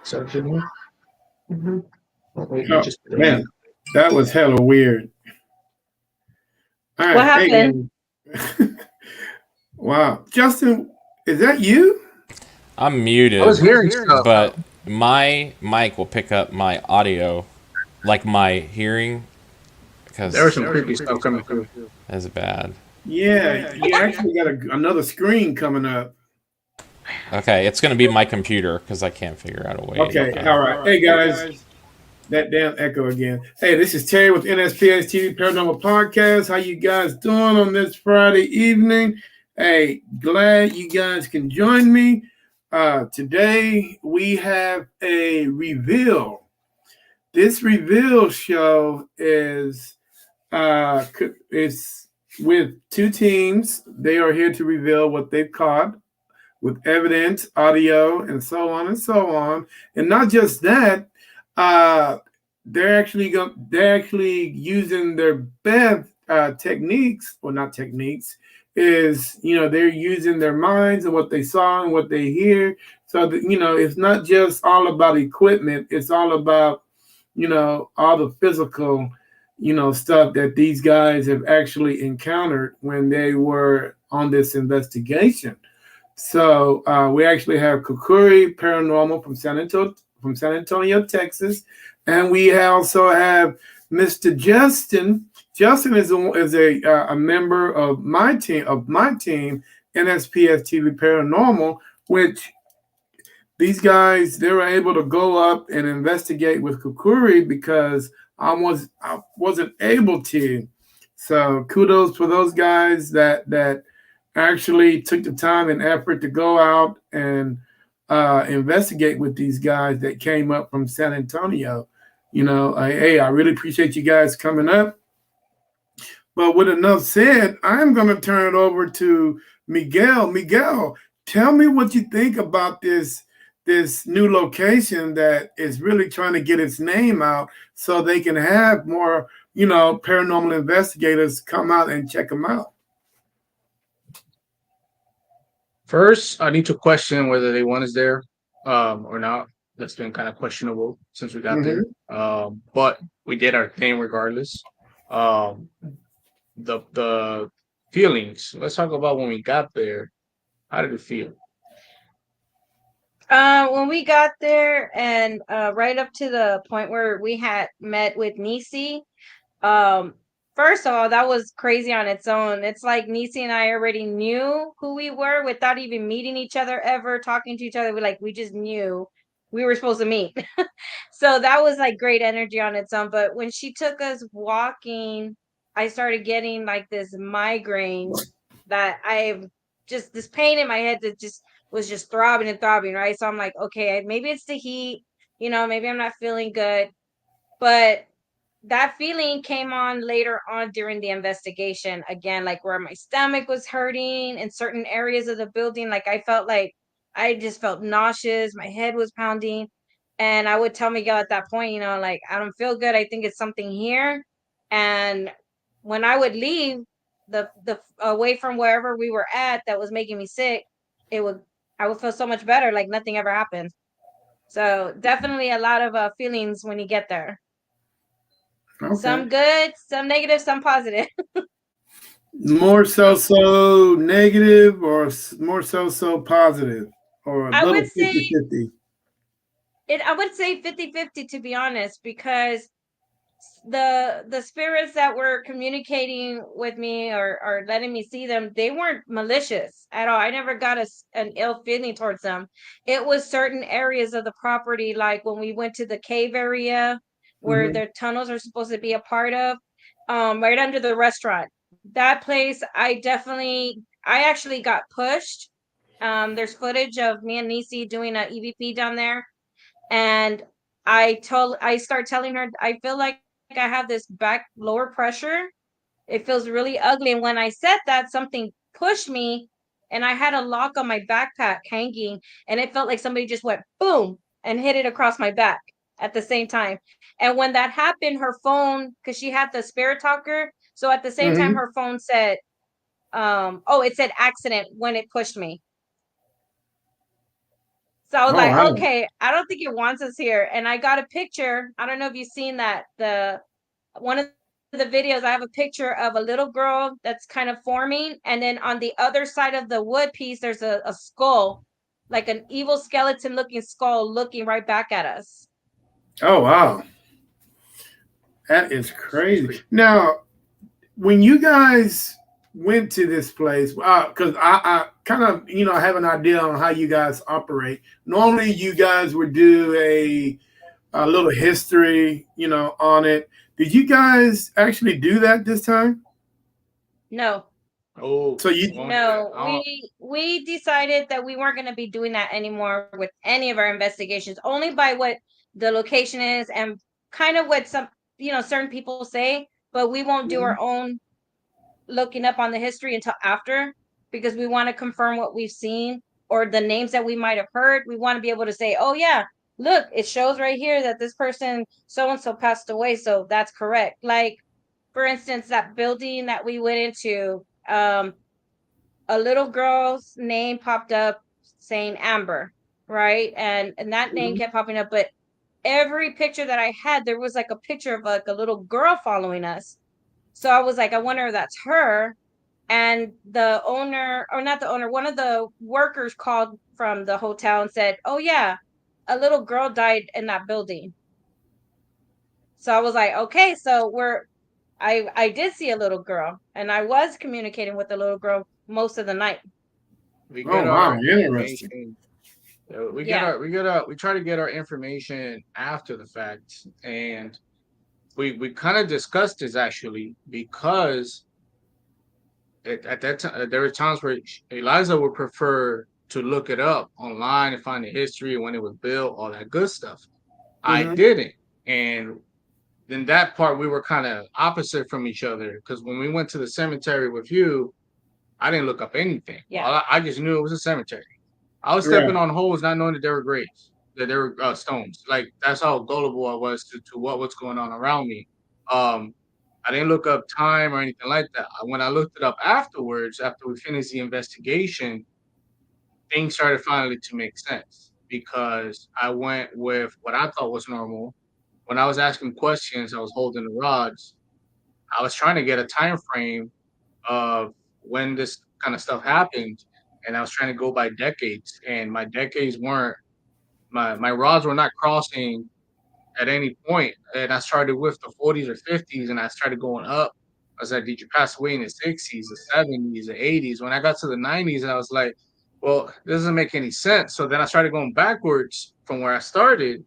So mm-hmm. Wait, you Oh, just put it man, in. that was hella weird. All What right. Hey, happened? guys. Wow. Justin, is that you? I'm I was muted, hearing stuff. but my mic will pick up my audio, like my hearing, There was because some creepy stuff coming through. that's bad. Yeah, you actually got another screen coming up. Okay, it's gonna be my computer because I can't figure out a way. Okay, all right. Hey, guys. That damn echo again. Hey, this is Terry with NSPS TV Paranormal Podcast. How you guys doing on this Friday evening? Hey, glad you guys can join me. Today we have a reveal. This reveal show is it's with two teams. They are here to reveal what they've caught with evidence, audio, and so on and so on. And not just that, uh, they're actually using their best techniques, or not techniques, is they're using their minds and what they saw and what they hear. So that, it's not just all about equipment. It's all about all the physical stuff that these guys have actually encountered when they were on this investigation. So we actually have Cucury Paranormal from San Antonio, Texas, and we also have Mr. Justin. Justin is a member of my team, NSPS TV Paranormal, which these guys, they were able to go up and investigate with Cucury because I wasn't able to. So kudos for those guys that actually took the time and effort to go out and investigate with these guys that came up from San Antonio. Hey, I really appreciate you guys coming up. But with enough said, I'm going to turn it over to Miguel. Miguel, tell me what you think about this new location that is really trying to get its name out so they can have more, paranormal investigators come out and check them out. First, I need to question whether they want us there or not. That's been kind of questionable since we got there. But we did our thing regardless. Um, the feelings. Let's talk about when we got there. How did it feel? When we got there and right up to the point where we had met with Nisi, um, first of all, that was crazy on its own. It's like Nisi and I already knew who we were without even meeting each other ever, talking to each other. We just knew we were supposed to meet. So that was like great energy on its own. But when she took us walking, I started getting like this migraine that I've just this pain in my head that just was just throbbing and throbbing, right? So I'm like, okay, maybe it's the heat, maybe I'm not feeling good. But that feeling came on later on during the investigation again, like where my stomach was hurting in certain areas of the building. Like I just felt nauseous, my head was pounding. And I would tell Miguel at that point, like, I don't feel good. I think it's something here. And when I would leave the away from wherever we were at that was making me sick, it would I would feel so much better, like nothing ever happened. So definitely a lot of feelings when you get there. Okay. Some good, some negative, some positive. More so negative, or more so positive, or a I little would say 50-50? I would say 50-50 to be honest, because the spirits that were communicating with me or letting me see them, they weren't malicious at all. I never got an ill feeling towards them. It was certain areas of the property, like when we went to the cave area where the tunnels are supposed to be a part of, right under the restaurant. That place, I actually got pushed. There's footage of me and Nisi doing an EVP down there, and I start telling her I feel like I have this back lower pressure. It feels really ugly. And when I said that, something pushed me and I had a lock on my backpack hanging, and it felt like somebody just went boom and hit it across my back at the same time. And when that happened, her phone, because she had the spirit talker, so at the same time her phone said, it said accident when it pushed me. So I was Oh like, wow. okay, I don't think it wants us here. And I got a picture. I don't know if you've seen that. One of the videos, I have a picture of a little girl that's kind of forming, and then on the other side of the wood piece, there's a skull, like an evil skeleton looking skull looking right back at us. Oh wow. That is It's crazy. creepy. Now, when you guys went to this place, because I kind of have an idea on how you guys operate. Normally, you guys would do a little history, on it. Did you guys actually do that this time? No, Oh, So you, won't do that. no, we decided that we weren't going to be doing that anymore with any of our investigations, only by what the location is and kind of what some, certain people say, but we won't do our own looking up on the history until after, because we want to confirm what we've seen or the names that we might have heard. We want to be able to say, oh yeah, look, it shows right here that this person so and so passed away, so that's correct. Like, for instance, that building that we went into, a little girl's name popped up saying Amber, right? And that name kept popping up, but every picture that I had, there was like a picture of like a little girl following us. So I was like, I wonder if that's her. And the owner, or not the owner, one of the workers called from the hotel and said, oh yeah, a little girl died in that building. So I was like, okay, so I did see a little girl, and I was communicating with the little girl most of the night. We oh get wow, our interesting. information. Yeah. We try to get our information after the fact, and we kind of discussed this actually because at that time there were times where Eliza would prefer to look it up online and find the history when it was built, all that good stuff. I Hmm. didn't, and then that part we were kind of opposite from each other because when we went to the cemetery with you, I didn't look up anything. Yeah. I just knew it was a cemetery. I was stepping Right. on holes, not knowing that there were graves, that there were stones. Like that's how gullible I was to what's going on around me. Um, I didn't look up time or anything like that. When I looked it up afterwards, after we finished the investigation, things started finally to make sense because I went with what I thought was normal. When I was asking questions, I was holding the rods. I was trying to get a time frame of when this kind of stuff happened, and I was trying to go by decades, and my decades weren't my rods were not crossing at any point. And I started with the 40s or 50s, and I started going up. I was like, did you pass away in the 60s, the 70s, the 80s? When I got to the 90s, I was like, well, this doesn't make any sense. So then I started going backwards from where I started,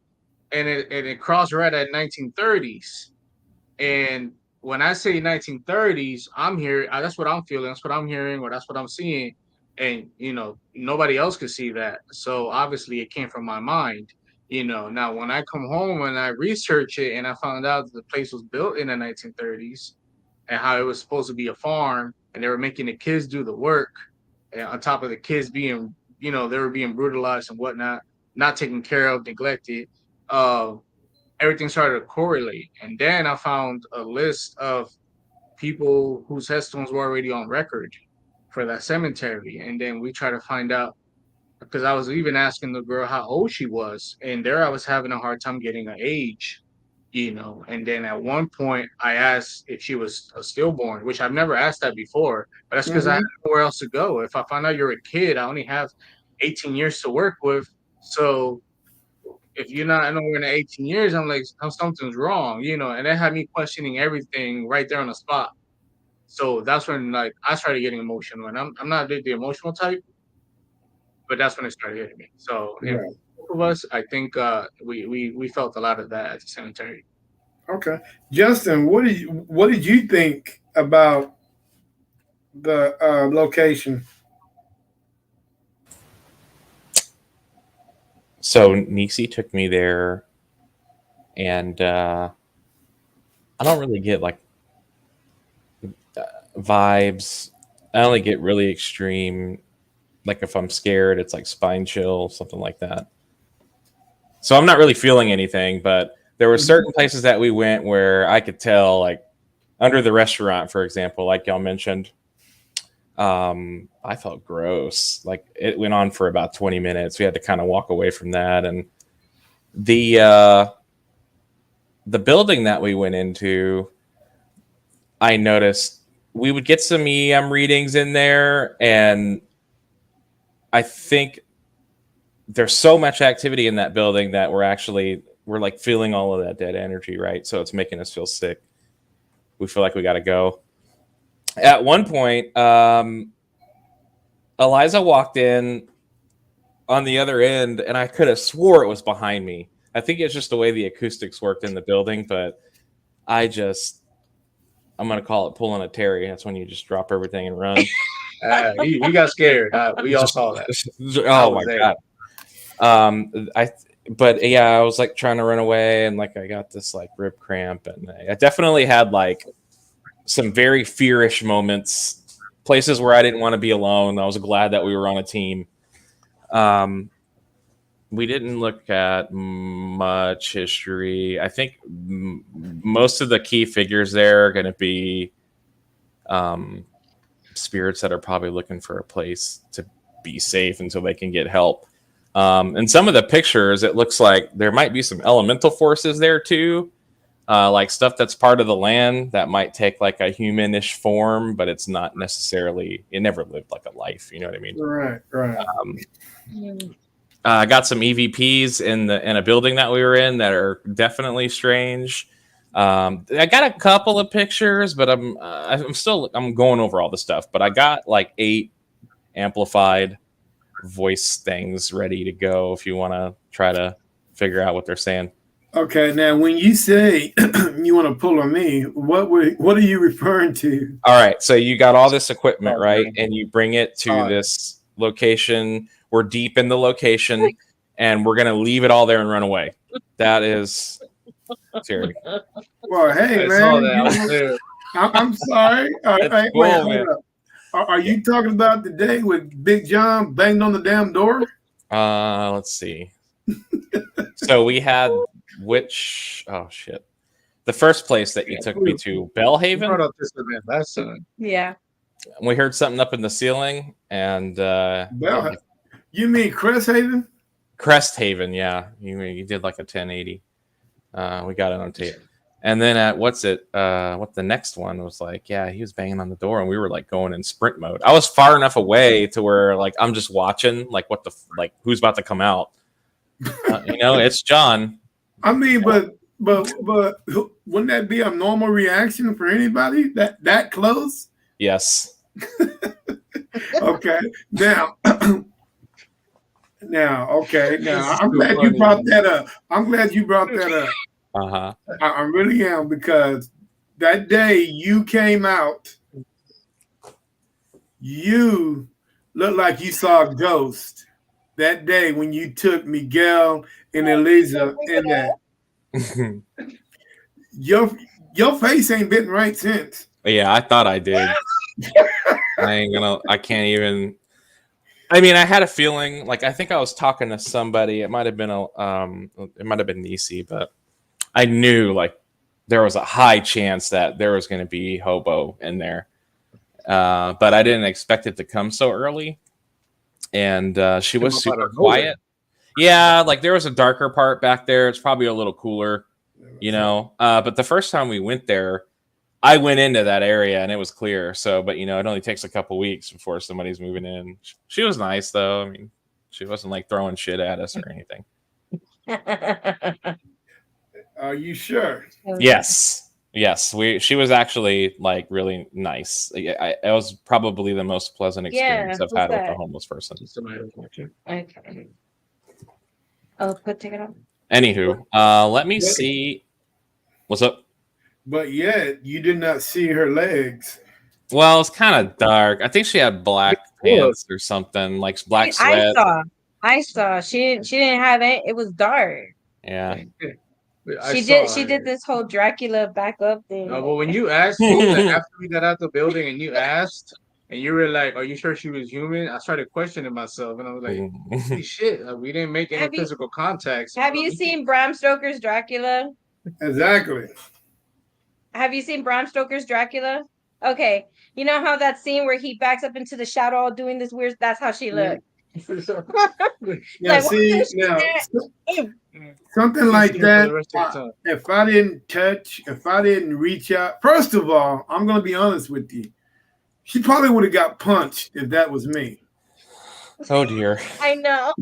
and it crossed right at 1930s. And when I say 1930s, I'm here. That's what I'm feeling. That's what I'm hearing, or that's what I'm seeing. And nobody else could see that. So obviously, it came from my mind. Now when I come home and I research it, and I found out that the place was built in the 1930s, and how it was supposed to be a farm, and they were making the kids do the work, and on top of the kids being, they were being brutalized and whatnot, not taken care of, neglected. Uh, Everything started to correlate. And then I found a list of people whose headstones were already on record for that cemetery. And then we tried to find out because I was even asking the girl how old she was. And there I was having a hard time getting her age, And then at one point I asked if she was a stillborn, which I've never asked that before, but that's because I had Hmm. nowhere else to go. If I find out you're a kid, I only have 18 years to work with. So if you're not nowhere in the 18 years, I'm like, something's wrong, and that had me questioning everything right there on the spot. So that's when like I started getting emotional, and I'm not the emotional type, but that's when it started hitting me. So and Right. both of us, I think we felt a lot of that at the cemetery. Okay. Justin, what did you think about the location? So Nisi took me there, and I don't really get like vibes. I only get really extreme. Like if I'm scared, it's like spine chill, something like that. So I'm not really feeling anything, but there were Hmm. certain places that we went where I could tell, like under the restaurant, for example, like y'all mentioned, I felt gross. Like it went on for about 20 minutes. We had to kind of walk away from that. And the building that we went into, I noticed we would get some EM readings in there, and I think there's so much activity in that building that we're like feeling all of that dead energy, right? So it's making us feel sick. We feel like we got to go. At one point, Eliza walked in on the other end, and I could have swore it was behind me. I think it's just the way the acoustics worked in the building, but I'm going to call it pulling a Terry. That's when you just drop everything and run. You got scared. We all saw that. Oh my God. But yeah, I was like trying to run away, and like I got this like rib cramp, and I definitely had like some very fearish moments, places where I didn't want to be alone. I was glad that we were on a team. We didn't look at much history. I think most of the key figures there are going to be spirits that are probably looking for a place to be safe until they can get help. And some of the pictures, it looks like there might be some elemental forces there too, like stuff that's part of the land that might take like a humanish form, but it's not necessarily. It never lived like a life. You know what I mean? Right. I got some EVPs in a building that we were in that are definitely strange. I got a couple of pictures, but I'm going over all the stuff. But I got like 8 amplified voice things ready to go if you want to try to figure out what they're saying. Okay, now when you say you want to pull on me, what are you referring to? All right, so you got all this equipment, right? And you bring it to this location. We're deep in the location, and we're gonna leave it all there and run away. That is scary. Well, hey, man, I'm sorry. Wait, hold up. Are you talking about the day when Big John banged on the damn door? Let's see. So we had the first place that you took me to, Bellhaven. Yeah. We heard something up in the ceiling, and you mean Cresthaven? Cresthaven, yeah. You did like a 1080. We got it on tape. And then at what the next one was like, yeah, he was banging on the door, and we were like going in sprint mode. I was far enough away to where like I'm just watching like who's about to come out. It's John. I mean, but wouldn't that be a normal reaction for anybody that close? Yes. Okay. Now, I'm glad you brought that up. Uh-huh. I really am, because that day you came out, you looked like you saw a ghost. That day when you took Miguel and Eliza in that. Your face ain't been right since. Yeah, I thought I did. I can't even. I mean, I had a feeling, like I think I was talking to somebody. It might have been Nisi, but I knew like there was a high chance that there was going to be hobo in there. But I didn't expect it to come so early. And she was super quiet. Yeah, like there was a darker part back there. It's probably a little cooler, But the first time we went there, I went into that area and it was clear. So, but it only takes a couple weeks before somebody's moving in. She was nice though. I mean, she wasn't like throwing shit at us or anything. Are you sure? Yes. She was actually like really nice. It was probably the most pleasant experience I've had with a homeless person. Okay. Oh, take it off. Anywho, let me see. What's up? But yet you did not see her legs. Well, it's kind of dark. I think she had black pants or something, like black sweat. I saw. She didn't have it. It was dark. Yeah. She did this whole Dracula backup thing. No, but when you asked me after we got out the building and you asked and you were like, "Are you sure she was human?" I started questioning myself and I was like, "Holy shit! We didn't make any physical contacts." Have you seen Bram Stoker's Dracula? Exactly. Have you seen Bram Stoker's Dracula? Okay, You know how that scene where he backs up into the shadow all doing this weird, that's how she looked. Yeah, Like, see now something like that. If I didn't touch, if I didn't reach out, first of all, I'm gonna be honest with you. She probably would have got punched if that was me. Oh dear. I know.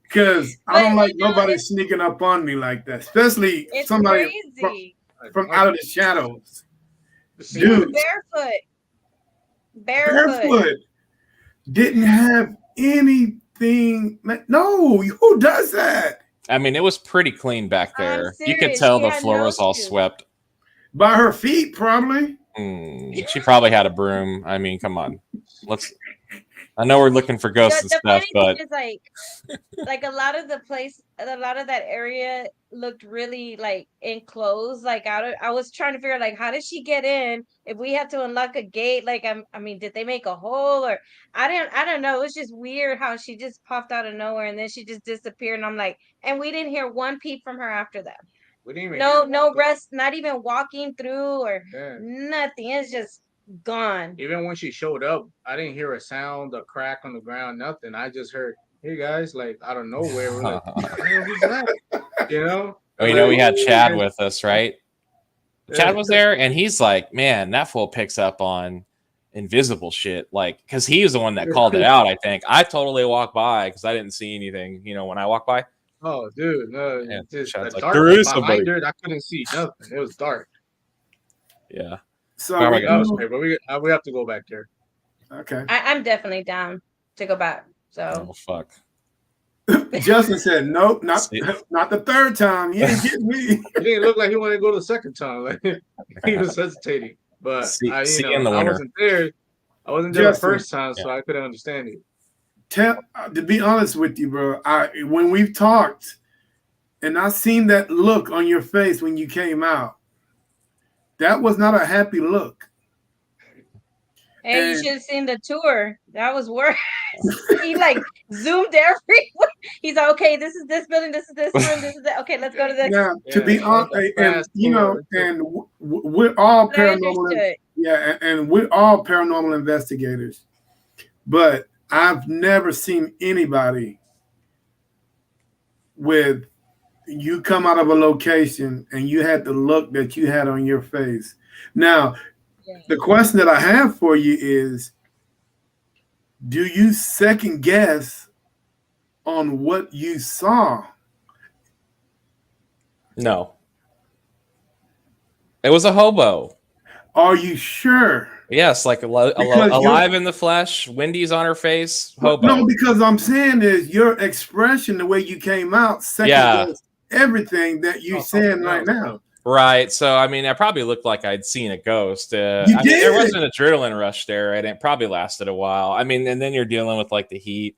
Because I don't like nobody sneaking up on me like that, especially It's somebody crazy. from out of the shadows. She was Dude, barefoot. Didn't have anything. No, who does that? I mean, it was pretty clean back there. You could serious, tell she the had floor no was all shoes. swept. By her feet, probably. She probably had a broom. I mean, come on. I know we're looking for ghosts and The stuff, funny but thing is, like a lot of that area looked really like enclosed. Like I was trying to figure out like how did she get in? If we had to unlock a gate, like I mean, did they make a hole or I don't know. It was just weird how she just popped out of nowhere and then she just disappeared. And I'm like, and we didn't hear one peep from her after that. We didn't even No rest, not even walking through or nothing. It's just gone. Even when she showed up, I didn't hear a sound, a crack on the ground, nothing. I just heard, "Hey guys!" Like out of nowhere. We're like, "Who's that?" You know. Oh, you know, we had Chad with us, right? Chad was there, and he's like, "Man, that fool picks up on invisible shit." Like, because he was the one that called it out. I think I totally walked by because I didn't see anything. You know, when I walked by. Oh, dude, no, And just Chad's the like, dark there is behind somebody. her. I couldn't see nothing. It was dark. Yeah. So that was great, but we have to go back there. Okay. I'm definitely down to go back. So. Oh fuck. Justin said, "Nope, not the third time. You ain't getting me." He didn't look like he wanted to go the second time. Like he was hesitating. But I wasn't there. I wasn't there Justin, the first time, so I couldn't understand it. To be honest with you, bro, when we've talked, and I seen that look on your face when you came out, that was not a happy look. Hey, you should have seen the tour. That was worse. He like zoomed everywhere. He's like, okay, this is this building, this is this room, this is that. Okay, let's go to this. Now, to be honest, and you know, and we're all paranormal. Yeah, and we're all paranormal investigators. But I've never seen anybody with you come out of a location and you had the look that you had on your face. Now, the question that I have for you is, do you second guess on what you saw? No. It was a hobo. Are you sure? Yes, like alive in the flesh, Wendy's on her face, hobo. No, because I'm saying is your expression, the way you came out, second guess everything that you're saying right now. Right. So, I mean, I probably looked like I'd seen a ghost. I mean, there was an adrenaline rush there, and it probably lasted a while. I mean, and then you're dealing with like the heat,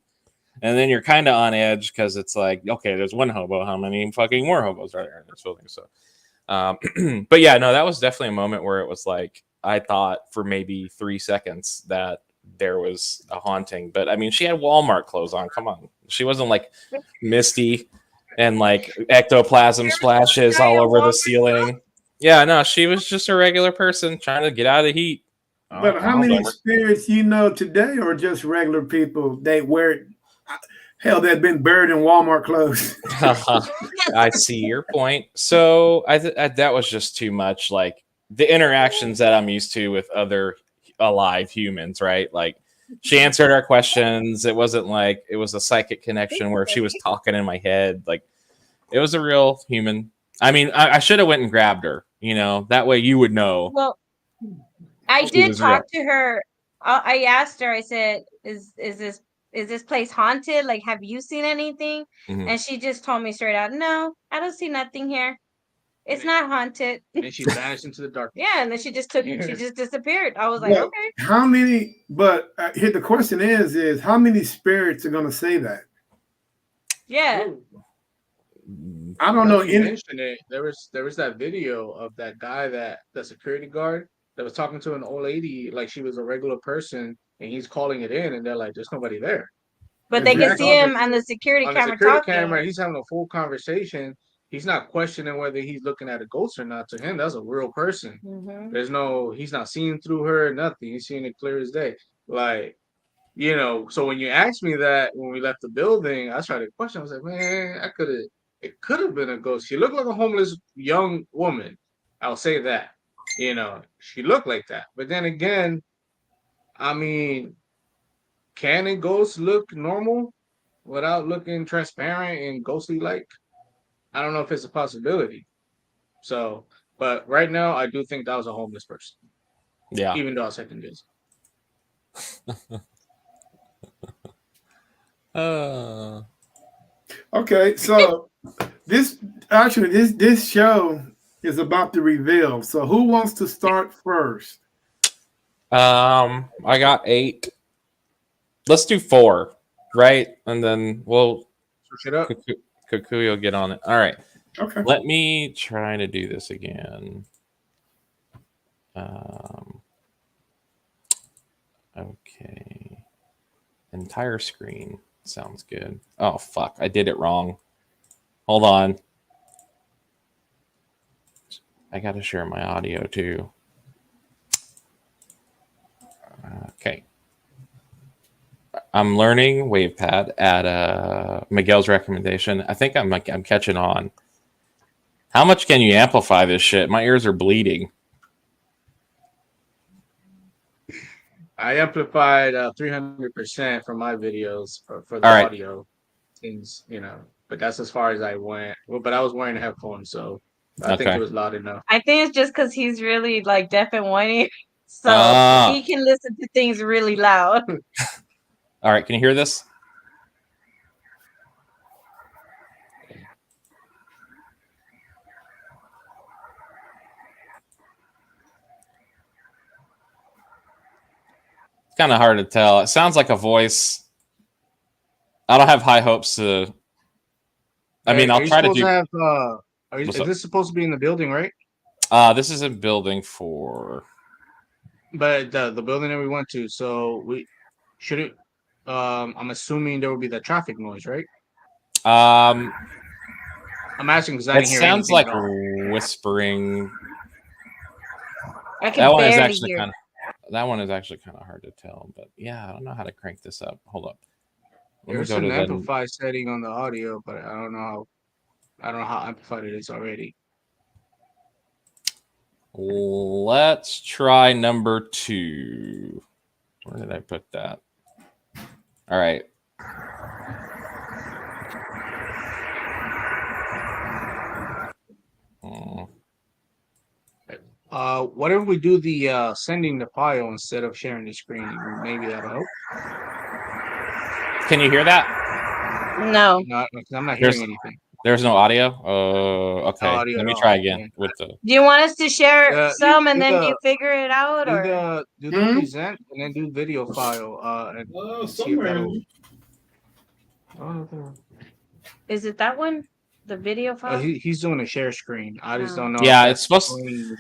and then you're kind of on edge because it's like, okay, there's one hobo. How many fucking more hobos are there in this building? So, but yeah, no, that was definitely a moment where it was like, I thought for maybe 3 seconds that there was a haunting. But I mean, she had Walmart clothes on. Come on. She wasn't like Misty and like ectoplasm splashes all over the ceiling. Yeah, no, she was just a regular person trying to get out of the heat. But how many spirits you know today are just regular people? They wear, hell, they've been buried in Walmart clothes. I see your point. So that was just too much. Like the interactions that I'm used to with other alive humans, right? Like she answered our questions. It wasn't like it was a psychic connection where she was talking in my head. Like it was a real human. I mean, I should have went and grabbed her, you know, that way you would know. Well, I did talk to her. I asked her, I said, is this place haunted? Like, have you seen anything? Mm-hmm. And she just told me straight out, no, I don't see nothing here. It's not haunted. And she vanished into the darkness. Yeah, and then she just disappeared. I was like, okay. How many? But here the question is how many spirits are going to say that? Yeah. I don't know. You mentioned it. There was that video of that guy, the security guard that was talking to an old lady like she was a regular person, and he's calling it in, and they're like, "There's nobody there." But they can see him on the security camera. He's having a full conversation. he's not questioning whether he's looking at a ghost or not. To him, that's a real person. He's not seeing through her, nothing. He's seeing it clear as day. Like, so when you asked me that when we left the building, I tried to question. I was like, man, it could have been a ghost. She looked like a homeless young woman. I'll say that. She looked like that. But then again, I mean, can a ghost look normal without looking transparent and ghostly like? I don't know if it's a possibility. So, but right now, I do think that was a homeless person. Yeah. Even though I second guess. Okay, so this show is about to reveal. So who wants to start first? I got 8. Let's do 4, right? And then we'll Switch it up. Cucury will get on it. All right. Okay. Let me try to do this again. Okay. Entire screen sounds good. Oh fuck, I did it wrong. Hold on. I gotta share my audio too. Okay. I'm learning WavePad at Miguel's recommendation. I think I'm catching on. How much can you amplify this shit? My ears are bleeding. I amplified 300% for my videos for the right. audio things, but that's as far as I went. Well, but I was wearing headphones, so I think it was loud enough. I think it's just because he's really like deaf in one ear, so he can listen to things really loud. All right, can you hear this? It's kind of hard to tell. It sounds like a voice. I don't have high hopes to. I mean, I'll try to do. Is this supposed to be in the building, right? This is a building for. But the building that we went to, so we should it. I'm assuming there will be the traffic noise, right? I'm asking because I didn't hear anything. It sounds like whispering. I can barely hear. That one is actually kind of hard to tell, but yeah, I don't know how to crank this up. Hold up. There's an amplify setting on the audio, but I don't know how amplified it is already. Let's try number 2. Where did I put that? All right. What if we do the sending the file instead of sharing the screen? Maybe that'll help. Can you hear that? No. No, I'm not hearing anything. There's no audio? Okay. No audio. Let me try again with the. Do you want us to share some and then you figure it out, or do the present and then do video file? Somewhere. Is it that one? The video file? He's doing a share screen. I just don't know. Yeah, it's supposed to.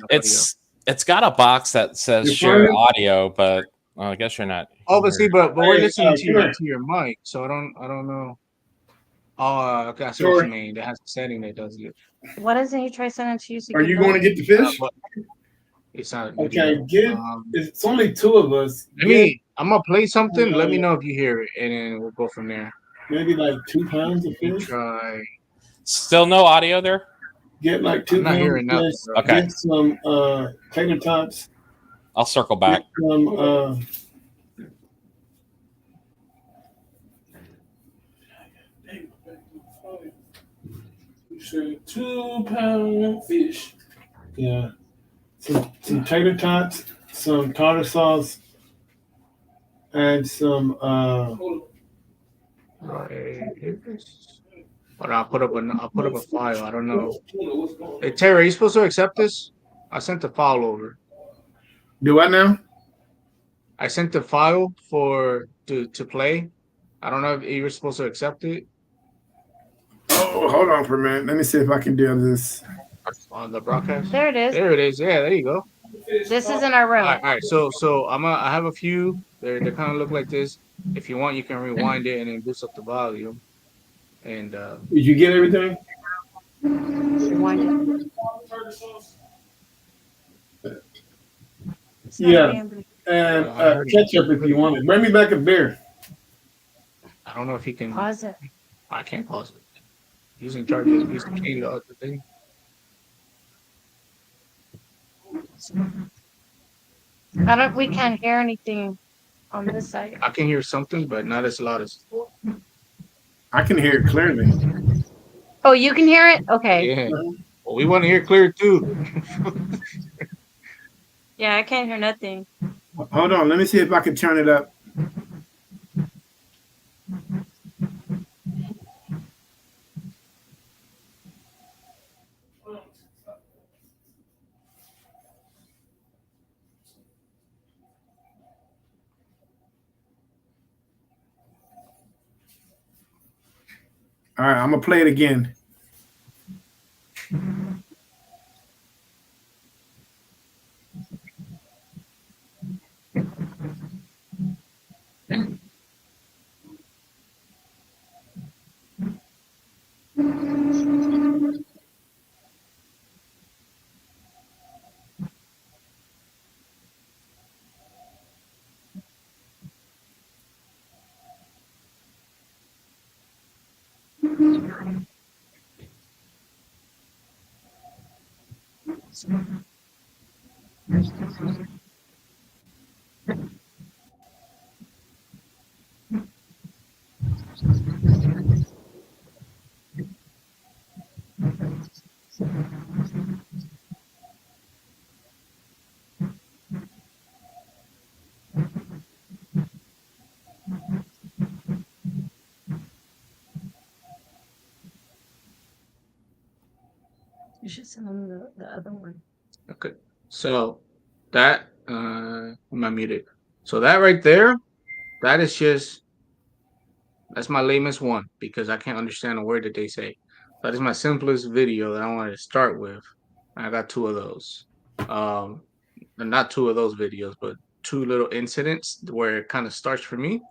It's got a box that says share audio, but I guess you're not. Obviously, but we're listening to your mic, so I don't know. Oh, okay, I see what you mean. That has a setting that does it. Why doesn't he try sending to you? Are you going to get the fish? It's not. Okay, it's only 2 of us. I'm gonna play something. Let me know if you hear it, and then we'll go from there. Maybe like 2 pounds of fish. Try. Still no audio there? Get like 2 pounds of fish. Okay. Get some tater tots. I'll circle back. Get some, said 2 pound fish. Yeah. Some tater tots, some tartar sauce, and some But I'll put up a file. I don't know. Hey Terry, are you supposed to accept this? I sent the file over. Do what now? I sent the file to play. I don't know if you were supposed to accept it. Oh, hold on for a minute. Let me see if I can do this. On the broadcast. There it is. There it is. Yeah, there you go. This is in our room. All right. So I have a few. They kind of look like this. If you want, you can rewind it and then boost up the volume. And did you get everything? Rewind it. It's not Yeah, rambling. and I heard him. ketchup if you want it. Bring me back a beer. I don't know if he can. Pause it. I can't pause it. He's in charge of it. He's the king of the thing. We can't hear anything on this side. I can hear something, but not as loud as. I can hear it clearly. Oh, you can hear it? Okay. Yeah. Well, we want to hear clear too. Yeah, I can't hear nothing. Hold on, let me see if I can turn it up. All right, I'm gonna play it again. You should send them the other one. Okay. So that I'm muted. So that right there, that is just that's my lamest one because I can't understand a word that they say. That is my simplest video that I wanted to start with. I got two of those. Not two of those videos, but two little incidents where it kind of starts for me.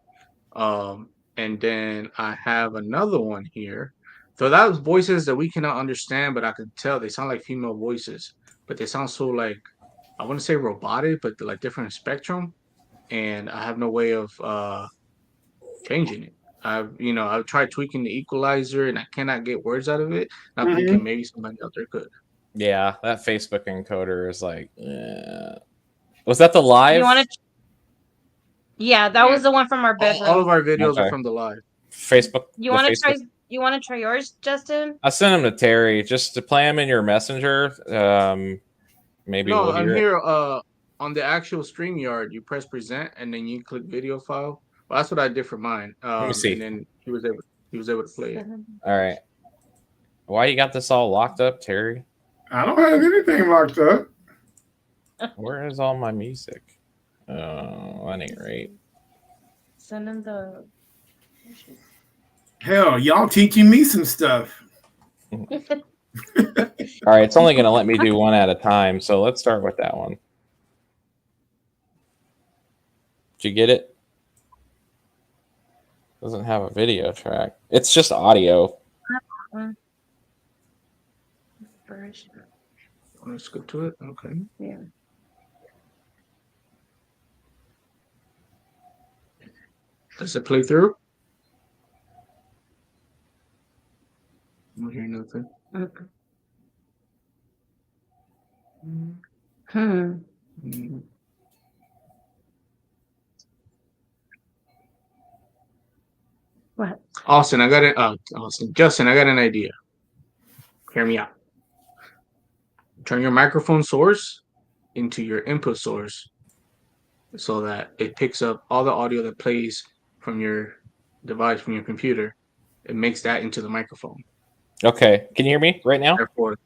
And then I have another one here. So that was voices that we cannot understand, but I could tell they sound like female voices, but they sound so like I wouldn't say robotic, but they're like different spectrum. And I have no way of changing it. I've tried tweaking the equalizer and I cannot get words out of it. And I'm thinking maybe somebody out there could. Yeah, that Facebook encoder is like. Was that the live? You want to? Yeah, that was the one from our bedroom. All of our videos Okay. are from the live. Facebook. You want to try? You want to try yours, Justin? I sent them to Terry just to play them in your messenger. Maybe No, we'll I'm hear it. here on the actual StreamYard. You press present and then you click video file. Well, that's what I did for mine. Let me see. And then he was able to play it. All right. Why you got this all locked up, Terry? I don't have anything locked up. Where is all my music? Oh, that ain't right. Send him the. Hell, y'all teaching me some stuff. All right, it's only going to let me do one at a time, so let's start with that one. Did you get it? Doesn't have a video track. It's just audio. Let's go to it. Okay. Yeah. Does it play through? I don't hear nothing. What? Justin, I got an idea. Hear me out. Turn your microphone source into your input source so that it picks up all the audio that plays from your device, from your computer. It makes that into the microphone. Okay. Can you hear me right now? Therefore,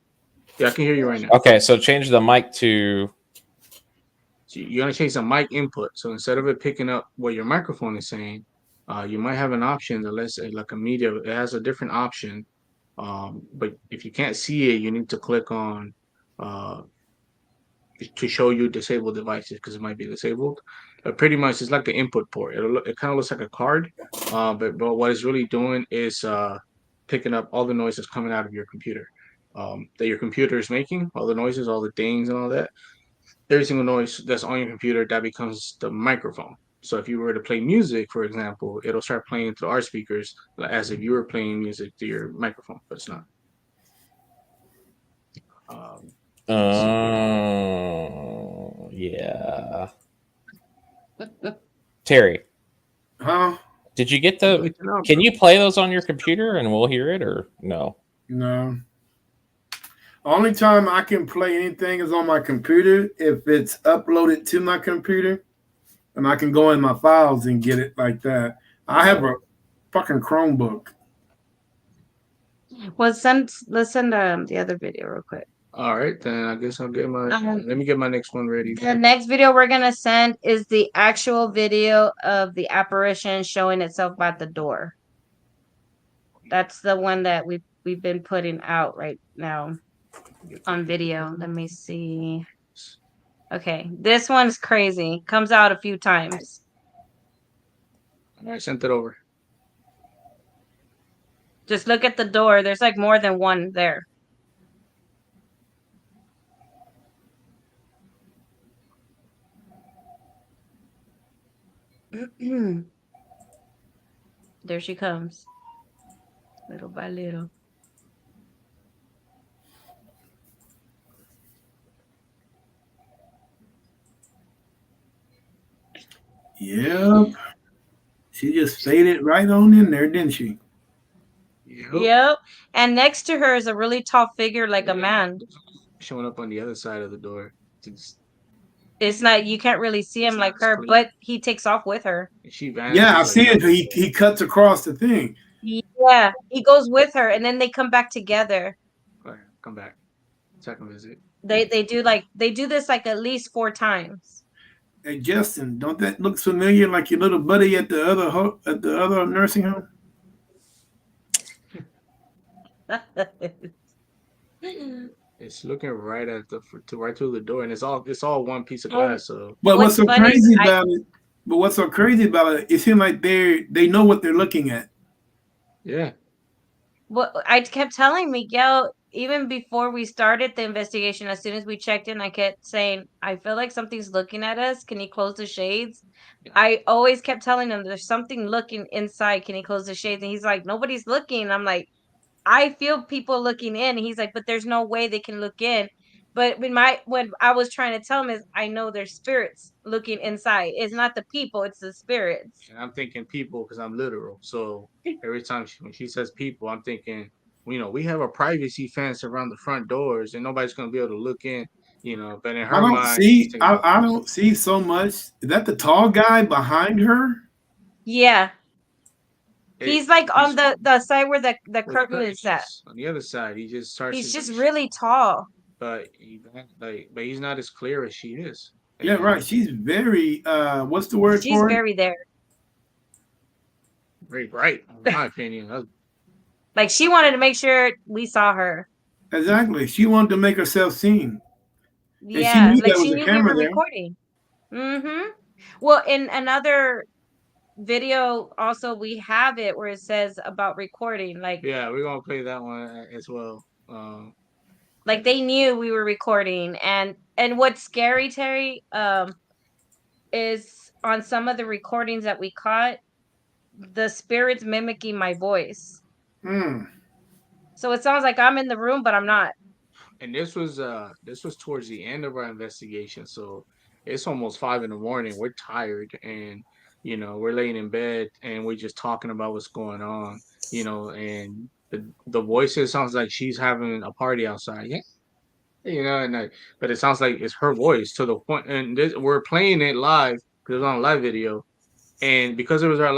yeah, I can hear you right now. Okay, so change the mic to... So you're going to change the mic input. So instead of it picking up what your microphone is saying, you might have an option that let's say like a media. It has a different option. But if you can't see it, you need to click on to show you disabled devices because it might be disabled. Pretty much, it's like an input port. It kind of looks like a card, but what it's really doing is picking up all the noise that's coming out of your computer. that your computer is making, all the noises, all the dings and all that. Every single noise that's on your computer, that becomes the microphone. So if you were to play music, for example, it'll start playing through our speakers as if you were playing music through your microphone, but it's not. Oh, yeah. Terry, Huh? did you get the? Can you play those on your computer and we'll hear it, or no? No. Only time I can play anything is on my computer if it's uploaded to my computer, and I can go in my files and get it like that. I have a fucking Chromebook. Well, let's send the other video real quick. All right, then I guess I'll get my. Let me get my next one ready. The next video we're gonna send is the actual video of the apparition showing itself by the door. That's the one that we've been putting out right now on video. Let me see. Okay, this one's crazy. Comes out a few times. All right, sent it over. Just look at the door. There's like more than one there. There she comes. Little by little. Yep. She just faded right on in there, didn't she? Yep. And next to her is a really tall figure, like a man. Showing up on the other side of the door. It's not, you can't really see him like her, but he takes off with her. She vanishes. Yeah, I see it. He cuts across the thing. Yeah, he goes with her, and then they come back together. All right, come back. Second visit. They do this like at least 4 times. Hey Justin, don't that look familiar? Like your little buddy at the other nursing home? It's looking right at right through the door, and it's all one piece of glass. So, but what's so crazy about it? But what's so crazy about it? It seems like they know what they're looking at. Yeah. Well, I kept telling Miguel even before we started the investigation. As soon as we checked in, I kept saying, "I feel like something's looking at us. Can you close the shades?" I always kept telling him, "There's something looking inside. Can you close the shades?" And he's like, "Nobody's looking." I'm like, I feel people looking in. He's like, but there's no way they can look in. But when I was trying to tell him is, I know there's spirits looking inside. It's not the people, it's the spirits. And I'm thinking people because I'm literal. So every time when she says people, I'm thinking, we have a privacy fence around the front doors, and nobody's gonna be able to look in. But in her mind, I don't see so much. Is that the tall guy behind her? Yeah. He's like on the side where the curtain is at. On the other side, he just starts. He's just really tall. But he's not as clear as she is. Yeah, right. She's very what's the word for it? She's very there. Very bright, in my opinion. Like she wanted to make sure we saw her. Exactly. She wanted to make herself seen. Yeah, like she knew we were recording. Mm-hmm. Well, in another video also we have it where it says about recording, like yeah, we're gonna play that one as well. Like they knew we were recording, and what's scary, Terry, is on some of the recordings that we caught, the spirits mimicking my voice. So it sounds like I'm in the room, but I'm not. And this was towards the end of our investigation, so it's almost 5 a.m. We're tired, and we're laying in bed, and we're just talking about what's going on, and the voices sounds like she's having a party outside, but it sounds like it's her voice to the point, and we're playing it live because it's on a live video, and because it was our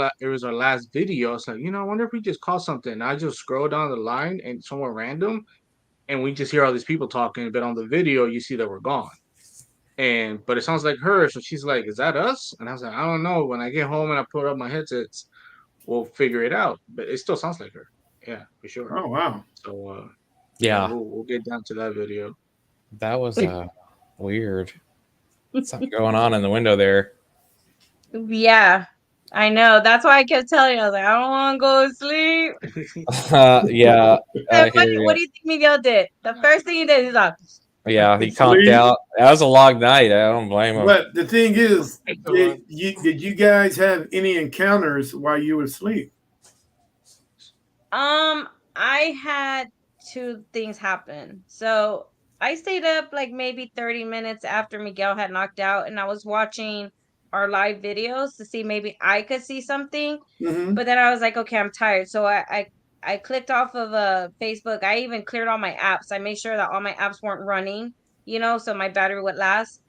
last video, it's like I wonder if we just caught something. And I just scroll down the line and somewhere random. And we just hear all these people talking, but on the video you see that we're gone. But it sounds like her, so she's like, "Is that us?" And I was like, "I don't know. When I get home and I put up my headsets, we'll figure it out." But it still sounds like her. Yeah, for sure. Oh wow. So yeah, we'll get down to that video. That was weird. Something going on in the window there. Yeah. I know. That's why I kept telling you. I was like, I don't want to go to sleep. Yeah, I And hear what you. do you think Miguel did? The first thing he did, he's like, Yeah, he conked Sleep. out. That was a long night. I don't blame him. But the thing is, did you guys have any encounters while you were asleep? I had two things happen. So I stayed up like maybe 30 minutes after Miguel had knocked out, and I was watching our live videos to see maybe I could see something. Mm-hmm. But then I was like, okay, I'm tired. So I clicked off of Facebook. I even cleared all my apps. I made sure that all my apps weren't running, so my battery would last.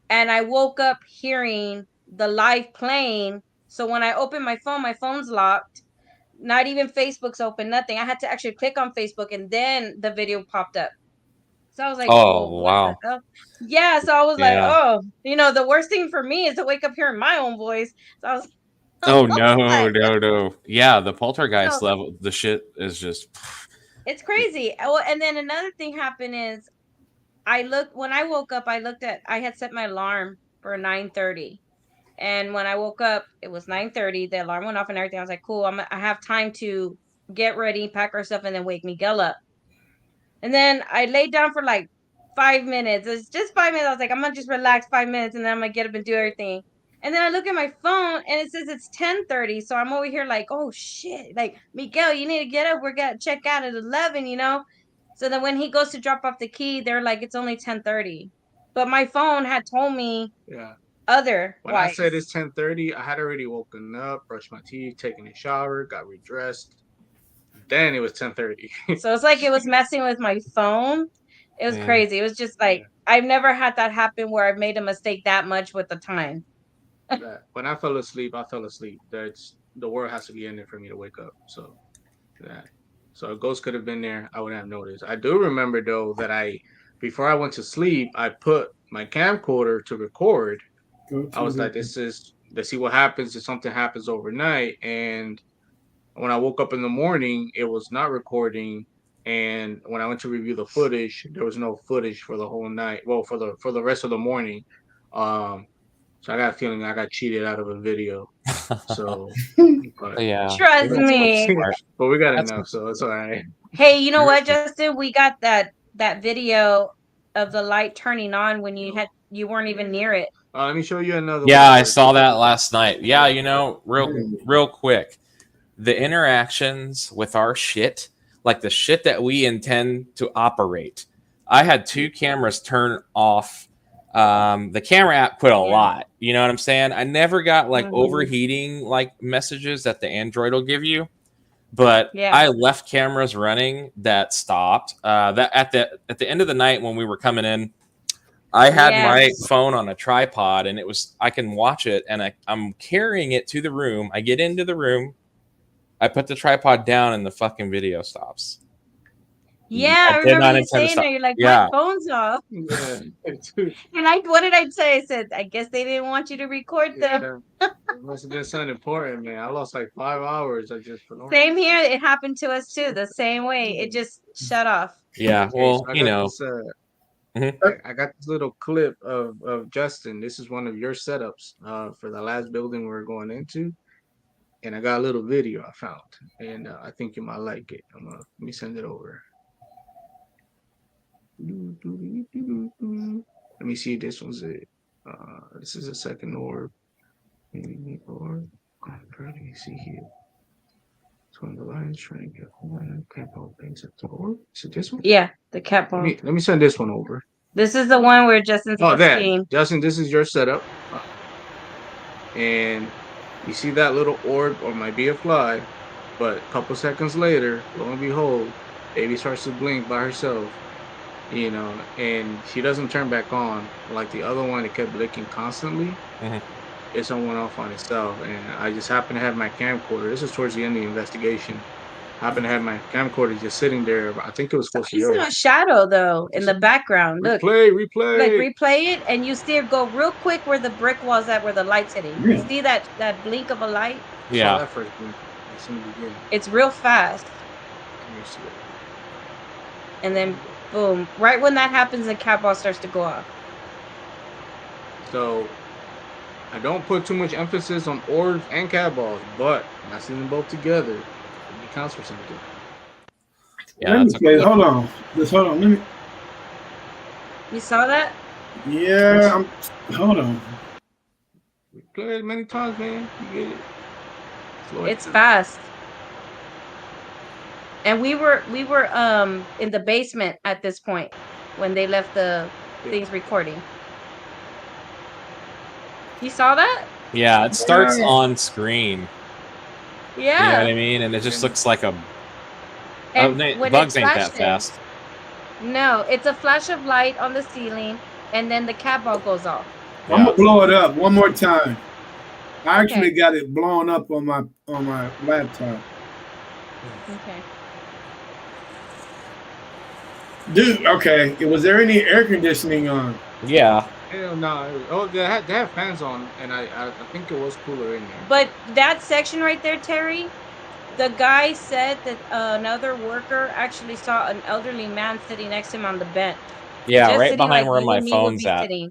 And I woke up hearing the live playing. So when I opened my phone's locked. Not even Facebook's open, nothing. I had to actually click on Facebook and then the video popped up. So I was like, well, Oh, what the wow. hell? Yeah. So I was like, Yeah. oh, the worst thing for me is to wake up hearing my own voice. So I was, I Oh, was no, like, no. Yeah, the poltergeist no, level, the shit is just. it's crazy. Oh, and then another thing happened is when I woke up, I had set my alarm for 9:30. And when I woke up, it was 9:30. The alarm went off and everything. I was like, cool, I have time to get ready, pack our stuff, and then wake Miguel up. And then I laid down for like 5 minutes. It's just 5 minutes. I was like, I'm gonna just relax 5 minutes and then I'm gonna get up and do everything. And then I look at my phone and it says it's 10:30. So I'm over here like, oh shit. Like, Miguel, you need to get up. We're gonna check out at 11. So then when he goes to drop off the key, they're like, it's only 10:30. But my phone had told me Yeah. When I said otherwise. it's 10:30, I had already woken up, brushed my teeth, taken a shower, got redressed. Then it was 10:30. So it's like it was messing with my phone. It was Mm. crazy. It was just like I've never had that happen where I've made a mistake that much with the time. When I fell asleep, I fell asleep. The world has to be ending for me to wake up. So that. So a ghost could have been there. I wouldn't have noticed. I do remember though that before I went to sleep, I put my camcorder to record. I was like, let's see what happens if something happens overnight. And when I woke up in the morning, it was not recording. And when I went to review the footage, there was no footage for the whole night. Well, for the rest of the morning. Um, so I got a feeling I got cheated out of a video. So, but Yeah. Trust That's me. smart. but we got That's enough, so it's all right. Hey, you know what, Justin? We got that video of the light turning on when you weren't even near it. Let me show you another Yeah, one. I saw that last night. Yeah, real quick, the interactions with our shit, like the shit that we intend to operate. I had two cameras turn off. The camera app quit a lot. You know what I'm saying? I never got like overheating like messages that the Android will give you, but I left cameras running that stopped. That at the end of the night when we were coming in, I had my phone on a tripod and I can watch it, and I'm carrying it to the room. I get into the room, I put the tripod down, and the fucking video stops. Yeah, I did remember not you intend to saying stop. that. You're like, Yeah. my phone's off. Yeah. And what did I say? I said, I guess they didn't want you to record them. It must have been something important, man. I lost like 5 hours. Same here. It happened to us too. The same way. It just shut off. Yeah. Okay, Well, so I got this little clip of Justin. This is one of your setups for the last building we're going into. And I got a little video I found. And I think you might like it. Let me send it over. Let me see if this one's it. This is a second orb. Orb. Let me see here. So the lion's trying to get capo things at the orb. Is it this one? Yeah, the cat ball. Let me send this one over. This is the one where Justin's that. Justin, this is your setup. And you see that little orb, or might be a fly, but a couple seconds later, lo and behold, baby starts to blink by herself, and she doesn't turn back on like the other one. It kept blinking constantly. This one went off on itself, and I just happened to have my camcorder. This is towards the end of the investigation. Happened to have my camcorder just sitting there. I think it was supposed to be a shadow though in the background. Look, replay. Like replay it, and you see it go real quick where the brick was at, where the light's hitting. You see that blink of a light? Yeah. Saw that first blink. It's real fast. And then boom, right when that happens, the cat ball starts to go off. So I don't put too much emphasis on orbs and cat balls, but when I see them both together, it counts for something. Yeah, Let me that's a play. cool. Hold on. Just hold on. Let me. You saw that? Yeah. Hold on. Play it many times, man. You get it. Slow it It's down. fast. And we were in the basement at this point when they left the things recording. You saw that? Yeah, it starts Yeah. on screen. Yeah. You know what I mean? And it just looks like a. Oh, And when it bugs ain't that flashes, fast. no, it's a flash of light on the ceiling, and then the cat ball goes off. I'm Yeah. gonna blow it up one more time. I actually Okay. got it blown up on my laptop. Okay. Dude, okay. Was there any air conditioning on? Yeah. Hell no. Oh, they have fans on, and I think it was cooler in there. But that section right there, Terry, the guy said that another worker actually saw an elderly man sitting next to him on the bench, Yeah, just right sitting behind like where you my and me would phone's be at. sitting.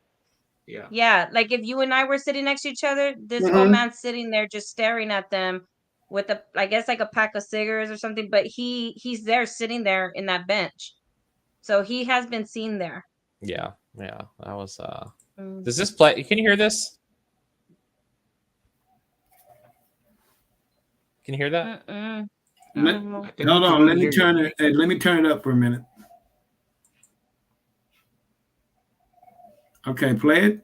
Yeah. Yeah, like if you and I were sitting next to each other, this old Mm-hmm. man's sitting there just staring at them with a, I guess like a pack of cigarettes or something. But he's there sitting there in that bench, so he has been seen there. Yeah. Yeah. That was. Mm. Does this play? Can you hear this? Can you hear that? Mm-mm. I Let, don't know. I think we hold can on. only Let me hear you. turn it. Hey, let me turn it up for a minute. Okay, play it.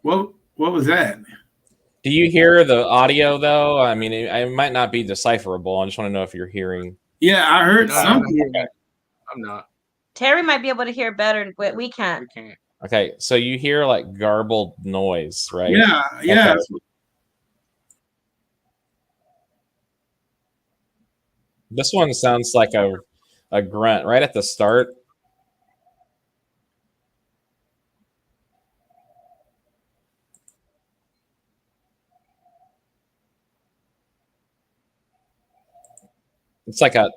What was that? Do you hear the audio though? I mean, it might not be decipherable. I just want to know if you're hearing. Yeah, I heard No, I'm not something. hearing it. I'm not. Terry might be able to hear better, but we can't. We can't. Okay, so you hear like garbled noise, right? Yeah, yeah. Okay. This one sounds like a grunt right at the start. It's like a.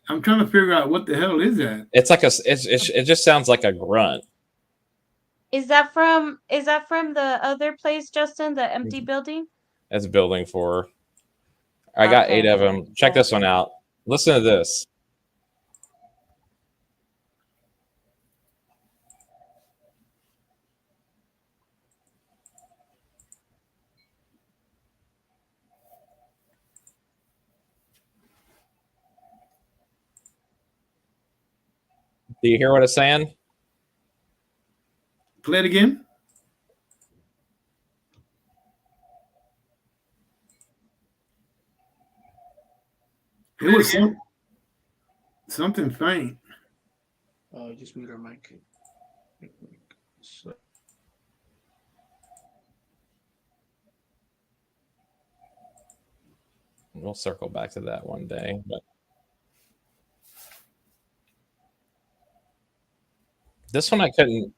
I'm trying to figure out what the hell is that. It's like a. It just sounds like a grunt. Is that from the other place, Justin, the empty building? It's building for. I got Okay. 8 of them. Check this one out. Listen to this. Do you hear what it's saying? Play it again. It was something faint. Just mute our mic. So, We'll circle back to that one day. But this one I couldn't.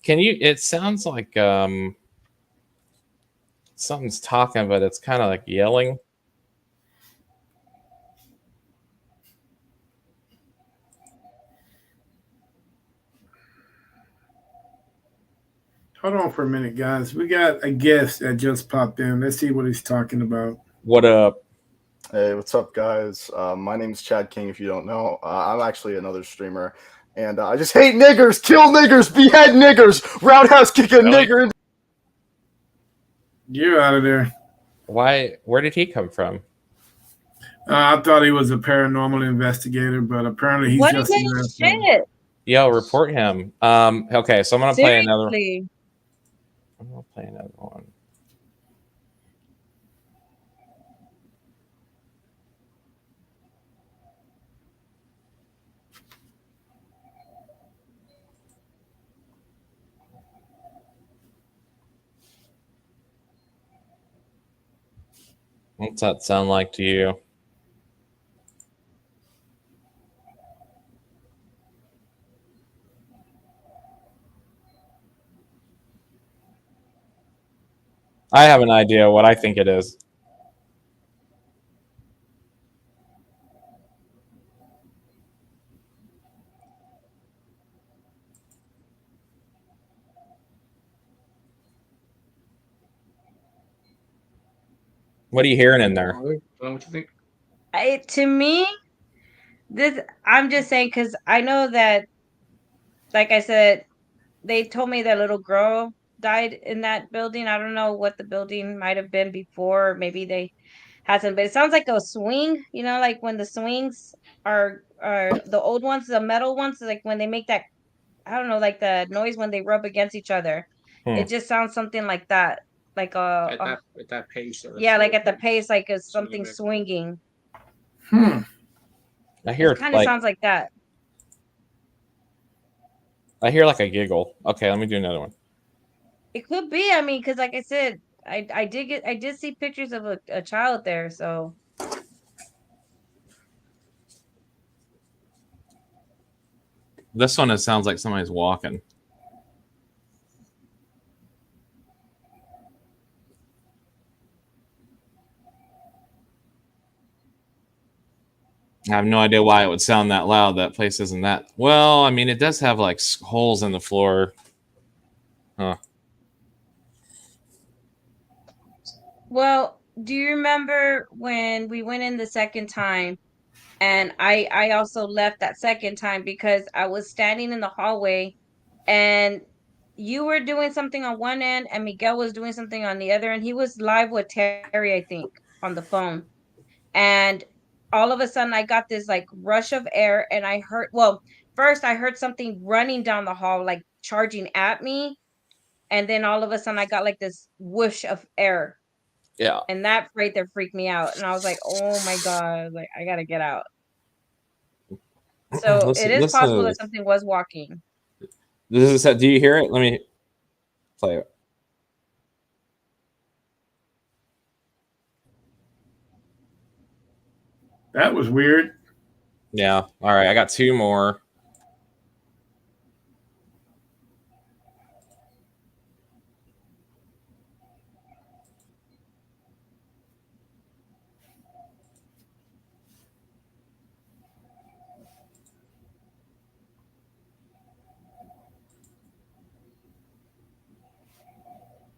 Can you? It sounds like something's talking, but it's kind of like yelling. Hold on for a minute, guys. We got a guest that just popped in. Let's see what he's talking about. What up? Hey, what's up, guys? My name's Chad King, if you don't know. I'm actually another streamer, and I just hate niggers, kill niggers, behead niggers, roundhouse kick a Really? nigger. You're out of there. Why? Where did he come from? I thought he was a paranormal investigator, but apparently he's What just an is asshole. shit? Yo, report him. Okay, so I'm gonna play another. Seriously. I'm gonna play another one. What's that sound like to you? I have an idea what I think it is. What are you hearing in there? What you think? To me, this I'm just saying because I know that, like I said, they told me that little girl died in that building. I don't know what the building might have been before. Maybe they hasn't, but it sounds like a swing. You know, like when the swings are the old ones, the metal ones, like when they make that, I don't know, like the noise when they rub against each other. Hmm. It just sounds something like that, like At that pace. yeah, like at the pace, like it's Swinging something back. swinging. I It hear kind of like sounds like that. I hear like a giggle. Okay, let me do another one. It could be. I mean, because like I said, I did see pictures of a child there. So This one it sounds like somebody's walking. I have no idea why it would sound that loud. That place isn't that well. I mean, it does have like holes in the floor. Huh. well, do you remember when we went in the second time? And I also left that second time because I was standing in the hallway and you were doing something on one end and Miguel was doing something on the other, and he was live with Terry, I think, on the phone. And all of a sudden I got this like rush of air and I heard, well, first I heard something running down the hall, like charging at me. And then all of a sudden I got like this whoosh of air. Yeah. And that right there freaked me out. And I was like, oh my God, like I gotta get out. So it is Listen possible to that this. something was walking. This is. Do you hear it? Let me play it. That was weird. Yeah. All right. I got two more.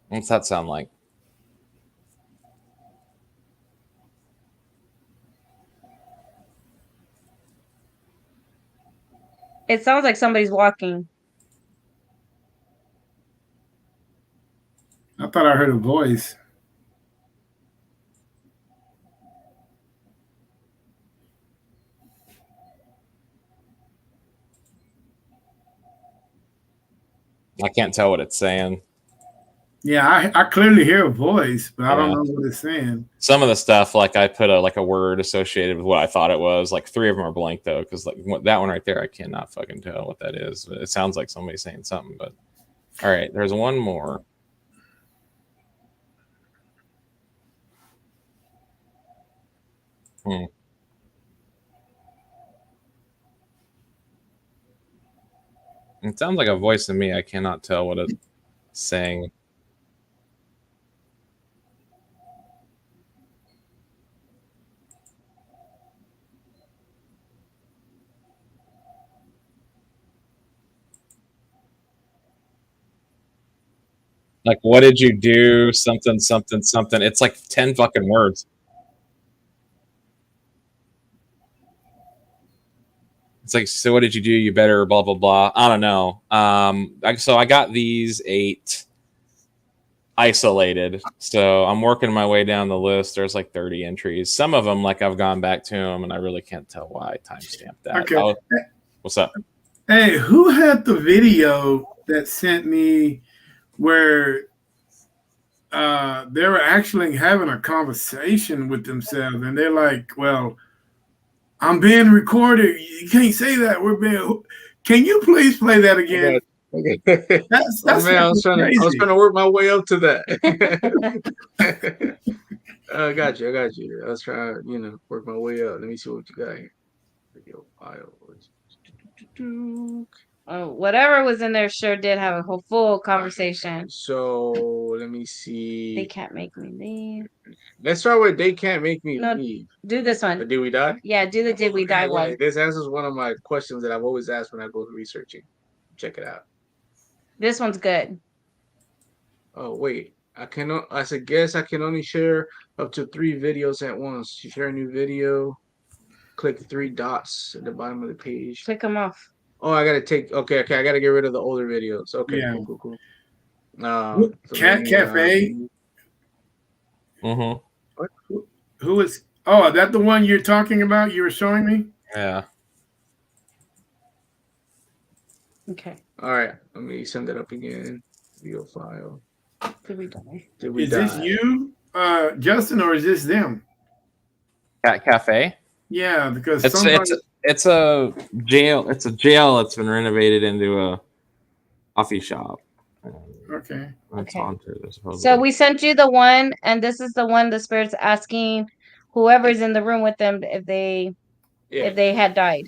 What's that sound like? It sounds like somebody's walking. I thought I heard a voice. I can't tell what it's saying. Yeah, I clearly hear a voice, but I don't Yeah. know what it's saying. Some of the stuff, like I put a word associated with what I thought it was. Like three of them are blank though, because like that one right there, I cannot fucking tell what that is. It sounds like somebody saying something. But all right, there's one more. Hmm. It sounds like a voice to me. I cannot tell what it's saying. Like, what did you do? Something, something, something. It's like 10 fucking words. It's like, so what did you do? You better blah blah blah. I don't know. So I got these 8 isolated. So I'm working my way down the list. There's like 30 entries. Some of them, like I've gone back to them, and I really can't tell why I timestamped that. Okay. What's up? Hey, who had the video that sent me where they were actually having a conversation with themselves, and they're like, "Well, I'm being recorded. You can't say that. We're being." Can you please play that again? Okay. That's Oh man, I was trying to work my way up to that. I got you. I was trying to, work my way up. Let me see what you got here. Video file. whatever was in there sure did have a whole full conversation. So let me They see. can't make me leave. Let's start with they can't make me No, leave. do this one. But did we die? Yeah, do the did we die one. This answers one of my questions that I've always asked when I go researching. Check it out. This one's good. Oh wait, I cannot. As a guest, I can only share up to 3 videos at once. To share a new video, click 3 dots at the bottom of the page. Click them off. Oh, I gotta take. Okay. I gotta get rid of the older videos. Okay, Yeah. cool. So Cat Cafe. Mm-hmm. Who is? Oh, is that the one you're talking about? You were showing me. Yeah. Okay. All right, let me send that up again. Video file. Did we die? Did we Is die? this you, Justin, or is this them? Cat Cafe. Yeah, because It's a jail. It's a jail that's been renovated into a coffee shop. Okay. That's Okay. haunted, I suppose. So we sent you the one, and this is the one the spirit's asking whoever's in the room with them if they had died.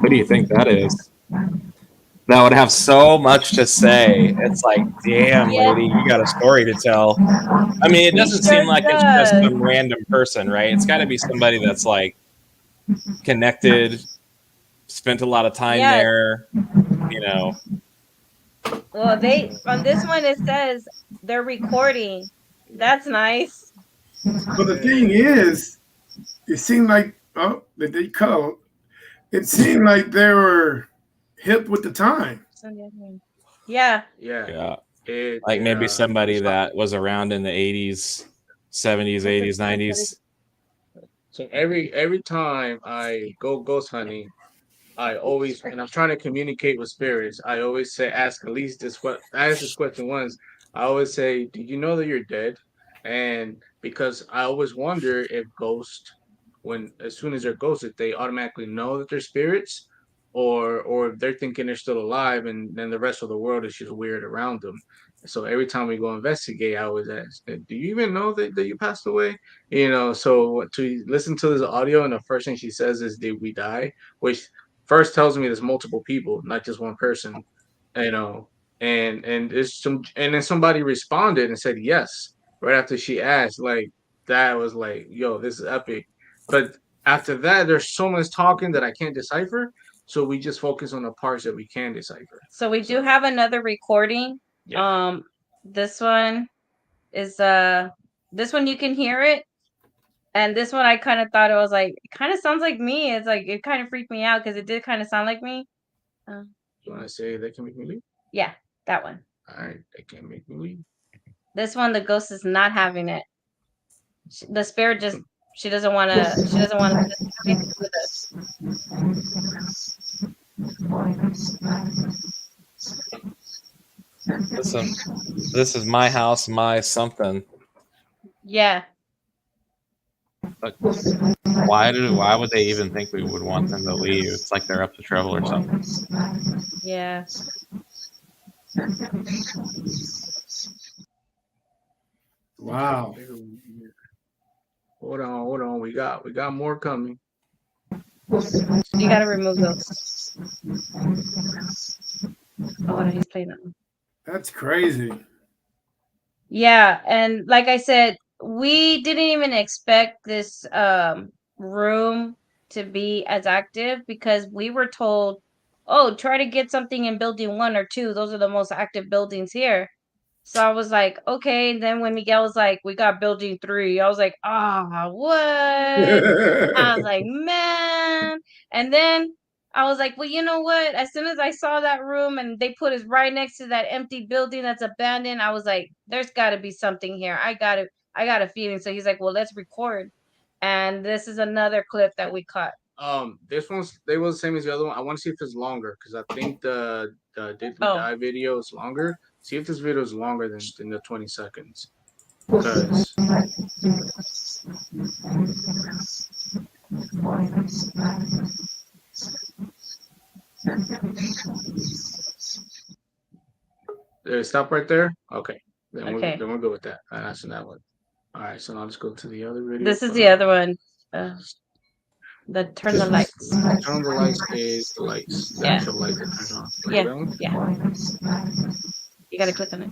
What do you think that is? That would have so much to say. It's like, damn, Yeah. lady, you got a story to tell. I mean, it doesn't sure seem like it's just some random person, right? It's got to be somebody that's like connected, spent a lot of time there, you know. Well, on this one it says they're recording. That's nice. But the thing is, it seemed like that they cut. It seemed like they were hip with the time. Yeah. Yeah. Like maybe somebody that was around in the 80s, 70s, 80s, 90s. So every time I go ghost hunting, I always, and I'm trying to communicate with spirits, I always say, ask at least this what I ask this question once. I always say, do you know that you're dead? And because I always wonder if ghosts, when as soon as they're ghosted, they automatically know that they're spirits, or if they're thinking they're still alive, and then the rest of the world is just weird around them. So every time we go investigate, I always ask, do you even know that you passed away? So to listen to this audio, and the first thing she says is, did we die? Which first tells me there's multiple people, not just one person, you know. And it's and then somebody responded and said yes right after she asked. Like that was like, yo, this is epic. But after that, there's so much talking that I can't decipher. So we just focus on the parts that we can decipher. So we do have another recording. Yeah. This one is this one you can hear it. And this one I kind of thought it was like, it kind of sounds like me. It's like it kind of freaked me out because it did kind of sound like me. You want to say they can make me leave? Yeah, that one. All right, they can make me leave. This one, the ghost is not having it. The spirit just she doesn't want to. She doesn't want to have anything with us. Listen, this is my house, my something. Yeah. But why would they even think we would want them to leave? It's like they're up to trouble or something. Yeah. Wow. Hold on. We got more coming. You gotta remove those. Oh, he's playing that one. That's crazy. Yeah, and like I said, we didn't even expect this room to be as active because we were told, oh, try to get something in building 1 or 2. Those are the most active buildings here. So I was like, okay. And then when Miguel was like, we got building 3, I was like, ah, what? I was like, man. And then I was like, well, you know what? As soon as I saw that room and they put us right next to that empty building that's abandoned, I was like, there's got to be something here. I got a feeling. So he's like, well, let's record. And this is another clip that we caught. This one's they were the same as the other one. I want to see if it's longer because I think the Did We Die video is longer. See if this video is longer than the 20 seconds. Because stop right there. Okay, then we're good with that. That's that one. All right, so now let's go to the other video. This is the other one. Turn the lights. Turn on the lights is the lights. The actual light that turns on. Yeah. You gotta click on it.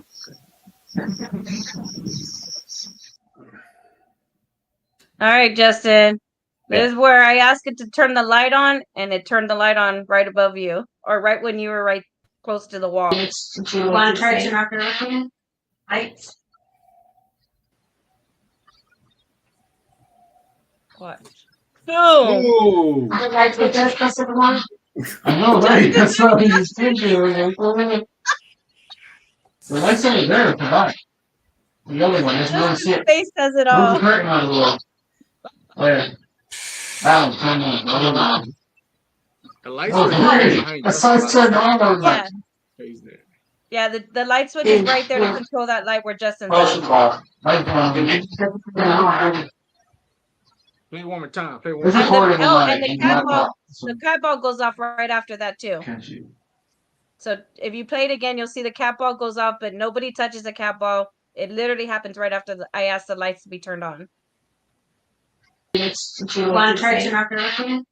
All right, Justin. This is where I asked it to turn the light on, and it turned the light on right above you, or right when you were right close to the wall. Do you want to try to knock it off again? Lights. What? Boom! Oh, The lights were just close to the wall. I know, right? That's what I was thinking. The lights over there are fine. The other one, there's no Justin's shit. face says it Move all. the curtain out of the way. There. That one, turn on. The lights Oh, are great. That's how it's turned on. I was like, Yeah, the light switch is right there to control that light where Justin's motion at. bar. Light on. Play one more time. Play one There's more a time. recording on The cat ball goes off right after that too. Can't you? So if you play it again, you'll see the cat ball goes off, but nobody touches the cat ball. It literally happens right after I asked the lights to be turned on. Do you want to try to knock it off again?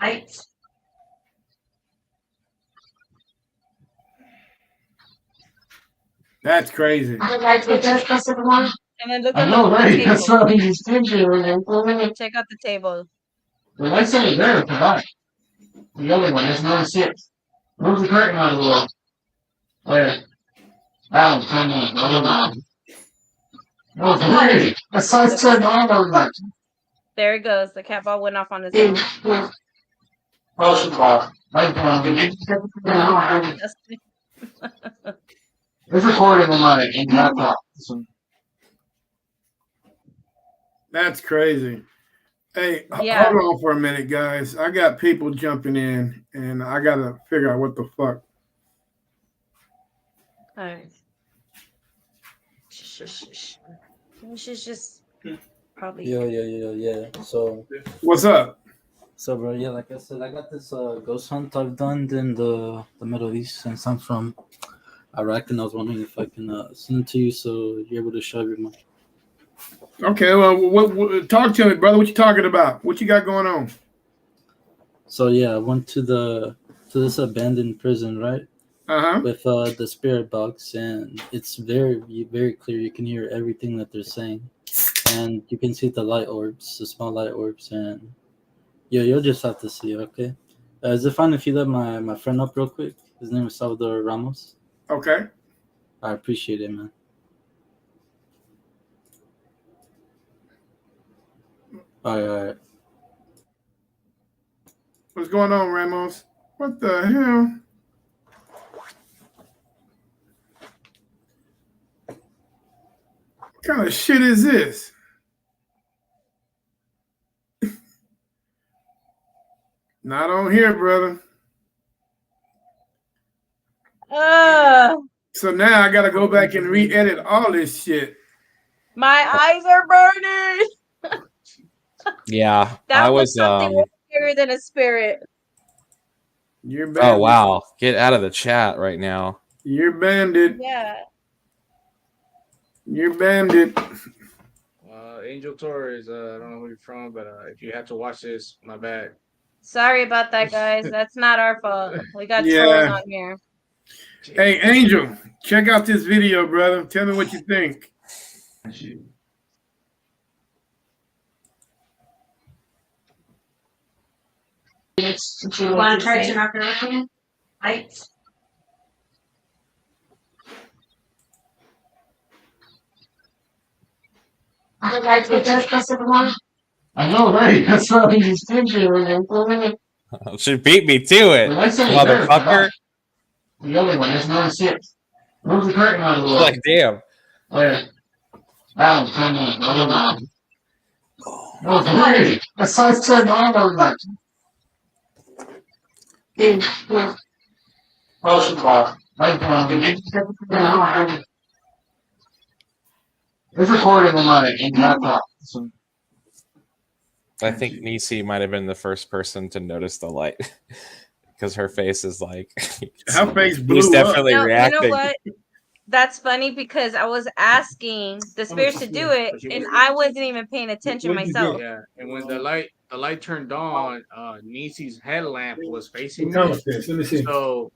Lights. that's crazy. The lights were just close to the wall. And then look I at know, the right? That's table. what I was thinking. Check out the table. The lights over there are fine. The other one, there's no shit. Move the curtain out of the way. There. That one, turn on. Oh, great. That's how it's turned on. I was like, There it goes. The cat ball went off on its own. motion bar. Light on. There's a recording on my laptop. That's crazy. Hey, Yeah. hold on for a minute, guys. I got people jumping in, and I gotta figure out what the fuck. All right. We should just probably. Yeah. So, What's up? bro, yeah, like I said, I got this ghost hunt I've done in the Middle East, since I'm from Iraq, and I was wondering if I can send it to you so you're able to show everyone. Okay, well, what talk to me, brother. What you talking about? What you got going on? So yeah, I went to this abandoned prison, right? With the spirit box, and it's very, very clear. You can hear everything that they're saying, and you can see the light orbs, the small light orbs, and you'll just have to see. Okay, is it fine if you let my friend up real quick? His name is Salvador Ramos. Okay. I appreciate it, man. All right. What's going on, Ramos? What the hell? What kind of shit is this? Not on here, brother. So now I gotta go back and re-edit all this shit. My eyes are burning. Yeah, That was something more scary than a spirit. You're banded. Oh wow! Get out of the chat right now. You're banded. Yeah. You're banded. Angel Torres. I don't know who you're from, but if you have to watch this, my bad. Sorry about that, guys. That's not our fault. We got trolls on here. Hey, Angel, check out this video, brother. Tell me what you think. Do you want to try to knock it off again? Lights. The lights get just close to the one. I know, right? That's what I was thinking. She beat me to it, motherfucker. The other one, there's no shit. Move the curtain on the wall. Like, damn. Where? That one's coming. Oh, great. I saw it turn on over there. Motion bar. It's recording on my laptop. I think Nisi might have been the first person to notice the light because her face is like her face blew he's definitely No, reacting. you know what? That's funny because I was asking the spirits to do it, and I wasn't even paying attention myself. Yeah, and when the light turned on, Nisi's headlamp was facing What me. time is this? Let me see. So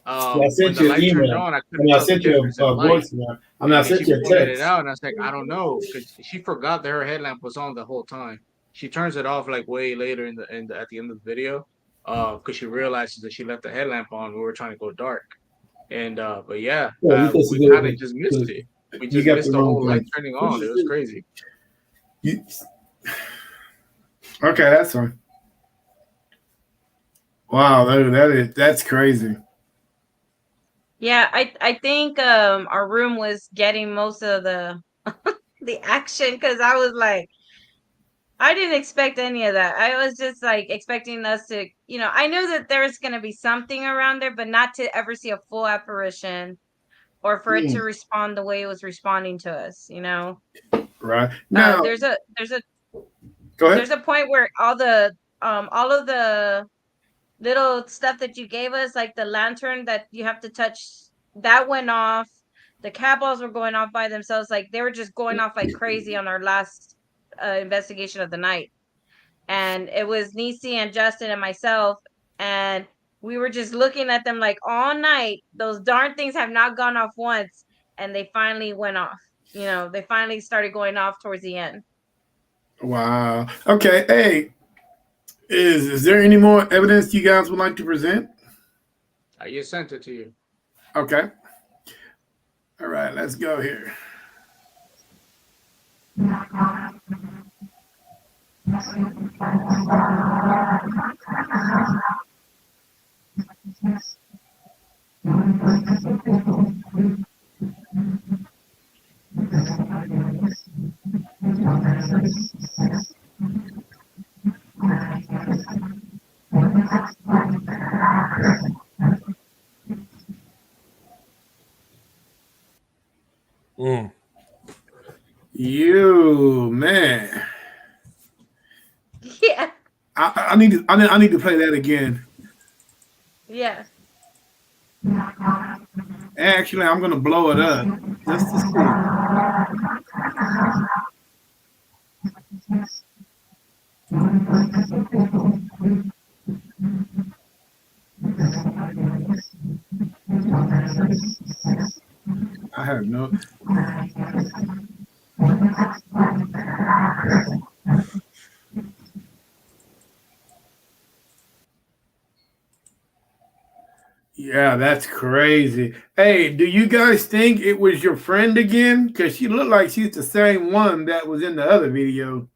I when sent the you an light turned email. on, I I couldn't mean, I tell the sent you difference in a light. voicemail. I mean, I And sent she you a pointed it text. out, and I was like, I don't know, because she forgot that her headlamp was on the whole time. She turns it off like way later at the end of the video, because she realizes that she left the headlamp on. We were trying to go dark, and but yeah, Yeah, we kind of just missed it. We just got missed the the wrong whole light thing. turning on. It was crazy. Okay, that's fine. Wow, that's crazy. Yeah, I think our room was getting most of the the action because I was like, I didn't expect any of that. I was just like expecting us to, I knew that there's gonna be something around there, but not to ever see a full apparition or for it to respond the way it was responding to us. Right now, there's a go ahead. there's a point where all of the little stuff that you gave us, like the lantern that you have to touch, that went off. The cat balls were going off by themselves. Like they were just going off like crazy on our last investigation of the night. And it was Nisi and Justin and myself. And we were just looking at them like all night. Those darn things have not gone off once. And they finally went off. They finally started going off towards the end. Wow. Okay. Hey, is there any more evidence you guys would like to present? I just sent it to you. Okay. All right. Let's go here. You man. Yeah. I need to play that again. Yeah. Actually, I'm gonna blow it up just to see. I have no. Yeah, that's crazy. Hey, do you guys think it was your friend again? Because she looked like she's the same one that was in the other video.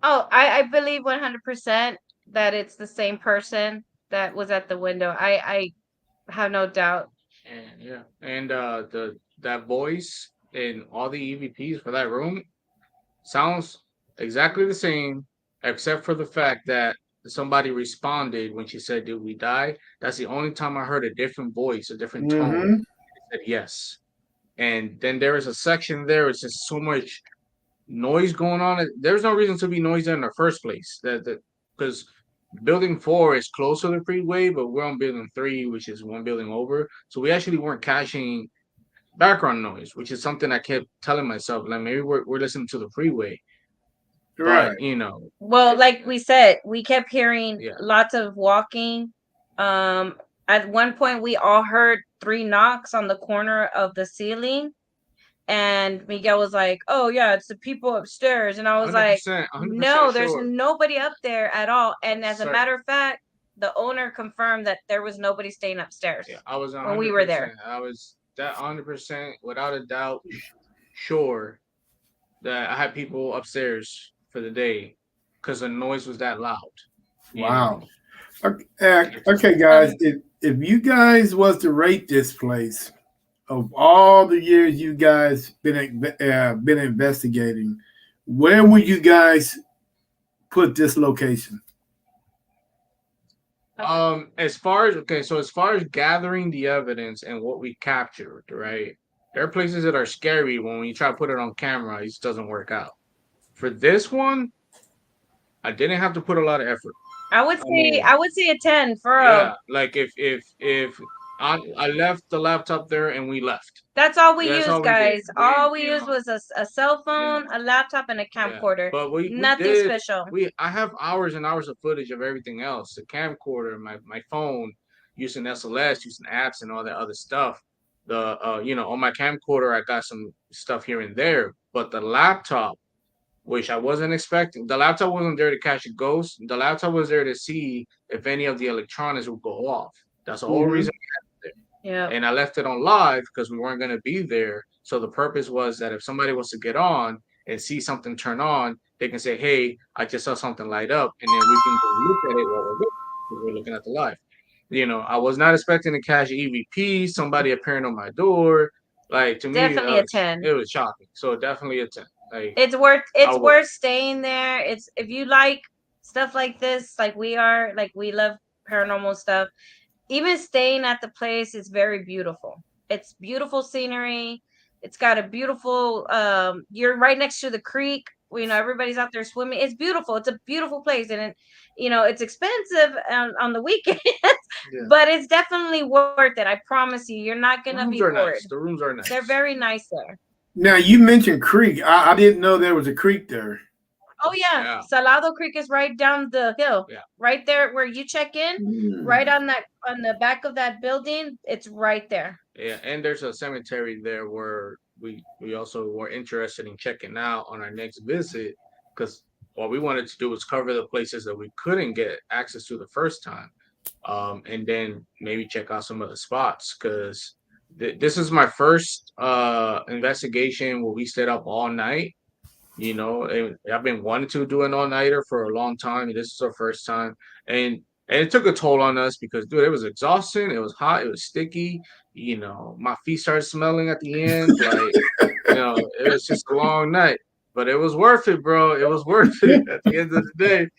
Oh, I believe 100% that it's the same person that was at the window. I have no doubt. And yeah, and that voice in all the EVPs for that room sounds exactly the same, except for the fact that somebody responded when she said, "Did we die?" That's the only time I heard a different voice, a different tone. It said yes. And then there is a section there. It's just so much noise going on. There's no reason to be noisy in the first place. Because building 4 is close to the freeway, but we're on building 3, which is one building over. So we actually weren't catching background noise, which is something I kept telling myself, like maybe we're listening to the freeway. Right. But well, like we said, we kept hearing Yeah. lots of walking. At one point we all heard 3 knocks on the corner of the ceiling. And Miguel was like, "Oh yeah, it's the people upstairs." And I was like, 100%, 100% "No, there's sure. nobody up there at all." And as a Sir. matter of fact, the owner confirmed that there was nobody staying upstairs. Yeah, I was 100%. when we were there. I was that 100% without a doubt sure that I had people upstairs for the day because the noise was that loud. Wow. You Okay, guys. If you guys was to rate this place of all the years you guys been investigating, where would you guys put this location? as far as gathering the evidence and what we captured, right? There are places that are scary when you try to put it on camera, it just doesn't work out. For this one, I didn't have to put a lot of effort. I would say a 10 for Yeah, like if I left the laptop there and we left. That's all we That's used, all we did. guys. All we used was a cell phone, a laptop, and a camcorder. But we Nothing did, special. I have hours and hours of footage of everything else. The camcorder, my phone, using SLS, using apps and all that other stuff. The on my camcorder I got some stuff here and there, but the laptop, which I wasn't expecting, the laptop wasn't there to catch a ghost. The laptop was there to see if any of the electronics would go off. That's the whole reason I had it there. Yeah. And I left it on live because we weren't going to be there. So the purpose was that if somebody wants to get on and see something turn on, they can say, "Hey, I just saw something light up," and then we can go look at it while we're looking at the live. I was not expecting to catch EVP, somebody appearing on my door. Like, to me, Definitely a 10. It was shocking. So definitely a 10. Like, it's worth staying there. It's if you like stuff like this, like we are, like we love paranormal stuff. Even staying at the place is very beautiful. It's beautiful scenery. It's got a beautiful you're right next to the creek. Everybody's out there swimming. It's beautiful. It's a beautiful place, and it's expensive on the weekends, but it's definitely worth it. I promise you, you're not gonna be bored. Nice. The rooms are nice. They're very nice there. Now, you mentioned creek. I didn't know there was a creek there. Oh yeah. Salado Creek is right down the hill. Yeah. Right there where you check in, right on the back of that building. It's right there. Yeah, and there's a cemetery there where we also were interested in checking out on our next visit, because what we wanted to do was cover the places that we couldn't get access to the first time, and then maybe check out some of the spots, because this is my first investigation where we stayed up all night. I've been wanting to do an all-nighter for a long time. This is our first time, and it took a toll on us because, dude, it was exhausting. It was hot. It was sticky. My feet started smelling at the end. It was just a long night, but it was worth it, bro. It was worth it at the end of the day.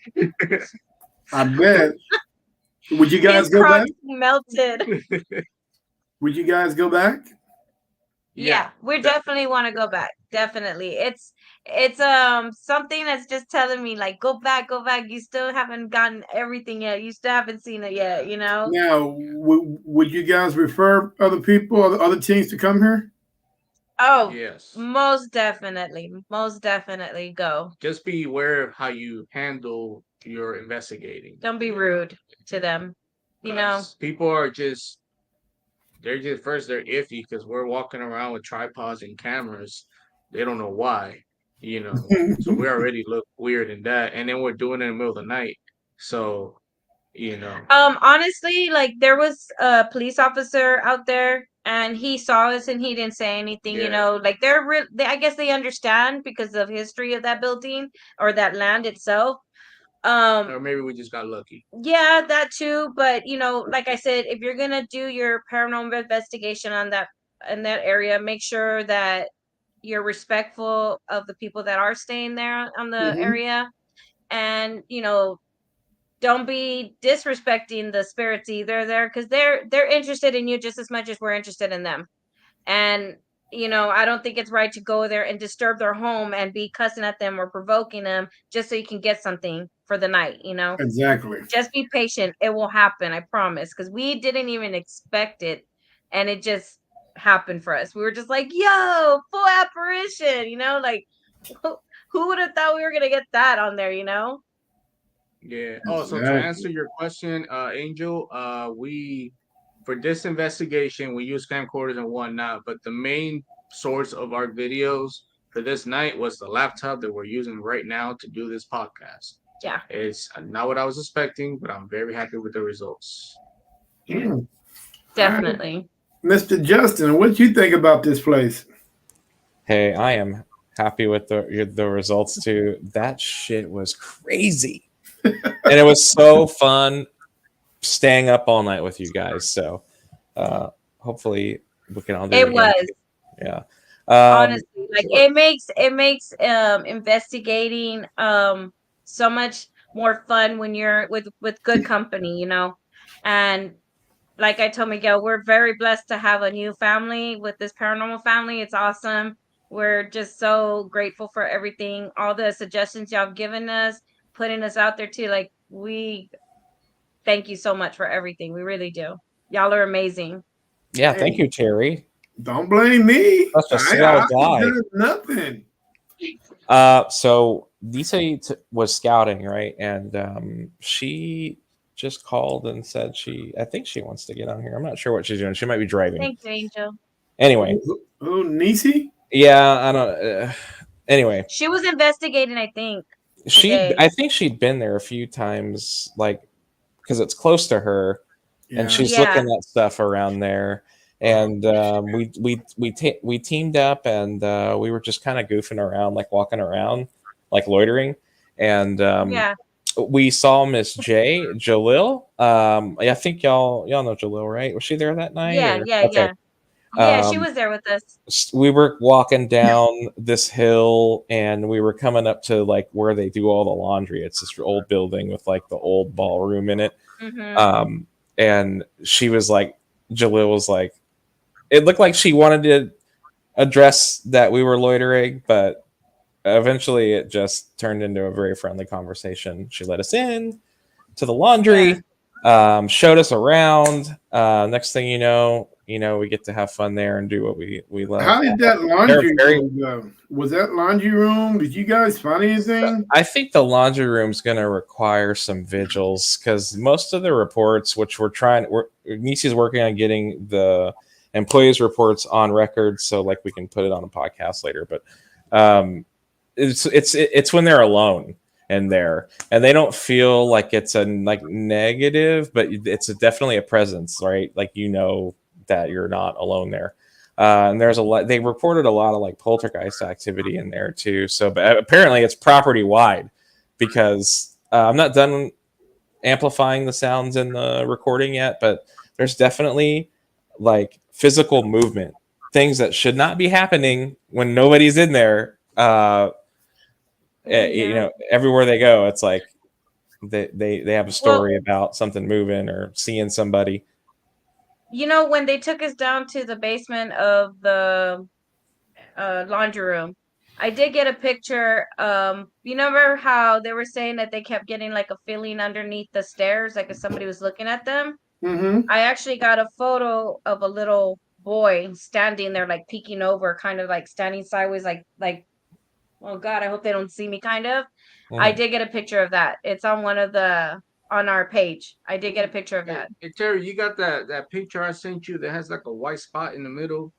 I bet. Would you guys go back? Melted. Would you guys go back? Yeah, we definitely want to go back. Definitely. It's something that's just telling me, like, go back. You still haven't gotten everything yet. You still haven't seen it yet, Now, would you guys refer other people, other teams to come here? Oh, yes. Most definitely go. Just be aware of how you handle your investigating. Don't be rude to them. People are just, they're iffy because we're walking around with tripods and cameras. They don't know why, so we already look weird in that, and then we're doing it in the middle of the night. So, honestly, like, there was a police officer out there and he saw us and he didn't say anything. Like, I guess they understand because of history of that building or that land itself. Or maybe we just got lucky. Yeah, that too. But like I said, if you're gonna do your paranormal investigation in that area, make sure that you're respectful of the people that are staying there on the area, and don't be disrespecting the spirits either there, because they're interested in you just as much as we're interested in them. And I don't think it's right to go there and disturb their home and be cussing at them or provoking them just so you can get something for the night. Exactly. Just be patient. It will happen, I promise, because we didn't even expect it, and it just happened for us. We were just like, yo, full apparition, like, who would have thought we were gonna get that on there? Yeah. Oh, so to answer your question, Angel, for this investigation, we use camcorders and whatnot, but the main source of our videos for this night was the laptop that we're using right now to do this podcast. Yeah. It's not what I was expecting, but I'm very happy with the results. Definitely. Mr. Justin, what do you think about this place? Hey, I am happy with the results too. That shit was crazy, and it was so fun staying up all night with you guys. So hopefully we can all do it It again. was Yeah. honestly like it makes investigating so much more fun when you're with good company, you know. And like I told Miguel, we're very blessed to have a new family with this paranormal family. It's awesome. We're just so grateful for everything, all the suggestions y'all have given us, putting us out there too. Like we thank you so much for everything. We really do. Y'all are amazing. Yeah, Hey, thank you, Terry. don't blame me. Such a swell I guy. did nothing. So Lisa was scouting, right? And she just called and said I think she wants to get on here. I'm not sure what she's doing. She might be driving. Thank you, Angel. Anyway, Oh, Nisi? yeah, I don't. Anyway, She was investigating, I think, I today. think she'd been there a few times, like because it's close to her, and Yeah. she's Yeah. looking at stuff around there. And we teamed up, and we were just kind of goofing around, like walking around, like loitering. And Yeah. we saw Miss J, Jalil. I think y'all know Jalil, right? Was she there that night? Yeah, Or? yeah, Okay. yeah. Yeah, she Um, was there with us. we were walking down this hill, and we were coming up to like where they do all the laundry. It's this old building with like the old ballroom in it. Mm-hmm. And she was like, Jalil was like, it looked like she wanted to address that we were loitering, but eventually it just turned into a very friendly conversation. She let us in to the laundry, showed us around. Next thing you know, we get to have fun there and do what we love. How did that They're laundry very. room go? Was that laundry room? Did you guys find anything? I think the laundry room's going to require some vigils because most of the reports, which Nisi's working on getting the employees' reports on record, so like we can put it on a podcast later. But it's when they're alone in there, and they don't feel like it's a like negative, but it's definitely a presence, right? Like that you're not alone there. And there's a lot. They reported a lot of like poltergeist activity in there too. So, but apparently it's property wide because I'm not done amplifying the sounds in the recording yet. But there's definitely like physical movement, things that should not be happening when nobody's in there. Everywhere they go, it's like they have a story about something moving or seeing somebody. You know, when they took us down to the basement of the laundry room, I did get a picture. You remember how they were saying that they kept getting like a feeling underneath the stairs, like if somebody was looking at them? Mm-hmm. I actually got a photo of a little boy standing there, like peeking over, kind of like standing sideways, like, oh God, I hope they don't see me, kind of. I did get a picture of that. It's on on our page. I did get a picture of that. Hey, Terry, you got that picture I sent you that has like a white spot in the middle,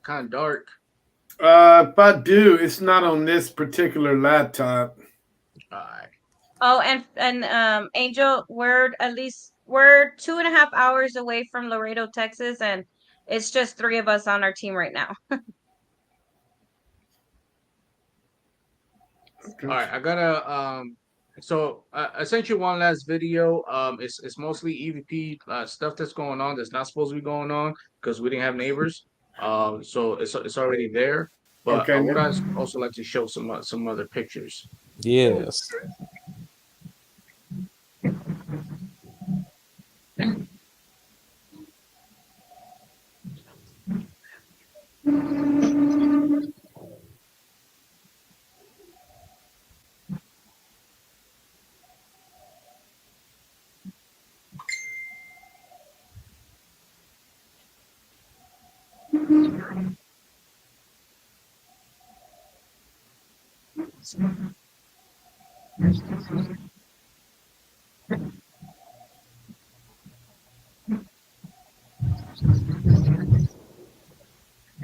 kind of dark. If I do, it's not on this particular laptop. All right. Oh, and Angel, we're 2.5 hours away from Laredo, Texas, and it's just 3 of us on our team right now. Okay. All right, I gotta so I sent you one last video. It's mostly EVP stuff that's going on that's not supposed to be going on because we didn't have neighbors. So it's already there. But Okay. I would also like to show some other pictures. Yes.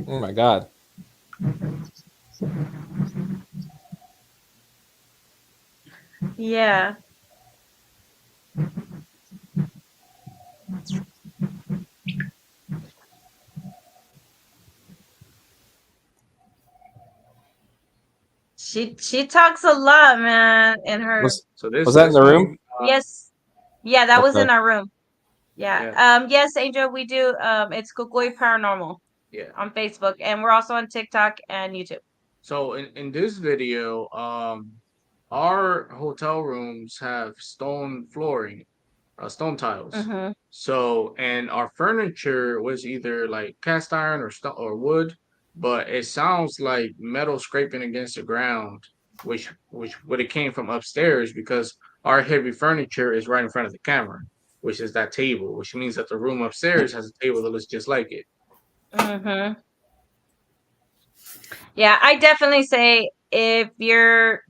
Oh my God. Yeah. She talks a lot, man. In her So this Was that in the room? yes, yeah, that was Okay. in our room. Yeah. Yeah. Yes, Angel, we do. It's Cucury Paranormal Yeah. on Facebook, and we're also on TikTok and YouTube. So in this video, our hotel rooms have stone flooring, stone tiles. Mm-hmm. So and our furniture was either like cast iron or stone or wood, but it sounds like metal scraping against the ground, which would have came from upstairs because our heavy furniture is right in front of the camera, which is that table, which means that the room upstairs has a table that looks just like it. Mm-hmm. Yeah, I definitely say if you're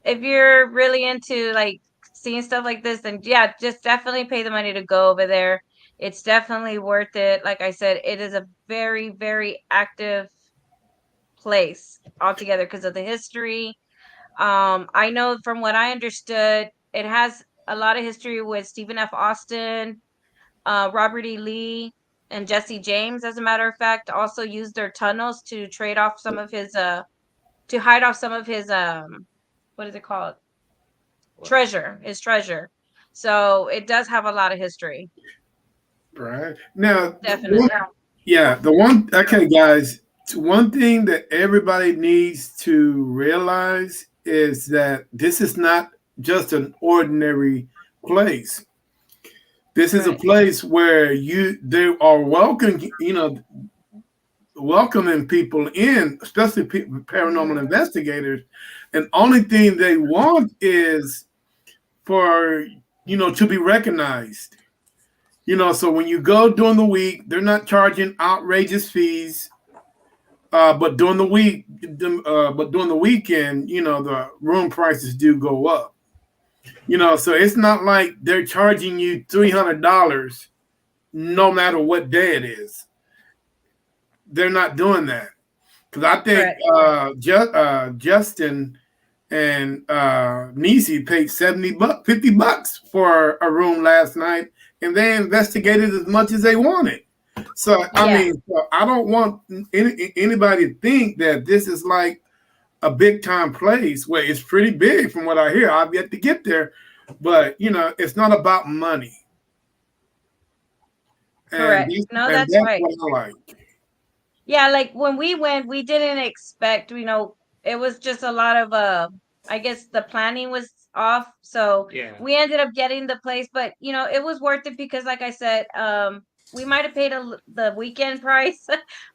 really into like seeing stuff like this, then yeah, just definitely pay the money to go over there. It's definitely worth it. Like I said, it is a very, very active place altogether because of the history. I know from what I understood, it has a lot of history with Stephen F. Austin, Robert E. Lee, and Jesse James. As a matter of fact, also used their tunnels to trade off some of his to hide off some of his what is it called? His treasure. So it does have a lot of history. Right. Now, Definitely. okay, guys, one thing that everybody needs to realize is that this is not just an ordinary place. This is a place where they are welcoming people in, especially paranormal investigators, and only thing they want is for to be recognized. So when you go during the week, they're not charging outrageous fees. But during the weekend, the room prices do go up. So it's not like they're charging you $300 no matter what day it is. They're not doing that because I think Justin and Nisi paid $50 for a room last night, and they investigated as much as they wanted. So I don't want anybody to think that this is like a big time place where it's pretty big from what I hear. I've yet to get there, but it's not about money. Correct. That's right. What I like. Yeah, like when we went, we didn't expect, it was just a lot of I guess the planning was off. So we ended up getting the place, but it was worth it because like I said, we might have paid the weekend price,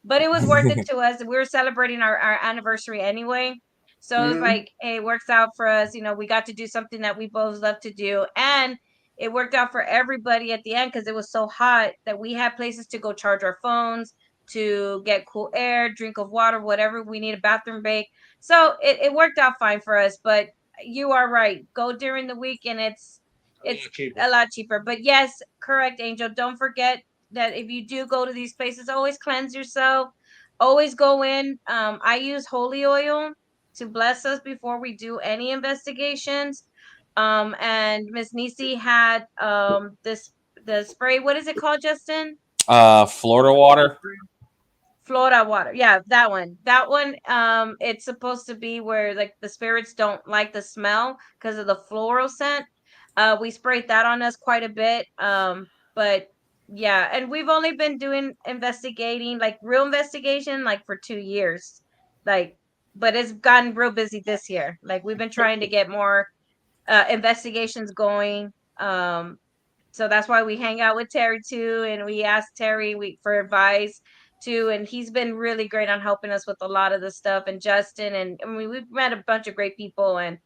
but it was worth it to us. We were celebrating our anniversary anyway. So it was like, hey, it works out for us. We got to do something that we both love to do. And it worked out for everybody at the end because it was so hot that we had places to go charge our phones, to get cool air, drink of water, whatever we need, a bathroom break. So it worked out fine for us. But you are right. Go during the week and it's a lot cheaper. But yes, correct, Angel. Don't forget that if you do go to these places, always cleanse yourself. Always go in. I use holy oil to bless us before we do any investigations. And Miss Nisi had the spray. What is it called, Justin? Florida water. Florida water. Yeah, that one. That one, it's supposed to be where like the spirits don't like the smell because of the floral scent. We sprayed that on us quite a bit. But yeah, and we've only been doing investigating, like real investigation, like for 2 years. Like, but it's gotten real busy this year. Like we've been trying to get more investigations going. So that's why we hang out with Terry too, and we ask Terry for advice too, and he's been really great on helping us with a lot of the stuff. And Justin, and I mean, we've met a bunch of great people, and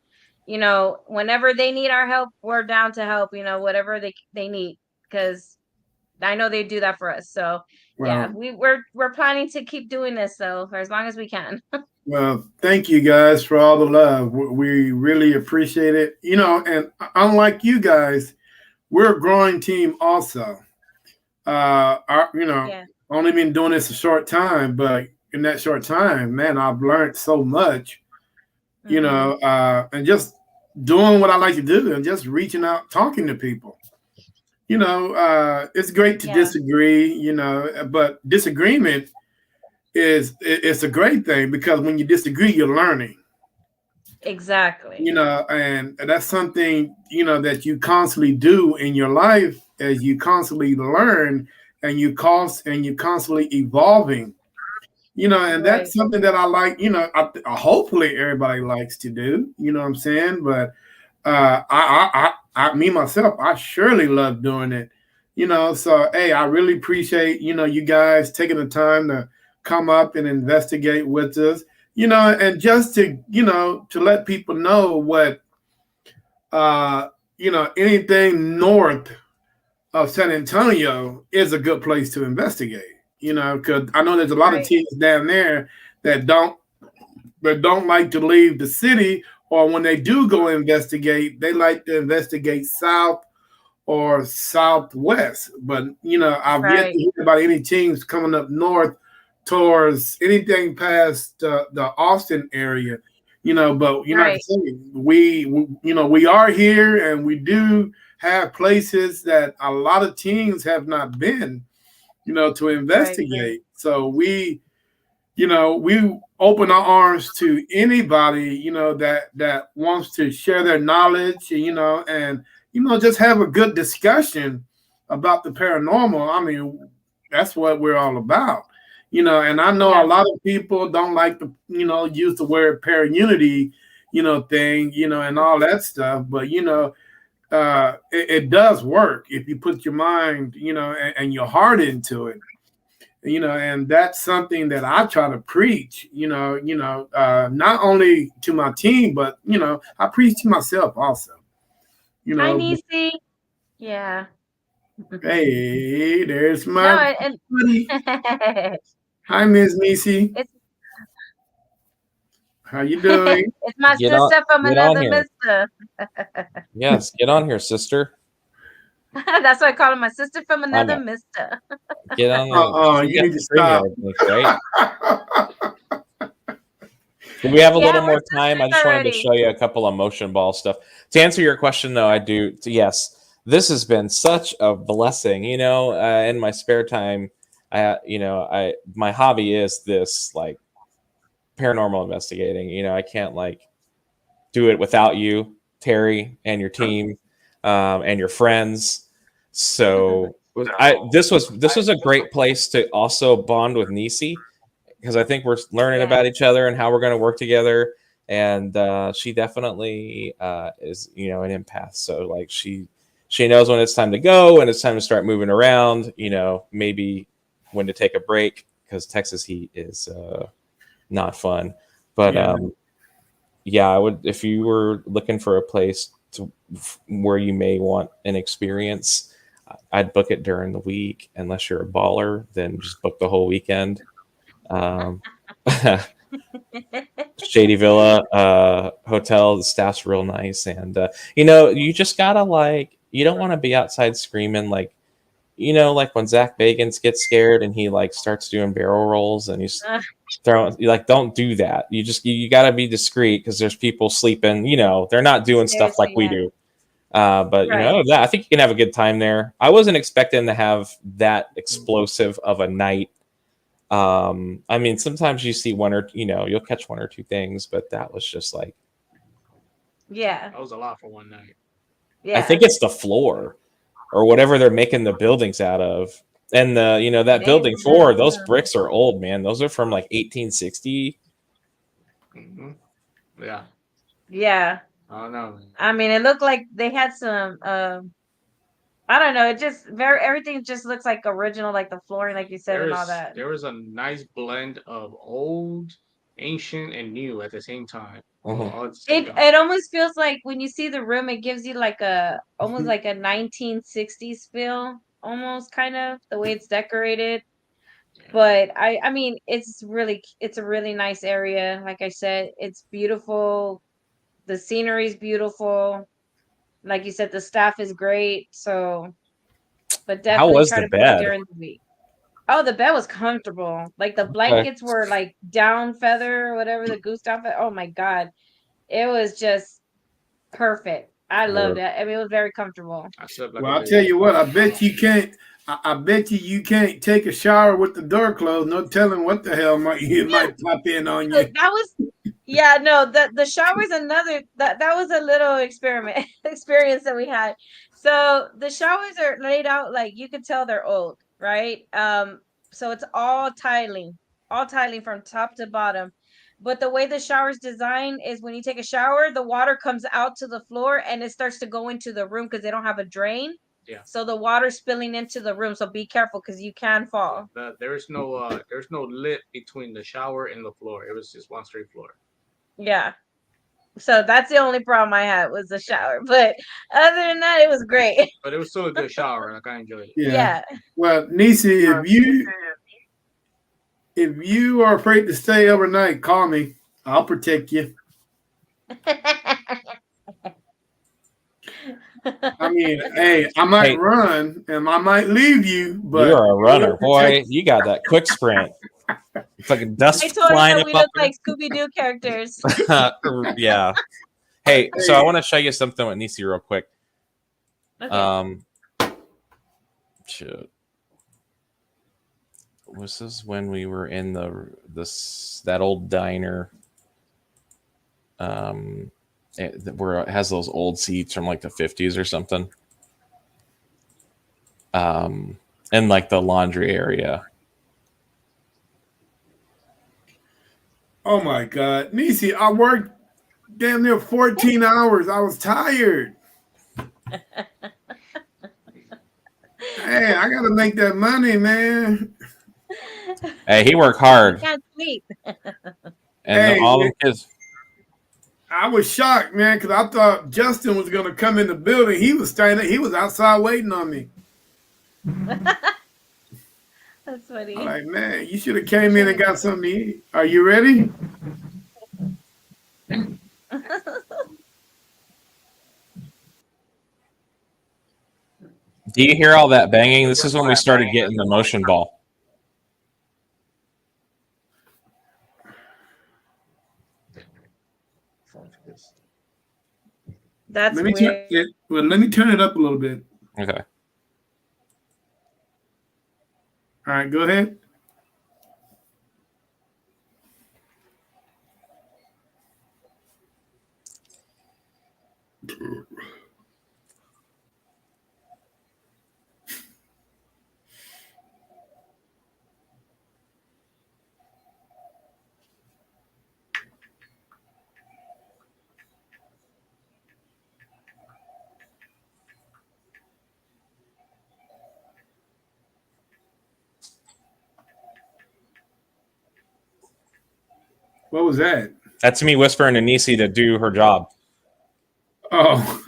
whenever they need our help, we're down to help. Whatever they need, because I know they do that for us. So yeah, we're planning to keep doing this though for as long as we can. Well, thank you guys for all the love. We really appreciate it. And unlike you guys, we're a growing team also. Only been doing this a short time, but in that short time, man, I've learned so much, and just doing what I like to do and just reaching out, talking to people. It's great to disagree, but disagreement it's a great thing because when you disagree, you're learning. Exactly. You know, and that's something, you know, that you constantly do in your life as you constantly learn and you constantly evolving. You know, and Right. that's something that I like. You know, hopefully everybody likes to do. You know what I'm saying? But me myself, I surely love doing it. You know, so hey, I really appreciate you guys taking the time to come up and investigate with us. You know, and just to to let people know what anything north of San Antonio is a good place to investigate. You know, because I know there's a lot of Right. teams down there that don't like to leave the city, or when they do go investigate, they like to investigate south or southwest. But I've yet to Right. hear about any teams coming up north towards anything past the Austin area. But like I Right. say, we are here, and we do have places that a lot of teams have not been, to Right. investigate. So we open our arms to anybody, that wants to share their knowledge, and just have a good discussion about the paranormal. I mean, that's what we're all about. And I know a Yeah. lot of people don't like to, use the word paraunity, thing, and all that stuff, but it does work if you put your mind, and your heart into it. And that's something that I try to preach, not only to my team, but I preach to myself also. Hi, But, Nisi. Yeah. hey, there's No, my and buddy. Hi, Miss Nisi. it's How you doing? it's my Get on, sister from get on another here. mister. Yes, get on here, sister. That's why I call her my sister from I another know. mister. Get on there. You You got need the to stop. StreamYard link, right? Do we have a Yeah, little we're more time? I sisters just wanted to already. show you a couple of motion ball stuff. To answer your question, though, I do. Yes, this has been such a blessing. In my spare time, my hobby is this, like, paranormal investigating. I can't do it without you, Terry, and your team, and your friends. So this was a great place to also bond with Nisi, because I think we're learning about Yes. each other and how we're going to work together. And she definitely is, an empath. So like she knows when it's time to go and it's time to start moving around. Maybe when to take a break, because Texas heat is not fun. But yeah, I would, if you were looking for a place where you may want an experience, I'd book it during the week. Unless you're a baller, then just book the whole weekend. Shady Villa Hotel. The staff's real nice, and you just gotta, you don't want to be outside screaming, like when Zach Bagans gets scared and he starts doing barrel rolls and he's throwing, don't do that. You gotta be discreet, because there's people sleeping. They're not doing stuff like Seriously, we yeah. do. But Right. I think you can have a good time there. I wasn't expecting to have that explosive of a night. I mean, sometimes you see you'll catch one or two things, but that was just Yeah. That was a lot for one night. I Yeah. think it's the floor or whatever they're making the buildings out of. And that building Maybe. 4, those bricks are old, man. Those are from 1860. Hmm. Yeah. Yeah. I don't know. I mean, it looked like they had some I don't know, it just everything just looks like original, like the flooring, like you said, and all that. There was a nice blend of old, ancient, and new at the same time. All at the same time. It almost feels like when you see the room, it gives you almost like a 1960s feel, almost kind of the way it's decorated. But I mean, it's a really nice area. Like I said, it's beautiful. The scenery's beautiful. Like you said, the staff is great. So, but How definitely was try the to book it bed? during the week. Oh, the bed was comfortable. Like the Okay. blankets were like down feather or whatever, the goose down feather. Oh my God. It was just perfect. I loved it. I mean, it was very comfortable. Well, I'll tell you what. I bet you can't. I bet you can't take a shower with the door closed. No telling what the hell might pop in on you. That was Yeah, no, the shower's another that was a little experience that we had. So the showers are laid out like you could tell they're old, right? So it's all tiling from top to bottom. But the way the shower's designed is when you take a shower, the water comes out to the floor and it starts to go into the room because they don't have a drain. Yeah. So the water's spilling into the room. So be careful because you can fall. There's no lip between the shower and the floor. It was just one straight floor. Yeah. So that's the only problem I had was the shower. But other than that, it was great. But it was still a good shower. Like I enjoyed it. Yeah. Well, Nisi, if you are afraid to stay overnight, call me. I'll protect you. I mean, hey, I might run and I might leave you, but you're a runner, boy. You got that quick sprint. It's like a dust I told flying him up that we look there. like Scooby-Doo characters. Yeah. Hey, so I want to show you something with Nisi real quick. Okay. Shit. This is when we were in that old diner. Where it has those old seats from like the 50s or something. And like the laundry area. Oh my God, Nisi, I worked damn near 14 hours. I was tired. Hey, I gotta make that money, man. Hey, he worked hard. Can't sleep. And all them kids. I was shocked, man, because I thought Justin was gonna come in the building. He was outside waiting on me. That's funny. I'm like, man, you should have came in and got something to eat. Are you ready? Do you hear all that banging? This is when we started getting the motion ball. That's let me weird. let me turn it up a little bit. Okay. All right, go ahead. What was that? That's me whispering to Nisi to do her job. Oh.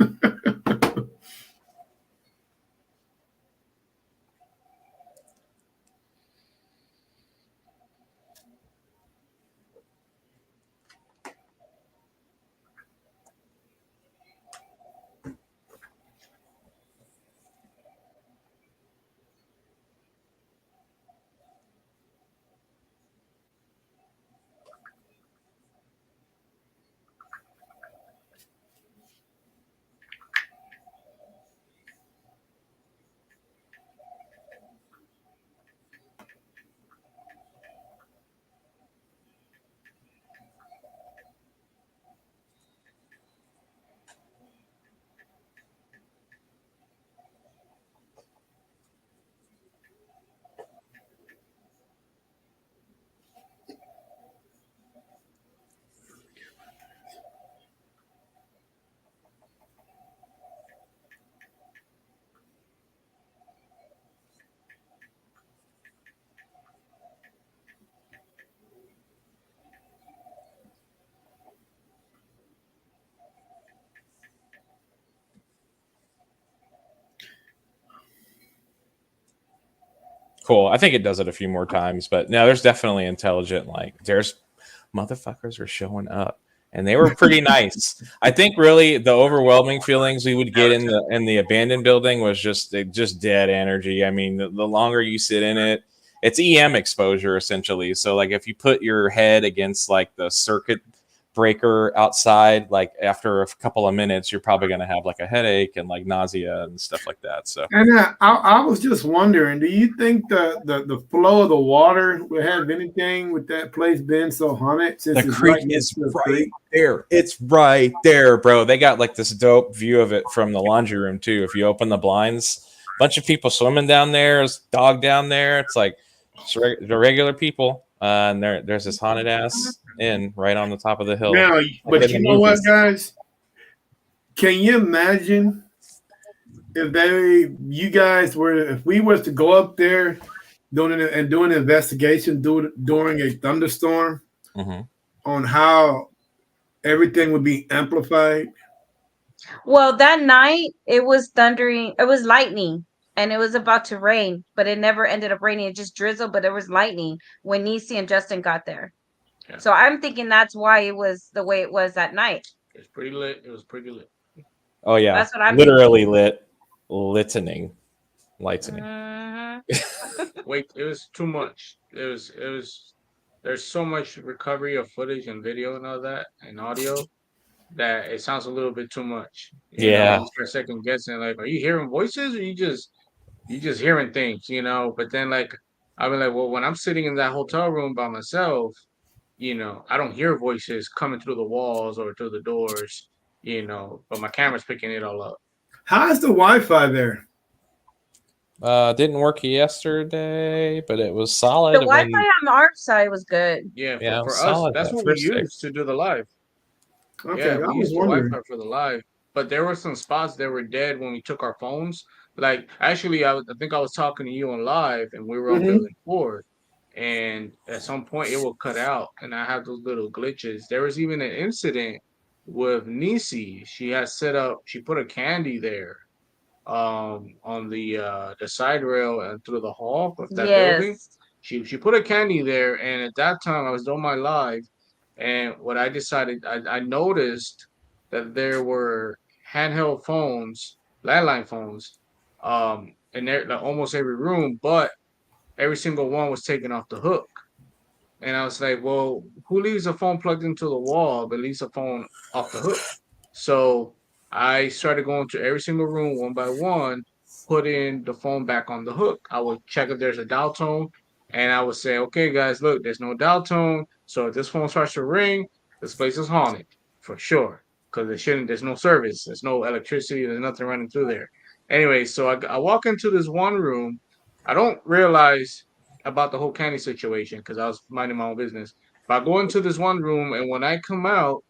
Cool. I think it does it a few more times, but no, there's definitely intelligent. Like, there's motherfuckers are showing up, and they were pretty nice. I think really the overwhelming feelings we would get in the abandoned building was just dead energy. I mean, the longer you sit in it, it's EM exposure essentially. So like if you put your head against like the circuit breaker outside, like after a couple of minutes, you're probably going to have like a headache and like nausea and stuff like that. So, And I was just wondering, do you think the flow of the water would have anything with that place being so haunted? Since the it's creek right next is to the right creek? there. It's right there, bro. They got like this dope view of it from the laundry room too. If you open the blinds, a bunch of people swimming down there. There's a dog down there. It's like the regular people. And there's this haunted ass inn right on the top of the hill. Now, but you know what, guys? Can you imagine if we was to go up there doing an investigation during a thunderstorm on how everything would be amplified? Well, that night it was thundering, it was lightning, and it was about to rain, but it never ended up raining. It just drizzled, but it was lightning when Niecy and Justin got there. Yeah. So I'm thinking that's why it was the way it was that night. It's pretty lit. It was pretty lit. Oh yeah, that's what I'm literally thinking. Lightening. Wait, it was too much. It was. There's so much recovery of footage and video and all that and audio that it sounds a little bit too much. You know, for a second guessing, like, are you hearing voices or you just hearing things? You know, but then like I'll be like, well, when I'm sitting in that hotel room by myself, you know, I don't hear voices coming through the walls or through the doors. You know, but my camera's picking it all up. How's the Wi-Fi there? Didn't work yesterday, but it was solid. The Wi-Fi on our side was good. Yeah, for us, that's what we used to do the live. Okay, yeah, we used the Wi-Fi for the live, but there were some spots that were dead when we took our phones. Like, actually, I think I was talking to you on live, and we were on building 4, and at some point it will cut out, and I have those little glitches. There was even an incident with Niecy. She put a candy there on the side rail and through the hall of that building. She put a candy there, and at that time I was doing my live, and what I decided, I noticed that there were handheld phones, landline phones, in there, like, almost every room, but every single one was taken off the hook. And I was like, well, who leaves a phone plugged into the wall but leaves a phone off the hook? So I started going to every single room one by one, putting the phone back on the hook. I would check if there's a dial tone, and I would say, okay, guys, look, there's no dial tone. So if this phone starts to ring, this place is haunted for sure, because there's no service, there's no electricity, there's nothing running through there. Anyway, so I walk into this one room. I don't realize about the whole candy situation because I was minding my own business. But I go into this one room, and when I come out,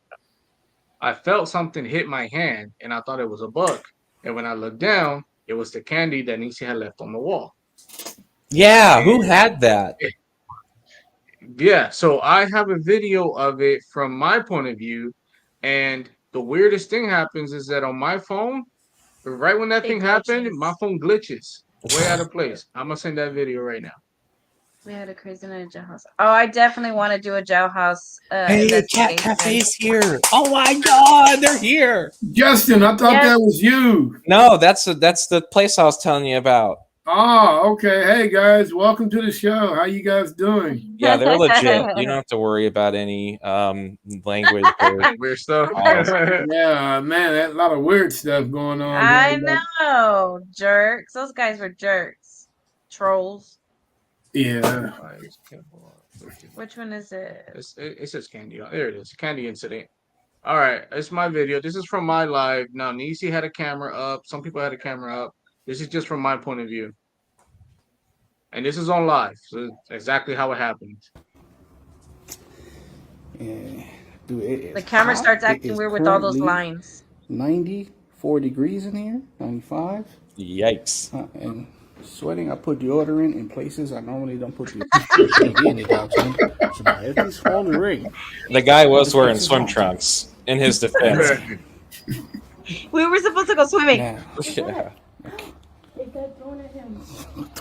I felt something hit my hand, and I thought it was a bug. And when I looked down, it was the candy that Niecy had left on the wall. Yeah, who had that? Yeah, so I have a video of it from my point of view, and the weirdest thing happens is that on my phone, right when that thing happened, my phone glitches way out of place. I'm gonna send that video right now. We had a crazy night at jailhouse. Oh, I definitely want to do a jailhouse. Hey, Cat Cafe's here! Oh my God, they're here! Justin, I thought that was you. No, that's the place I was telling you about. Oh, okay. Hey guys, welcome to the show. How you guys doing? Yeah, they're legit. You don't have to worry about any language or weird stuff. Yeah, man, a lot of weird stuff going on. I know, jerks. Those guys were jerks, trolls. Yeah. Which one is it? It says candy. There it is. Candy incident. All right, it's my video. This is from my live. Now, Niecy had a camera up. Some people had a camera up. This is just from my point of view. And this is on live. So it's exactly how it happened. Yeah. Dude, the camera starts acting weird with all those lines. 94 degrees in here. 95. Yikes. And sweating. I put deodorant in places I normally don't put deodorant. The guy was wearing swim trunks, in his defense. We were supposed to go swimming. Yeah.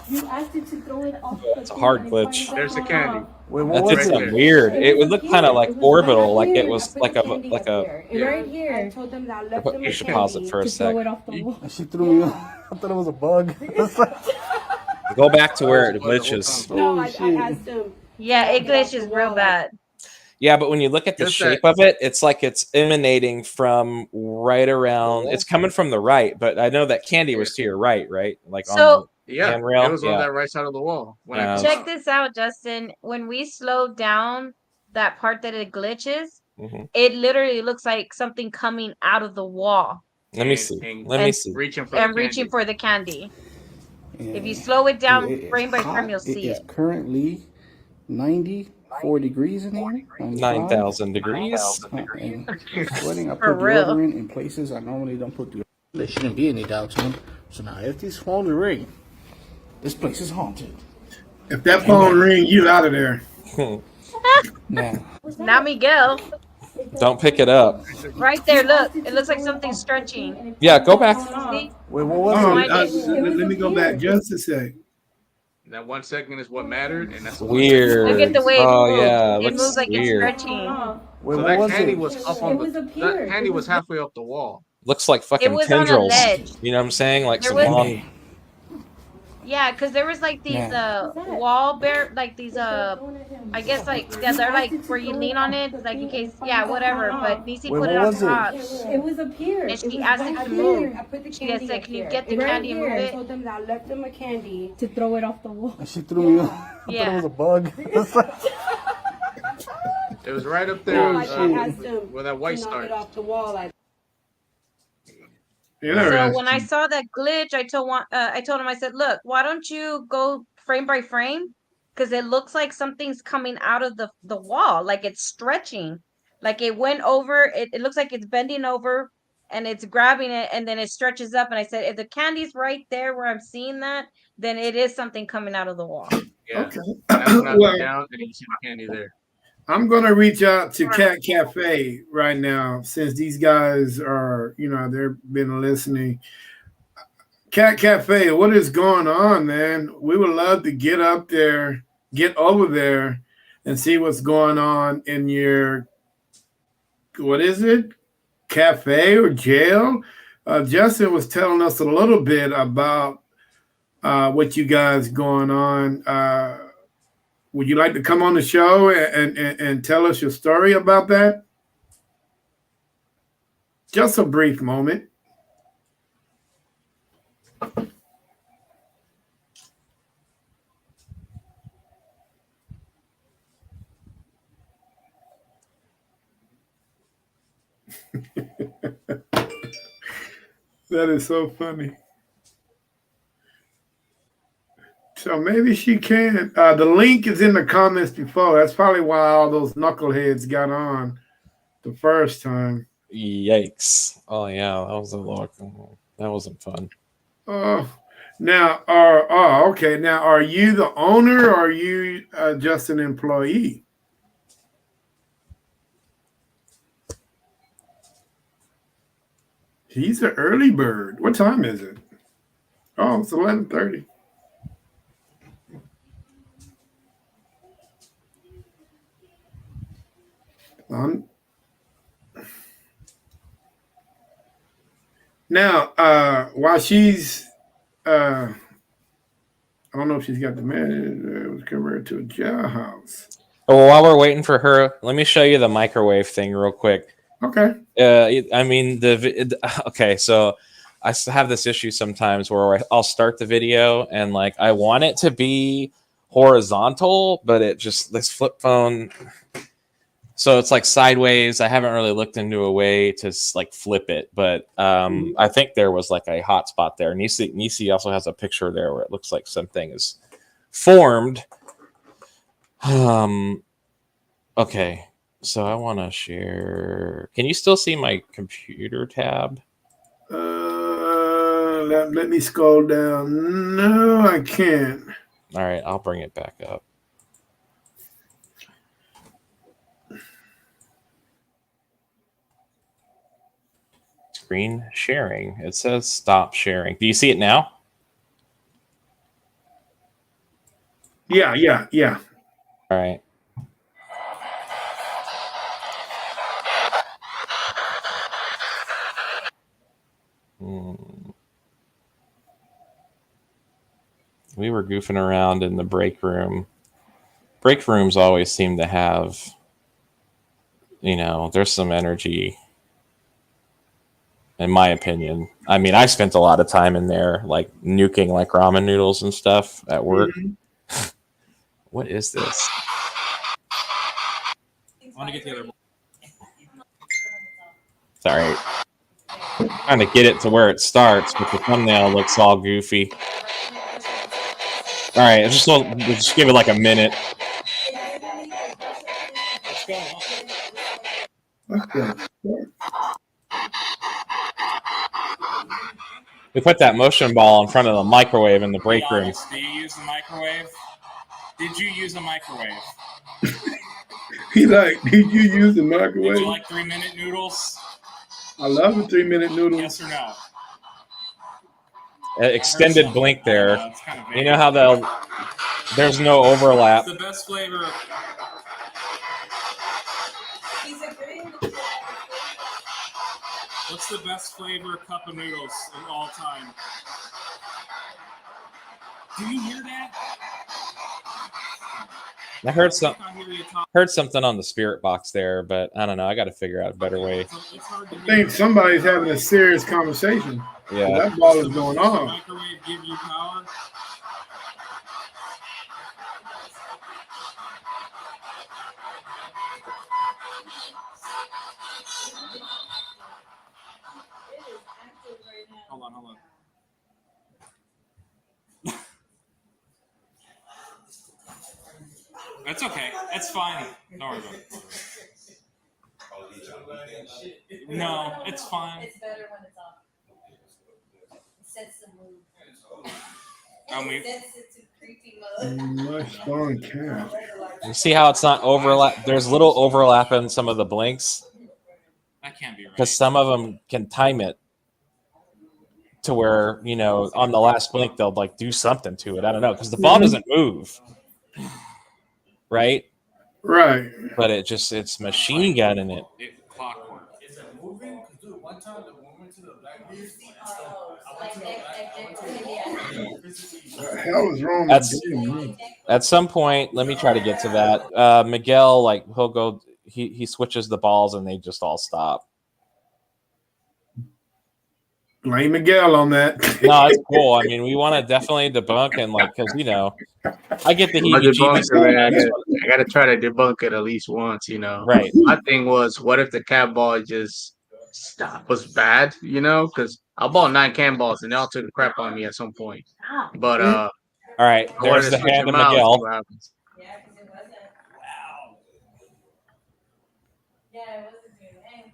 You asked it to throw it off. It's a hard glitch. There's the candy. That did something weird. It would look kind of like orbital, like it was like a right here. I told them that I left them. You should pause it for a sec. She threw me off. I thought it was a bug. Go back to where it glitches. No, I asked him. Yeah, it glitches real bad. Yeah, but when you look at the Just shape that of it, it's like it's emanating from right around. wall. It's coming from the right, but I know that candy was to your right, Like on So the Yeah, it handrail. was on Yeah. that right side of the wall when I come check out. this out, Justin. When we slowed down that part that it glitches, hmm it literally looks like something coming out of the wall Let me see. And Let me and see. reaching for the and reaching candy. for the candy. If you And slow it down it is frame by frame, hot. you'll It see is it. currently 94 degrees in here, 95. 9,000 degrees. And sweating. I For put real. deodorant in places I normally don't put deodorant. There shouldn't be any doubts on. So now, if this phone ring, this place is haunted. If that phone ring, you out of there. Now, Now Miguel. Don't pick it up. Right there, look. It looks like something stretching. Yeah, go back. See? wait, what was Oh, Rewind it. let me go back just a sec. That 1 second is what mattered, and that's the 1 second. Look at Weird. the way it Oh moves. yeah, it It moves looks like it's weird. stretching. Wait, So what that was candy it? was up on that candy was halfway up the wall. Looks like It fucking was on a tendrils. ledge. You know what I'm saying? Like There some was long. Yeah, because there was like these Now, wall bear like these I guess like yeah, they're like where you lean on it, like in case yeah, whatever. But Nisi wait, put it what on was it? top It was up here. and It she was asked right it to here. move. I put the She had candy said, up "Can you there. get the Right candy and move here. I it?" told them that I left them a candy to throw it off the wall. She threw me off. I thought it Yeah. was a bug. It was right up there I asked them where that white to knock it starts. off the wall. So when I Interesting. saw that glitch, I told him, I said, "Look, why don't you go frame by frame? Because it looks like something's coming out of the wall, like it's stretching, like it went over. It looks like it's bending over, and it's grabbing it, and then it stretches up." And I said, "If the candy's right there where I'm seeing that, then it is something coming out of the wall." Yeah. Okay. And that's when I Well, looked down and you see the candy there. I'm gonna reach out to Cat Cafe right now since these guys are, they've been listening. Cat Cafe, what is going on, man? We would love to get up there, get over there, and see what's going on in your, what is it, cafe or jail? Justin was telling us a little bit about what you guys going on. Would you like to come on the show and tell us your story about that? Just a brief moment. That is so funny. So maybe she can. The link is in the comments before. That's probably why all those knuckleheads got on the first time. Yikes! Oh yeah, that was a lot. That wasn't fun. Now, okay. Now, are you the owner or are you just an employee? He's an early bird. What time is it? Oh, it's 11:30. Now, while she's, I don't know if she's got the man. It was converted to a jailhouse. Well, while we're waiting for her, let me show you the microwave thing real quick. Okay. I mean okay, so I have this issue sometimes where I'll start the video and like I want it to be horizontal, but it just this flip phone. So it's like sideways. I haven't really looked into a way to like flip it, but I think there was like a hot spot there. Nisi also has a picture there where it looks like something is formed. Okay, so I want to share. Can you still see my computer tab? Let me scroll down. No, I can't. All right, I'll bring it back up. Screen sharing. It says stop sharing. Do you see it now? Yeah. All right. We were goofing around in the break room. Break rooms always seem to have you know, there's some energy, in my opinion. I mean, I spent a lot of time in there, like nuking like ramen noodles and stuff at work. Mm-hmm. What is this? I want to get the other. Sorry. Trying to get it to where it starts, but the thumbnail looks all goofy. All right, just give it like a minute. Okay. We put that motion ball in front of the microwave in the break room. Do you use the microwave? Did you use a microwave? He like, did you use the microwave? Did you like 3-minute noodles? I love the 3-minute noodles. Yes or no? Extended blink there. You know how there's no overlap. What's the best flavor? What's the best flavor cup of noodles of all time? Do you hear that? I heard something on the spirit box there, but I don't know. I got to figure out a better way. I think somebody's having a serious conversation. Yeah, that ball is going on. Microwave give you power? Hold on. That's okay. That's fine. Don't worry about it. No, it's fine. It's better when it's off. It sets the mood. It sets it to creepy mode. Nice long cat. You see how it's not overlap? There's little overlap in some of the blinks. That can't be right. Because some of them can time it to where, you know, on the last blink, they'll like do something to it. I don't know. Because the ball doesn't move. Right? Right. But it's machine gunning it. Clockwork. Is it moving? Dude, one time the woman to the black beast. What the hell is wrong with me? At some point, let me try to get to that. Miguel, like he'll go, he switches the balls and they just all stop. Blame Miguel on that. No, it's cool. I mean, we want to definitely debunk and like, because you know, I get the heebie-jeebies. I gotta try to debunk it at least once, you know. Right. My thing was, what if the cat ball just was bad, you know? Because I bought 9 can balls and they all took a crap on me at some point. But all right, there's the hand of Miguel. Yeah, because it wasn't. Wow. Yeah, it wasn't doing anything.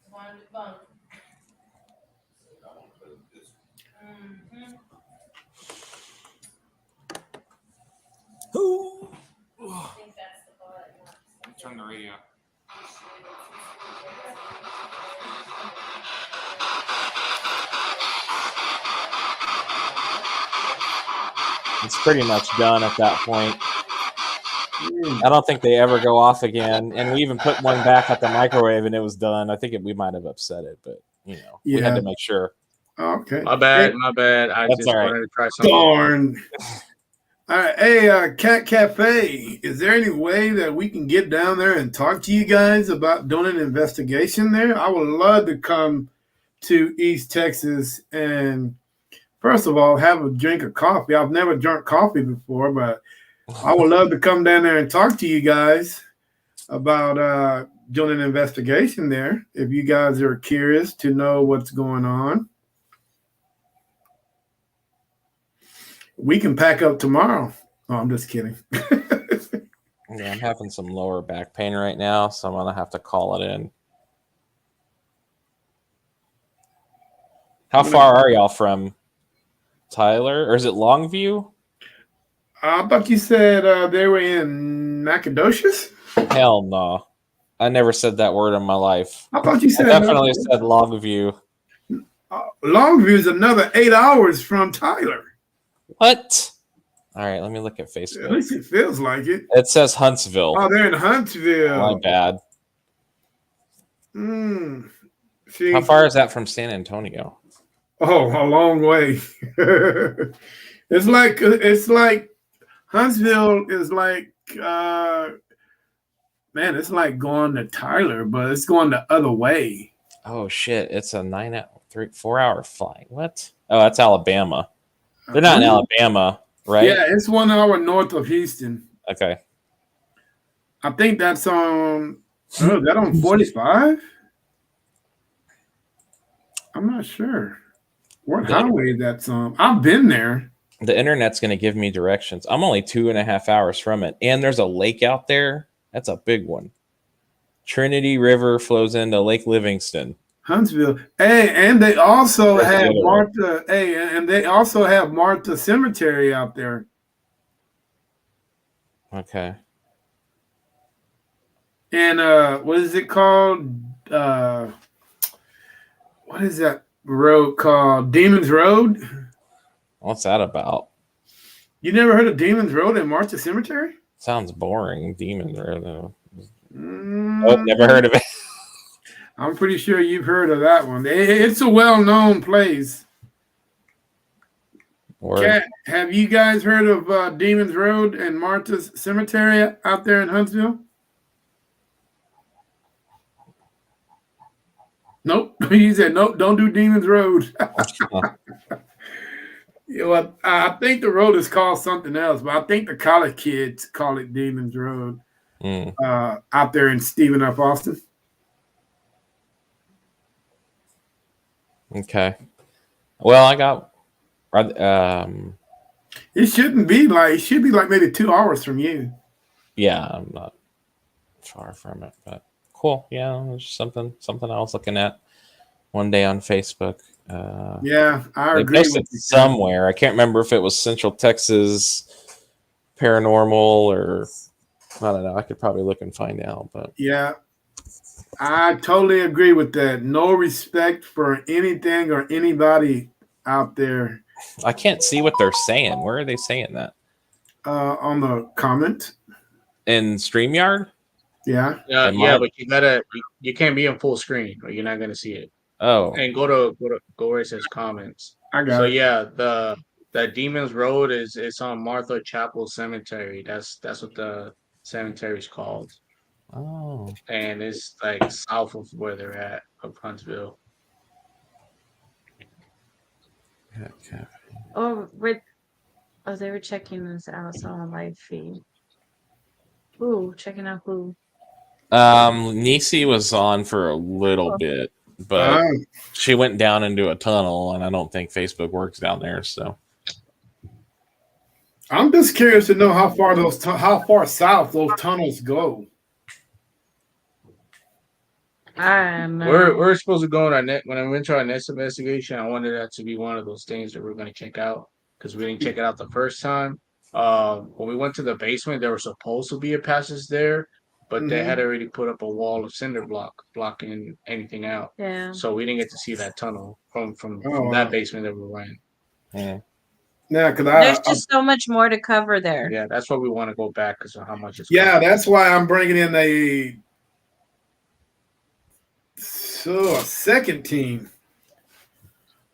Just wanted to bump. I think that's the ball it wants. Turn the radio. It's pretty much done at that point. I don't think they ever go off again. And we even put one back at the microwave and it was done. I think we might have upset it, but you know, we had to make sure. Okay. My bad. I That's just all right. wanted to try something. Darn. All right. Hey, Cat Cafe, is there any way that we can get down there and talk to you guys about doing an investigation there? I would love to come to East Texas and, first of all, have a drink of coffee. I've never drunk coffee before, but I would love to come down there and talk to you guys about doing an investigation there if you guys are curious to know what's going on. We can pack up tomorrow. Oh, I'm just kidding. Yeah, I'm having some lower back pain right now, so I'm gonna have to call it in. How far are y'all from Tyler, or is it Longview? I thought you said they were in Nacogdoches. Hell no, I never said that word in my life. I thought you said I definitely said Longview. Longview is another 8 hours from Tyler. What? All right, let me look at Facebook. At least it feels like it. It says Huntsville. Oh, they're in Huntsville. My bad. See, how far is that from San Antonio? Oh, a long way. It's like Huntsville is like Man, it's like going to Tyler, but it's going the other way. Oh shit! It's a 4 hour flight. What? Oh, that's Alabama. They're not in Alabama, right? Yeah, it's 1 hour north of Houston. Okay. I think that's on. Oh, is that on 45? I'm not sure. What highway that's on? I've been there. The internet's going to give me directions. I'm only 2.5 hours from it, and there's a lake out there. That's a big one. Trinity River flows into Lake Livingston. Huntsville. Hey, and they also have Martha. Hey, and they also have Martha Cemetery out there. Okay. And what is it called? What is that road called? Demons Road? What's that about? You never heard of Demons Road and Martha Cemetery? Sounds boring. Demon Road. Oh, never heard of it. I'm pretty sure you've heard of that one. It's a well-known place. Kat, have you guys heard of Demons Road and Martha's Cemetery out there in Huntsville? Nope. He said, nope, don't do Demons Road. You know what? I think the road is called something else, but I think the college kids call it Demons Road out there in Stephen F. Austin. Okay. Well, I got. It should be like maybe 2 hours from you. Yeah, I'm not far from it, but cool. Yeah, it was something I was looking at one day on Facebook. Yeah, I agree with you somewhere. I can't remember if it was Central Texas Paranormal or I don't know. I could probably look and find out, but yeah, I totally agree with that. No respect for anything or anybody out there. I can't see what they're saying. Where are they saying that? On the comment in StreamYard. Yeah, but you can't be in full screen, or you're not gonna see it. Oh, and go where it says comments. I got so it. Yeah, the Demons Road it's on Martha Chapel Cemetery. That's what the cemetery is called. Oh, and it's like south of where they're at of Huntsville. Okay. Oh, they were checking this out on a live feed. Ooh, checking out who? Nisi was on for a little bit, but she went down into a tunnel, and I don't think Facebook works down there. So I'm just curious to know how far south those tunnels go. I don't know. We're supposed to go on our net. When I went to our next investigation, I wanted that to be one of those things that we're going to check out because we didn't check it out the first time. When we went to the basement, there was supposed to be a passage there, but they had already put up a wall of cinder block blocking anything out. Yeah. So we didn't get to see that tunnel from that basement that we were in. Yeah. Yeah, because there's just so much more to cover there. Yeah, that's why we want to go back because of how much it's. Yeah, that's why I'm bringing in a second team.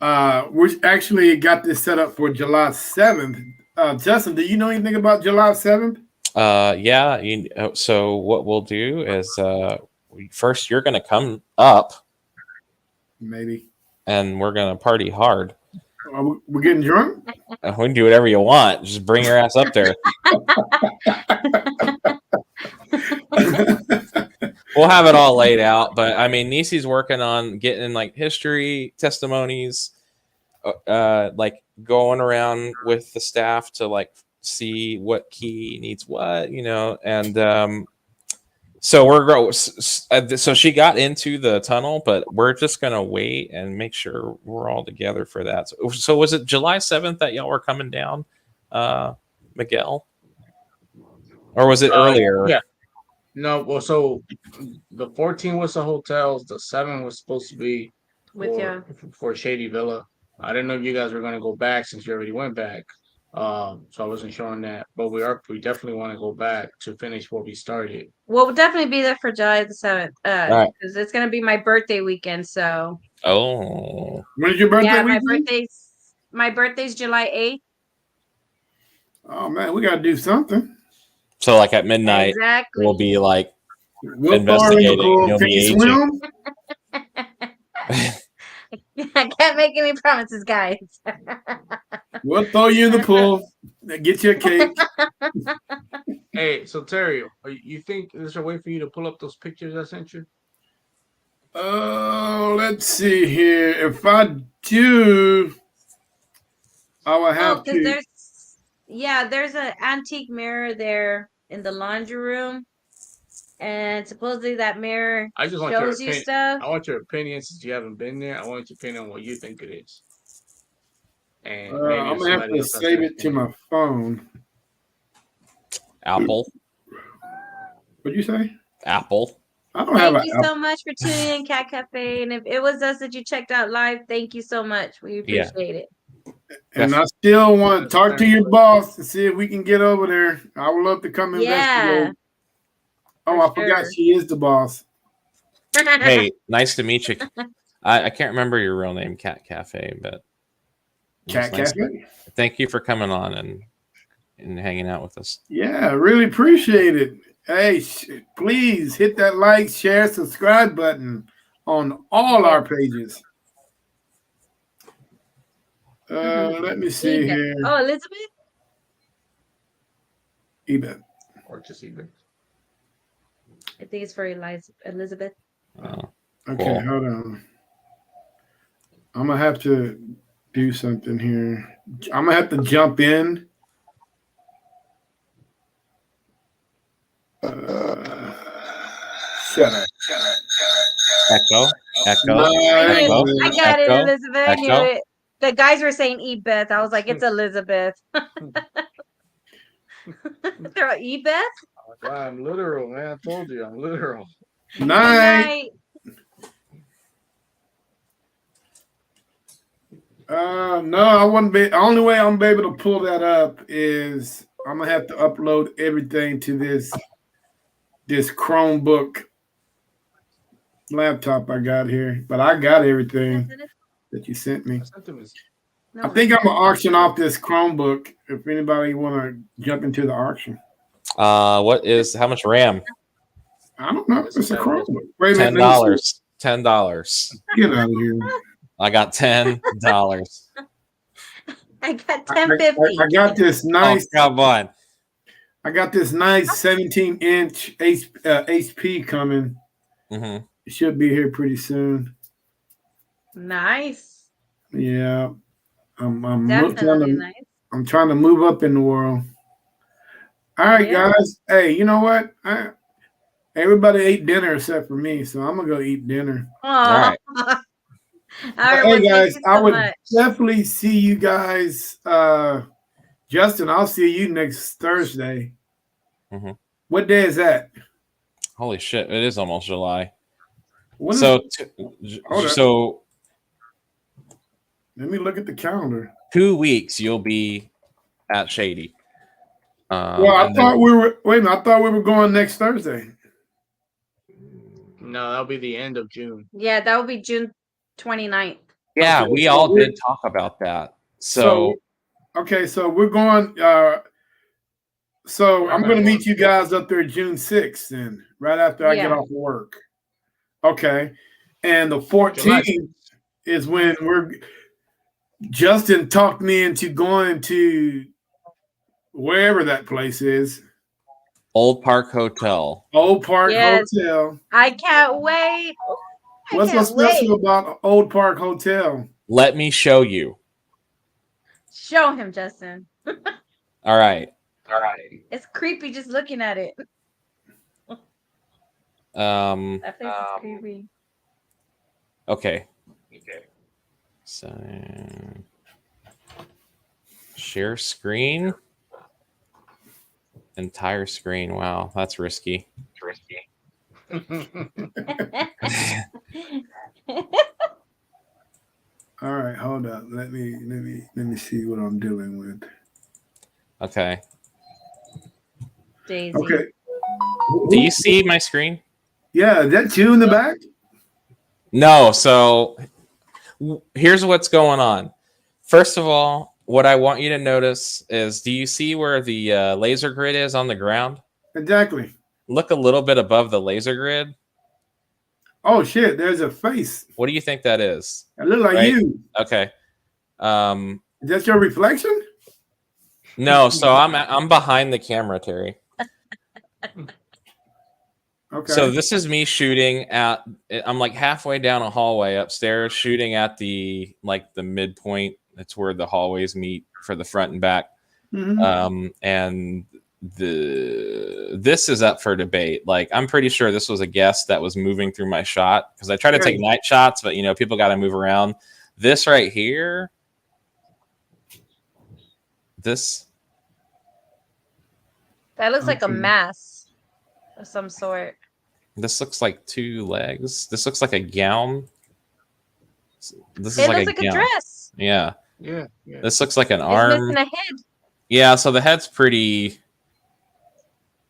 We actually got this set up for July 7th. Justin, do you know anything about July 7th? Yeah. So what we'll do is first you're going to come up, maybe, and we're going to party hard. We're getting drunk? We can do whatever you want. Just bring your ass up there. We'll have it all laid out. But I mean, Nisi's working on getting like history testimonies, like going around with the staff to like see what key needs what, and so she got into the tunnel, but we're just gonna wait and make sure we're all together for that. So was it July 7th that y'all were coming down, Miguel, or was it earlier? Yeah. No, well, so the 14 was the hotels. The 7 was supposed to be for Shady Villa. I didn't know if you guys were going to go back since you already went back. So I wasn't sure on that, but we definitely want to go back to finish what we started. We'll definitely be there for July the 7th, right, because it's gonna be my birthday weekend. So. Oh. When's your birthday? Yeah, weekend? My birthday's July 8th. Oh man, we gotta do something. So like at midnight, exactly. we'll be like We'll throw her in the investigating. pool. You'll Can be you aging. swim? I can't make any promises, guys. We'll throw you in the pool. Get you a cake. Hey, so Terry, you think there's a way for you to pull up those pictures I sent you? Let's see here. If I do, I will have because to. there's an antique mirror there in the laundry room, and supposedly that mirror I just want your shows you opinion. stuff. I want your opinion since you haven't been there. I want your opinion on what you think it is. And maybe I'm if gonna have somebody to else has save an it to opinion. my phone. Apple. What'd you say? Apple. I don't have Thank an you so much for tuning in, Cat Cafe. And if it was us that you checked out live, thank you so much. We Yeah. appreciate it. And I still want to talk to your boss to see if we can get over there. I would love to come Yeah. investigate. Oh, I forgot sure. she is the boss. Hey, nice to meet you. I can't remember your real name, Cat Cafe, but it was Cat nice. Cafe? Thank you for coming on and hanging out with us. Yeah, really appreciate it. Hey, please hit that like, share, subscribe button on all our pages. Let me see Ebeth. here. Oh, Elizabeth? Ebeth. Or just even. I think it's for Elizabeth. Okay, Cool. hold on. I'm gonna have to do something here. I'm gonna have to jump in. Shut up. Echo. No, I got it, Elizabeth. I knew Echo. it. The guys were saying Ebeth. I was like, it's Elizabeth. They're like, Ebeth? Oh, I'm literal, man. I told you, I'm literal. Night. No, I wouldn't be. The only way I'm be able to pull that up is I'm gonna have to upload everything to this Chromebook laptop I got here. But I got everything that you sent me. I think I'm gonna auction off this Chromebook if anybody want to jump into the auction. How much RAM? I don't know. It's a Chromebook. Wait a minute. $10. $10. Get out of here. I got $10. I got $10.50. I got this nice. Oh, come on. I got this nice 17-inch HP coming. Mm-hmm. It should be here pretty soon. Nice. Yeah, I'm Definitely nice. I'm trying to move up in the world. All right, guys. Hey, you know what? Everybody ate dinner except for me, so I'm gonna go eat dinner. All right. Hey guys, I would definitely see you guys. Justin, I'll see you next Thursday. Mm-hmm. What day is that? Holy shit! It is almost July. So let me look at the calendar. 2 weeks you'll be at Shady. Well, I thought we were. Wait a minute, I thought we were going next Thursday. No, that'll be the end of June. Yeah, that will be June 29th. Yeah, Okay, we all did talk about that. So we're going. So I'm going to meet you guys up there June 6th, then, right after I get off work. Okay, and the 14th is when Justin talked me into going to wherever that place is. Old Park Hotel. Old Park Hotel. I can't wait. What's so special about Old Park Hotel? Let me show you. Show him, Justin. All right. It's creepy just looking at it. That place is creepy. Okay. So share screen. Entire screen. Wow, that's risky. All right, hold up. Let me see what I'm dealing with. Okay. Daisy. Okay. Do you see my screen? Yeah, is that you in the back? No. So here's what's going on. First of all, what I want you to notice is, do you see where the laser grid is on the ground? Exactly. look a little bit above the laser grid. Oh shit! There's a face. What do you think that is? It looks like Right? you. Okay. Is that your reflection? No, so I'm behind the camera, Terry. Okay. So this is me shooting at. I'm like halfway down a hallway upstairs, shooting at the midpoint. That's where the hallways meet for the front and back. And this is up for debate. Like, I'm pretty sure this was a guest that was moving through my shot, because I try to take night shots, but people got to move around. This right here, that looks like a mass of some sort. This looks like 2 legs. This looks like a gown. This is It like looks like a a dress. Yeah. Yeah. This looks like an It's arm. missing a head. Yeah, so the head's pretty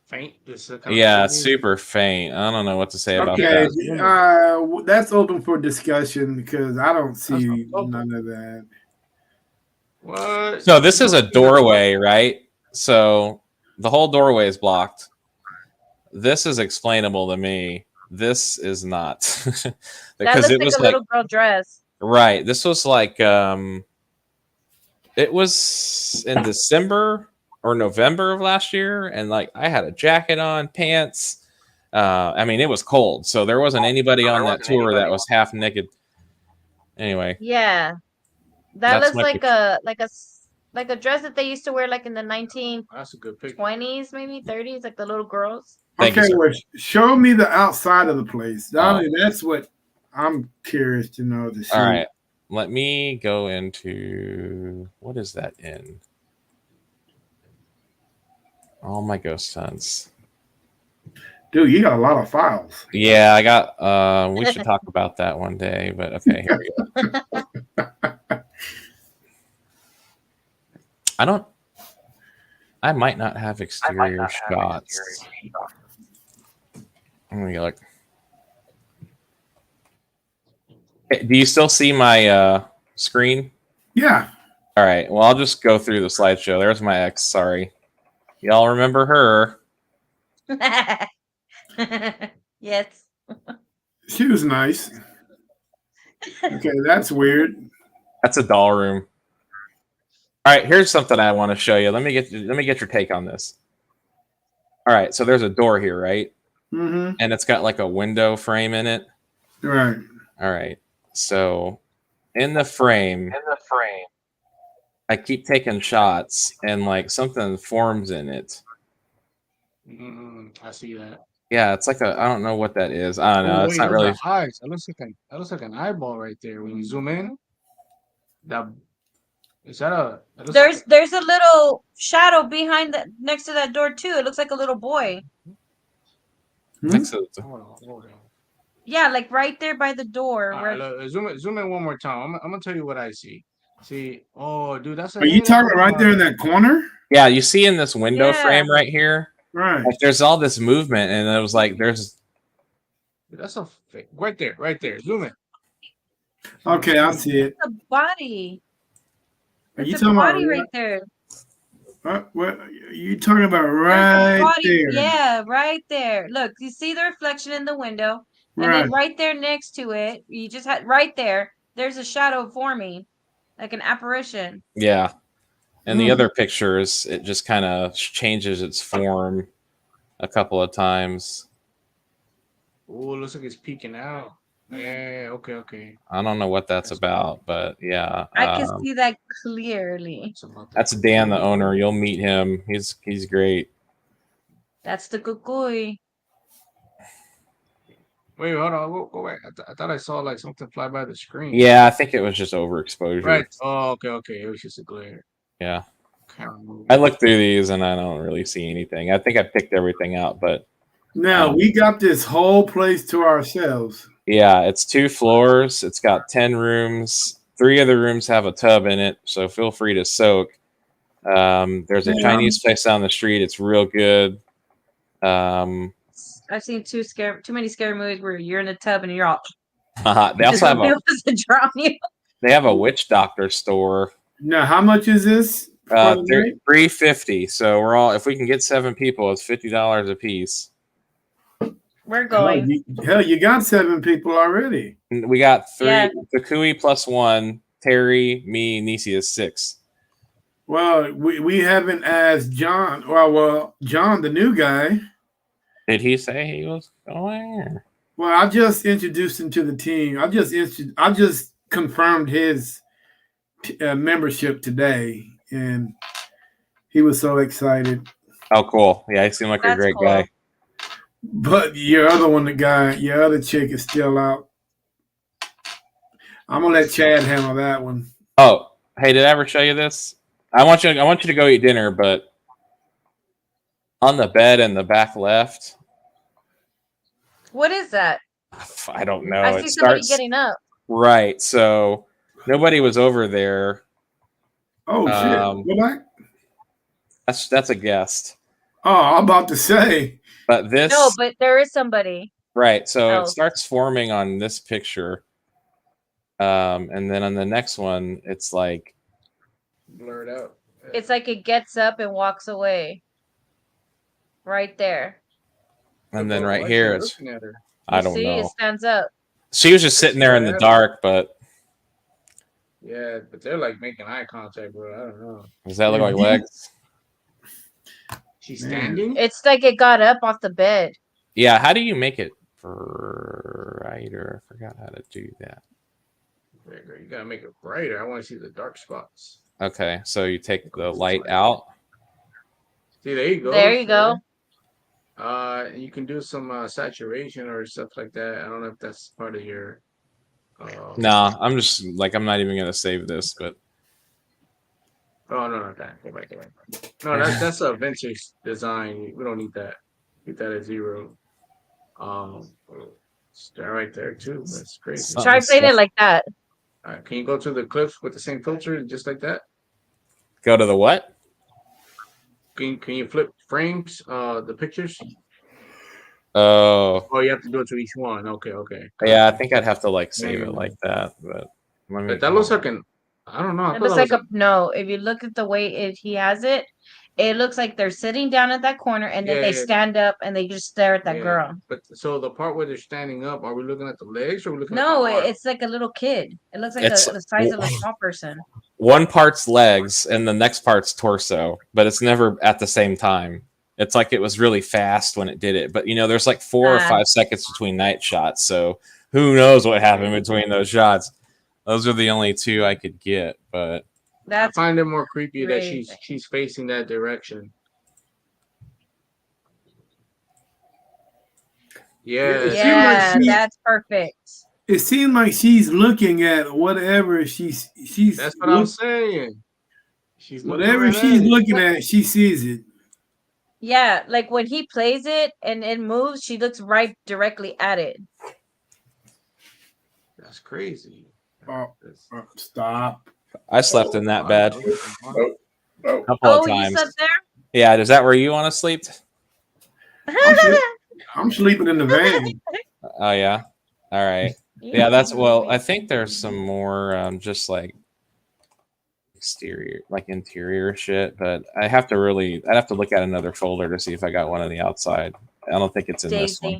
faint. Super faint. I don't know what to say about Okay, that. that's open for discussion because I don't see none of that. What? So this is a doorway, right? So the whole doorway is blocked. This is explainable to me. This is not. Because it was like a little girl dress. Right. This was like it was in December or November of last year, and like I had a jacket on, pants. I mean, it was cold, so there wasn't anybody on that tour that was half naked. Anyway. Yeah. That looks like a dress that they used to wear like in the 1920s, maybe 30s, like the little girls. Okay, well, show me the outside of the place. That's what I'm curious to know. To see. All right, let me go into what is that in? All my ghost hunts. Dude, you got a lot of files. Yeah, I got. We should talk about that one day. But okay, here we go. I might not have exterior shots. Let me look. Do you still see my screen? Yeah. All right. Well, I'll just go through the slideshow. There's my ex. Sorry. Y'all remember her? Yes. She was nice. Okay, that's weird. That's a doll room. All right, here's something I want to show you. Let me get your take on this. All right, so there's a door here, right? Mm-hmm. And it's got like a window frame in it. Right. All right. So in the frame, I keep taking shots, and like something forms in it. I see that. Yeah, it's like I don't know what that is. I don't know. It's not really eyes. That looks like an eyeball right there. When you zoom in, there's a little shadow behind next to that door too. It looks like a little boy. next to Hold on. Yeah, like right there by the door. Right, zoom in one more time. I'm gonna tell you what I see. See, oh, dude, that's. Are you talking right there in that corner? Yeah, you see in this window frame right here. Right. Like there's all this movement, and it was like there's. That's a fake. Right there. Zoom in. Okay, I see it. It's a body. Are you It's talking a body about right there? What are you talking about? Right there. Yeah, right there. Look, you see the reflection in the window, and then right there next to it, you just had right there. There's a shadow forming, like an apparition. Yeah. And the other pictures, it just kind of changes its form a couple of times. Oh, it looks like it's peeking out. Yeah, okay. I don't know what that's about, but yeah. I can see that clearly. That's Dan, the owner. You'll meet him. He's great. That's the Cucury. Wait, hold on. Go back. I thought I saw like something fly by the screen. Yeah, I think it was just overexposure. Right. Oh, okay. It was just a glare. Yeah. I looked through these and I don't really see anything. I think I picked everything out, but now we got this whole place to ourselves. Yeah, it's 2 floors. It's got 10 rooms. 3 of the rooms have a tub in it, so feel free to soak. There's a Chinese place down the street. It's real good. I've seen too many scary movies where you're in a tub and you're all. They also have drown you. They have a witch doctor store. Now, how much is this? $350. So we're all, if we can get 7 people, it's $50 a piece. We're going. Hell, you got 7 people already. We got 3. Yeah. Cucury plus 1. Terry, me, Nisi is 6. Well, we haven't asked John. Well, John, the new guy. Did he say he was going? Well, I just introduced him to the team. I just confirmed his membership today, and he was so excited. Oh, cool. Yeah, he seemed like a great guy. But your other chick is still out. I'm gonna let Chad handle that one. Oh, hey, did I ever show you this? I want you to go eat dinner, but on the bed in the back left. What is that? I don't know. I see somebody getting up. Right. So nobody was over there. Oh shit! Go back. That's a guest. Oh, I'm about to say. But this. No, but there is somebody. Right. So it starts forming on this picture. And then on the next one, it's like blurred out. It's like it gets up and walks away. Right there. And then right here, it's I don't know. It stands up. She was just sitting there in the dark, but yeah, but they're like making eye contact, bro. I don't know. Does that look like legs? She's standing. It's like it got up off the bed. Yeah. How do you make it brighter? I forgot how to do that. You gotta make it brighter. I want to see the dark spots. Okay, so you take the light out. See, there you go. There you go. You can do some saturation or stuff like that. I don't know if that's part of your. Nah, I'm just like I'm not even gonna save this, but. Oh no, not that. Go back. No, that's a vintage design. We don't need that. Keep that at 0. Start right there too. That's crazy. Try playing it like that. All right, can you go to the clips with the same filter, just like that? Go to the what? Can you flip frames? The pictures. Oh, you have to do it to each one. Okay. Yeah, I think I'd have to like save it like that, but that looks like an. I don't know. It looks like no. If you look at the way he has it, it looks like they're sitting down at that corner and then they stand up and they just stare at that girl. But so the part where they're standing up, are we looking at the legs or are we looking? No, at the it's like a little kid. It looks like the size of a small person. One part's legs and the next part's torso, but it's never at the same time. It's like it was really fast when it did it, but there's like 4 or 5 seconds between night shots, so who knows what happened between those shots. Those are the only 2 I could get, but I find it more creepy that she's facing that direction. Yeah, that's perfect. It seemed like she's looking at whatever she's. That's what I'm saying. Whatever she's looking at, she sees it. Yeah, like when he plays it and it moves, she looks right directly at it. That's crazy. Stop. I slept in that bed a couple of times. You slept there? Yeah, is that where you want to sleep? I'm sleeping in the van. Oh yeah. All right. Yeah, that's I think there's some more just like interior shit, but I'd have to look at another folder to see if I got one on the outside. I don't think it's in this one.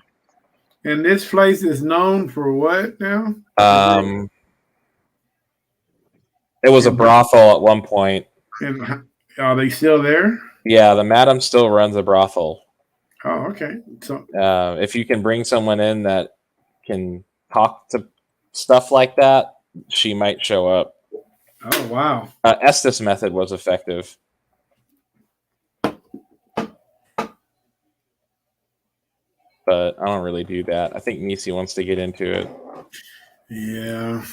And this place is known for what now? It was a brothel at one point. And are they still there? Yeah, the madam still runs a brothel. Oh, okay. So if you can bring someone in that can talk to stuff like that, she might show up. Oh, wow. Estes method was effective. But I don't really do that. I think Nisi wants to get into it. Yeah.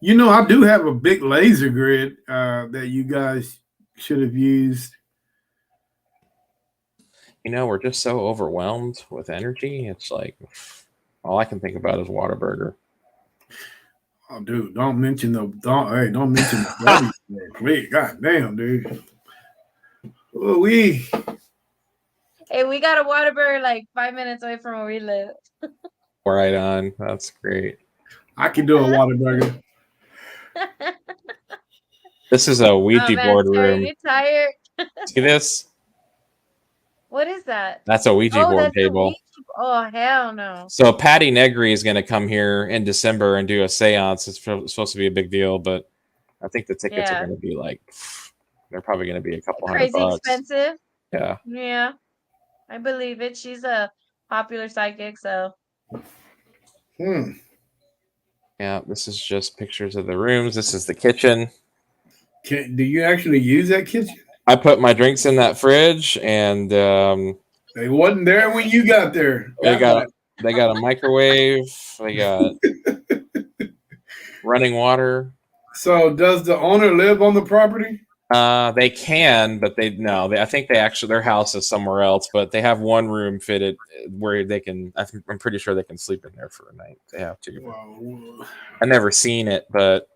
I do have a big laser grid that you guys should have used. We're just so overwhelmed with energy. It's like all I can think about is Whataburger. Oh, dude, don't mention the please. God damn, dude. Oh, Hey, we got a Whataburger like 5 minutes away from where we live. Right on. That's great. I can do a Whataburger. This is a Ouija board room. Are you tired? See this? What is that? That's a Ouija Oh, board that's a table. Ouija. Oh, hell no. So Patty Negri is going to come here in December and do a seance. It's supposed to be a big deal, but I think the tickets are Yeah. going to be like, they're probably going to be a couple Crazy $100. expensive. Yeah. Yeah. I believe it. She's a popular psychic, so. Yeah, this is just pictures of the rooms. This is the kitchen. Do you actually use that kitchen? I put my drinks in that fridge, and they wasn't there when you got there. They got a microwave. They got running water. So, does the owner live on the property? They can, but I think their house is somewhere else. But they have one room fitted where they can. I'm pretty sure they can sleep in there for a night. They have to. Wow. I've never seen it, but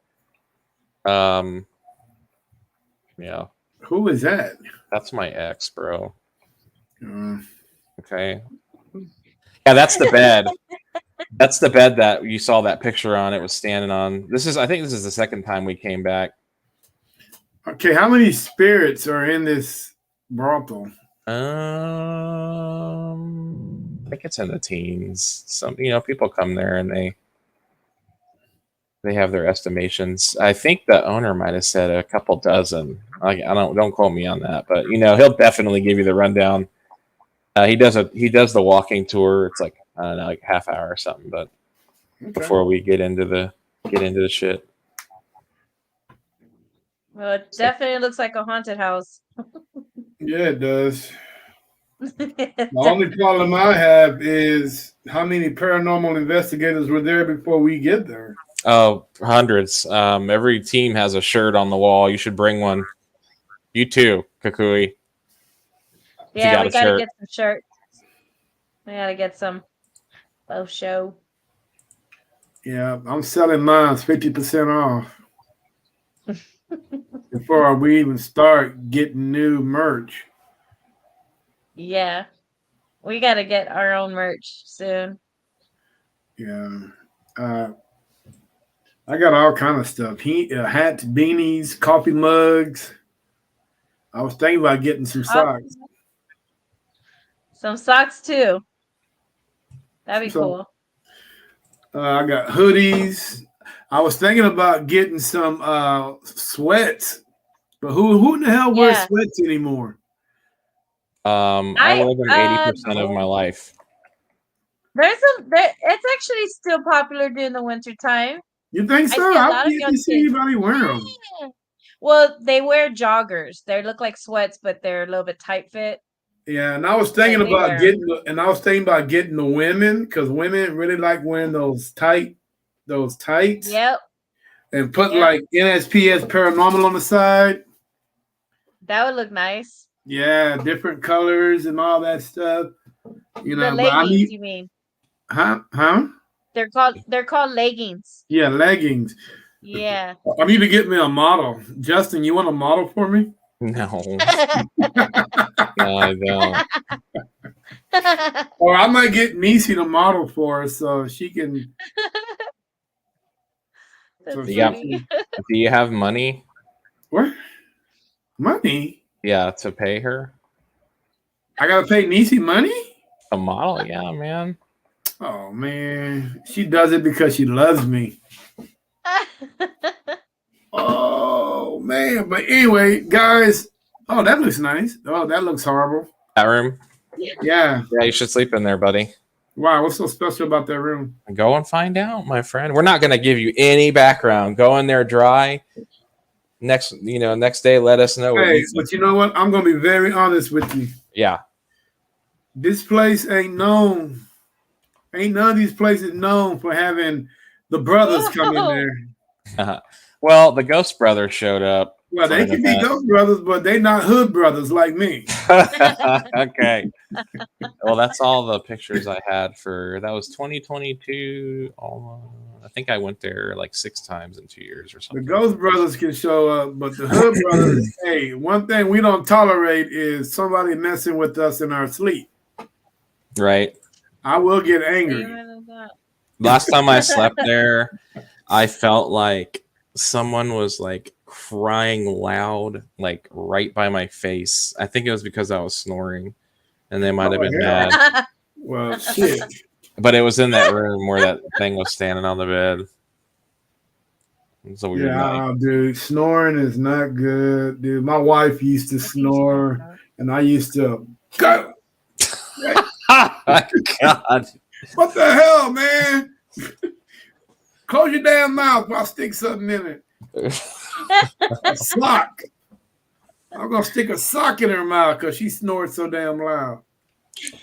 yeah. Who is that? That's my ex, bro. Okay. Yeah, that's the bed. That's the bed that you saw that picture on. It was standing on. I think this is the second time we came back. Okay, how many spirits are in this brothel? I think it's in the teens. Some people come there and they have their estimations. I think the owner might have said a couple dozen. I don't quote me on that, but he'll definitely give you the rundown. He does the walking tour. It's like, I don't know, like half hour or something. But before we get into the shit. Well, it definitely looks like a haunted house. Yeah, it does. The only problem I have is how many paranormal investigators were there before we get there. Oh, hundreds. Every team has a shirt on the wall. You should bring one. You too, Cucury. Yeah, we gotta get some shirts. We gotta get some both show. Yeah, I'm selling mine 50% off. Before we even start getting new merch. Yeah. We gotta get our own merch soon. Yeah. I got all kind of stuff. Hats, beanies, coffee mugs. I was thinking about getting some socks. Some socks too. That'd be cool. I got hoodies. I was thinking about getting some sweats, but who in the hell wears sweats anymore? I live in 80% of my life. It's actually still popular during the winter time. You think so? I didn't see anybody wear them. Well, they wear joggers. They look like sweats, but they're a little bit tight fit. Yeah, and I was thinking about getting the women, because women really like wearing those tights. Yep. And put like NSPS Paranormal on the side. That would look nice. Yeah, different colors and all that stuff. The leggings, you mean? Huh? They're called leggings. Yeah, leggings. Yeah. I need to get me a model. Justin, you want a model for me? No. No, I don't. Or I might get Niecy to model for us so she can. Do you have money? What? Money? Yeah, to pay her. I gotta pay Niecy money? A model? Yeah, man. Oh man, she does it because she loves me. Oh man, but anyway, guys. Oh, that looks nice. Oh, that looks horrible. That room? Yeah. Yeah, you should sleep in there, buddy. Wow, what's so special about that room? Go and find out, my friend. We're not going to give you any background. Go in there dry. Next day, let us know. Hey, but you know what? I'm going to be very honest with you. Yeah. This place ain't known. Ain't none of these places known for having the brothers come in there. Well, the Ghost Brothers showed up. Well, they can be Ghost Brothers, but they not Hood Brothers like me. Okay. Well, that's all the pictures I had that was 2022. I think I went there like 6 times in 2 years or something. The Ghost Brothers can show up, but the Hood Brothers, hey, one thing we don't tolerate is somebody messing with us in our sleep. Right. I will get angry. Last time I slept there, I felt like someone was like crying loud, like right by my face. I think it was because I was snoring. and they might have been hell. mad. Well, shit. But it was in that room where that thing was standing on the bed. It's a weird night. Dude, snoring is not good, dude. My wife used to snore, and I used to go. God. What the hell, man? Close your damn mouth while I stick something in it. A sock. I'm gonna stick a sock in her mouth because she snores so damn loud.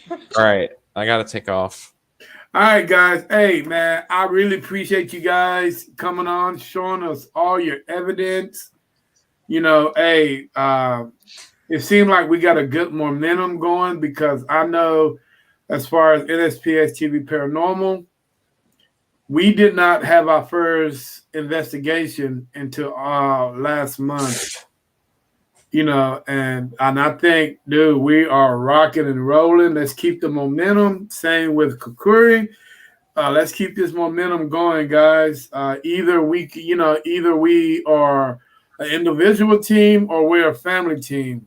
All right, I gotta take off. All right, guys. Hey, man, I really appreciate you guys coming on, showing us all your evidence. You know, hey, it seemed like we got a good momentum going because I know as far as NSPS TV Paranormal, we did not have our first investigation until last month. You know, and I think, dude, we are rocking and rolling. Let's keep the momentum. Same with Cucury. Let's keep this momentum going, guys. Either we are an individual team or we're a family team.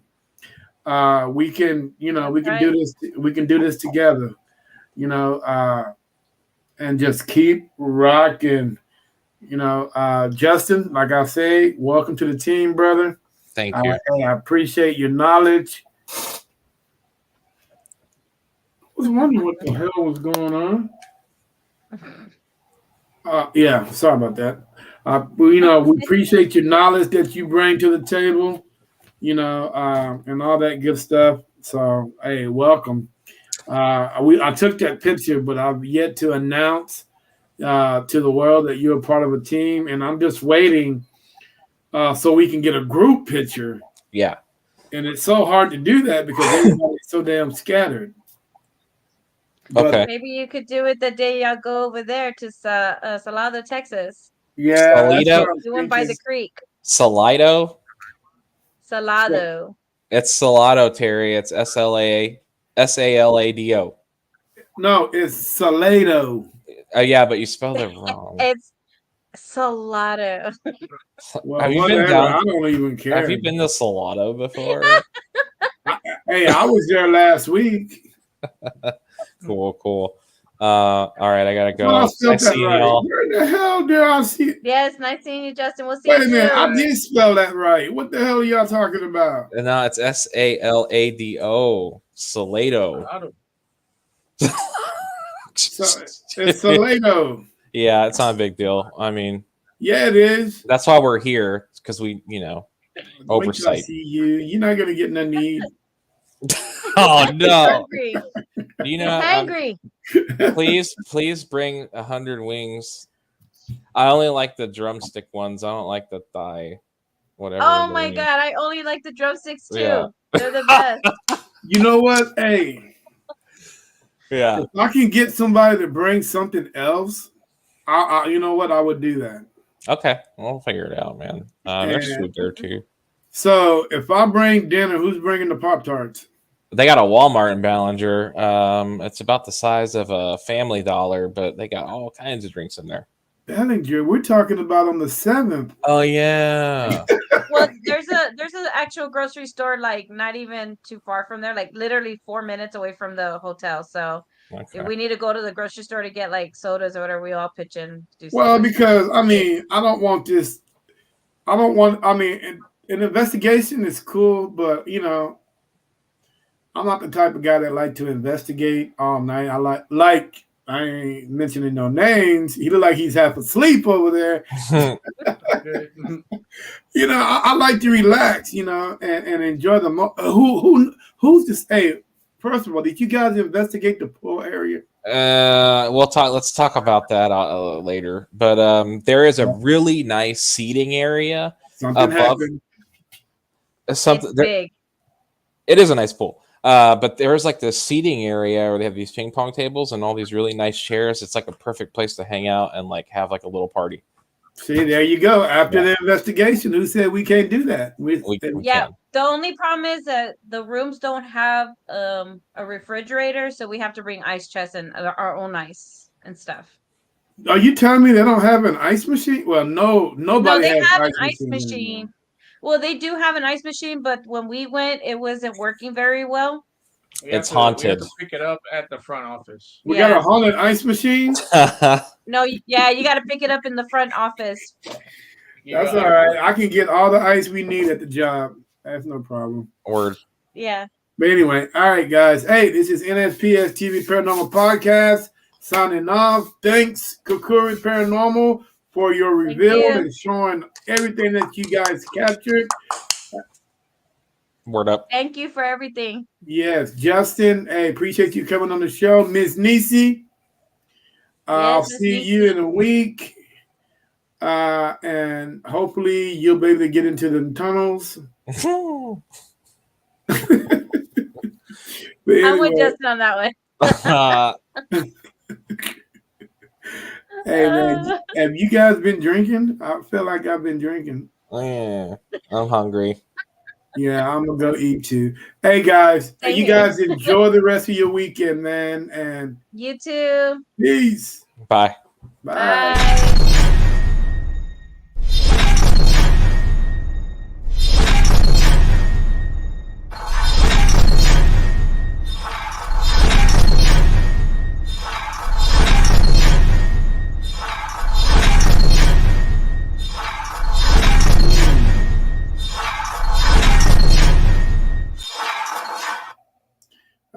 We can do this. We can do this together. You know, and just keep rocking. You know, Justin, like I say, welcome to the team, brother. Thank you. I appreciate your knowledge. I was wondering what the hell was going on. Yeah, sorry about that. You know, we appreciate your knowledge that you bring to the table, you know, and all that good stuff. So, hey, welcome. I took that picture, but I've yet to announce to the world that you're a part of a team, and I'm just waiting so we can get a group picture. Yeah. And it's so hard to do that because everybody's so damn scattered. But, okay. Maybe you could do it the day y'all go over there to Salado, Texas. Yeah. Salado? The one by the creek. Salado? Salado. It's Salado, Terry. It's SALADO. No, it's Salado. Yeah, but you spelled it wrong. It's Salado. Well, have you been down? I don't even care. Have you been to Salado before? Hey, I was there last week. Cool. All right, I gotta go. Nice seeing y'all. Where the hell did I see? Yes, nice seeing you, Justin. We'll see you. Wait a minute, I did spell that right. What the hell are y'all talking about? No, it's SALADO. Salado. It's Salado. Yeah, it's not a big deal. I mean, yeah, it is. That's why we're here, because we, oversight. I see you. You're not gonna get nothing to eat. Oh no! Angry. Please bring 100 wings. I only like the drumstick ones. I don't like the thigh. Whatever. Oh my god! I only like the drumsticks too. Yeah. They're the best. You know what? Hey. Yeah. If I can get somebody to bring something else, you know what? I would do that. Okay, we'll figure it out, man. There's food there too. So if I bring dinner, who's bringing the Pop-Tarts? They got a Walmart in Ballinger. It's about the size of a Family Dollar, but they got all kinds of drinks in there. Ballinger, we're talking about on the 7th. Oh yeah. Well, there's an actual grocery store like not even too far from there, like literally 4 minutes away from the hotel. So if we need to go to the grocery store to get like sodas or whatever, we all pitch in. Well, because I mean, I don't want this. I mean, an investigation is cool, but I'm not the type of guy that like to investigate all night. I ain't mentioning no names. He look like he's half asleep over there. I like to relax, and enjoy the who's this? Hey, first of all, did you guys investigate the pool area? Let's talk about that later. But there is a really nice seating area. Something happened. Something big. It is a nice pool. But there's like this seating area where they have these ping pong tables and all these really nice chairs. It's like a perfect place to hang out and like have like a little party. See, there you go. After the investigation, who said we can't do that? We can. The only problem is that the rooms don't have a refrigerator, so we have to bring ice chests and our own ice and stuff. Are you telling me they don't have an ice machine? Well, nobody. No, they have an ice machine. Well, they do have an ice machine, but when we went, it wasn't working very well. It's We have haunted. to pick it up at the front office. We got a haunted ice machine. No, yeah, you got to pick it up in the front office. That's all right. I can get all the ice we need at the job. That's no problem. Word. Yeah. But anyway, all right, guys. Hey, this is NSPS TV Paranormal Podcast. Signing off. Thanks, Cucury Paranormal, for your reveal and showing everything that you guys captured. Word up. Thank you for everything. Yes, Justin. Hey, appreciate you coming on the show. Miss Nisi. I'll see you in a week. And hopefully you'll be able to get into the tunnels. Anyway. I'm with Justin on that one. Hey man, have you guys been drinking? I feel like I've been drinking. Yeah, I'm hungry. Yeah, I'm gonna go eat too. Hey guys, you guys enjoy the rest of your weekend, man. And you too. Peace. Bye. Bye.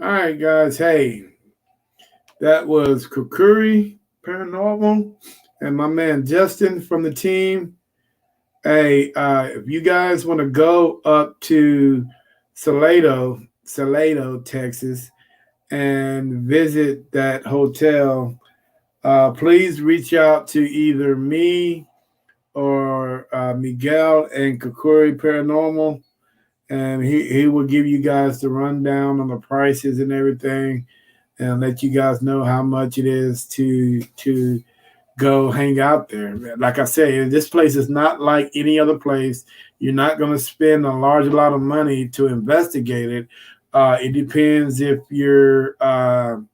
All right, guys. Hey, that was Cucury Paranormal and my man Justin from the team. Hey, if you guys want to go up to Salado, Texas, and visit that hotel, please reach out to either me or Miguel and Cucury Paranormal. And he will give you guys the rundown on the prices and everything, and let you guys know how much it is to go hang out there. Like I say, this place is not like any other place. You're not going to spend a lot of money to investigate it. It depends if you're. All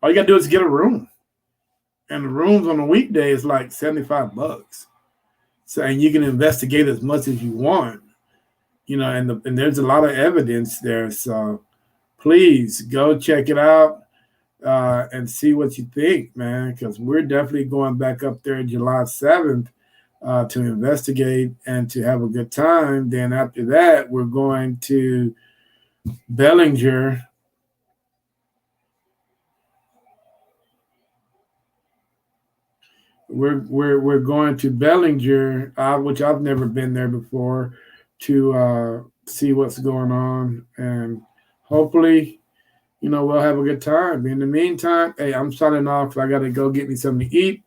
you got to do is get a room, and the rooms on a weekday is like $75. So, and you can investigate as much as you want. You know, and there's a lot of evidence there. So please go check it out and see what you think, man, because we're definitely going back up there July 7th to investigate and to have a good time. Then after that, we're going to Bellinger. We're going to Bellinger, which I've never been there before, to see what's going on, and hopefully, you know, we'll have a good time. In the meantime, hey, I'm signing off because I got to go get me something to eat.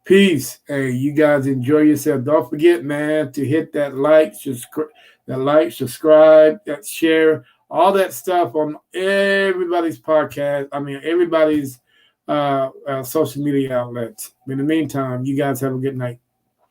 Peace. Hey, you guys enjoy yourself. Don't forget, man, to hit that like, subscribe, that share, all that stuff on everybody's podcast. I mean, everybody's social media outlets. In the meantime, you guys have a good night.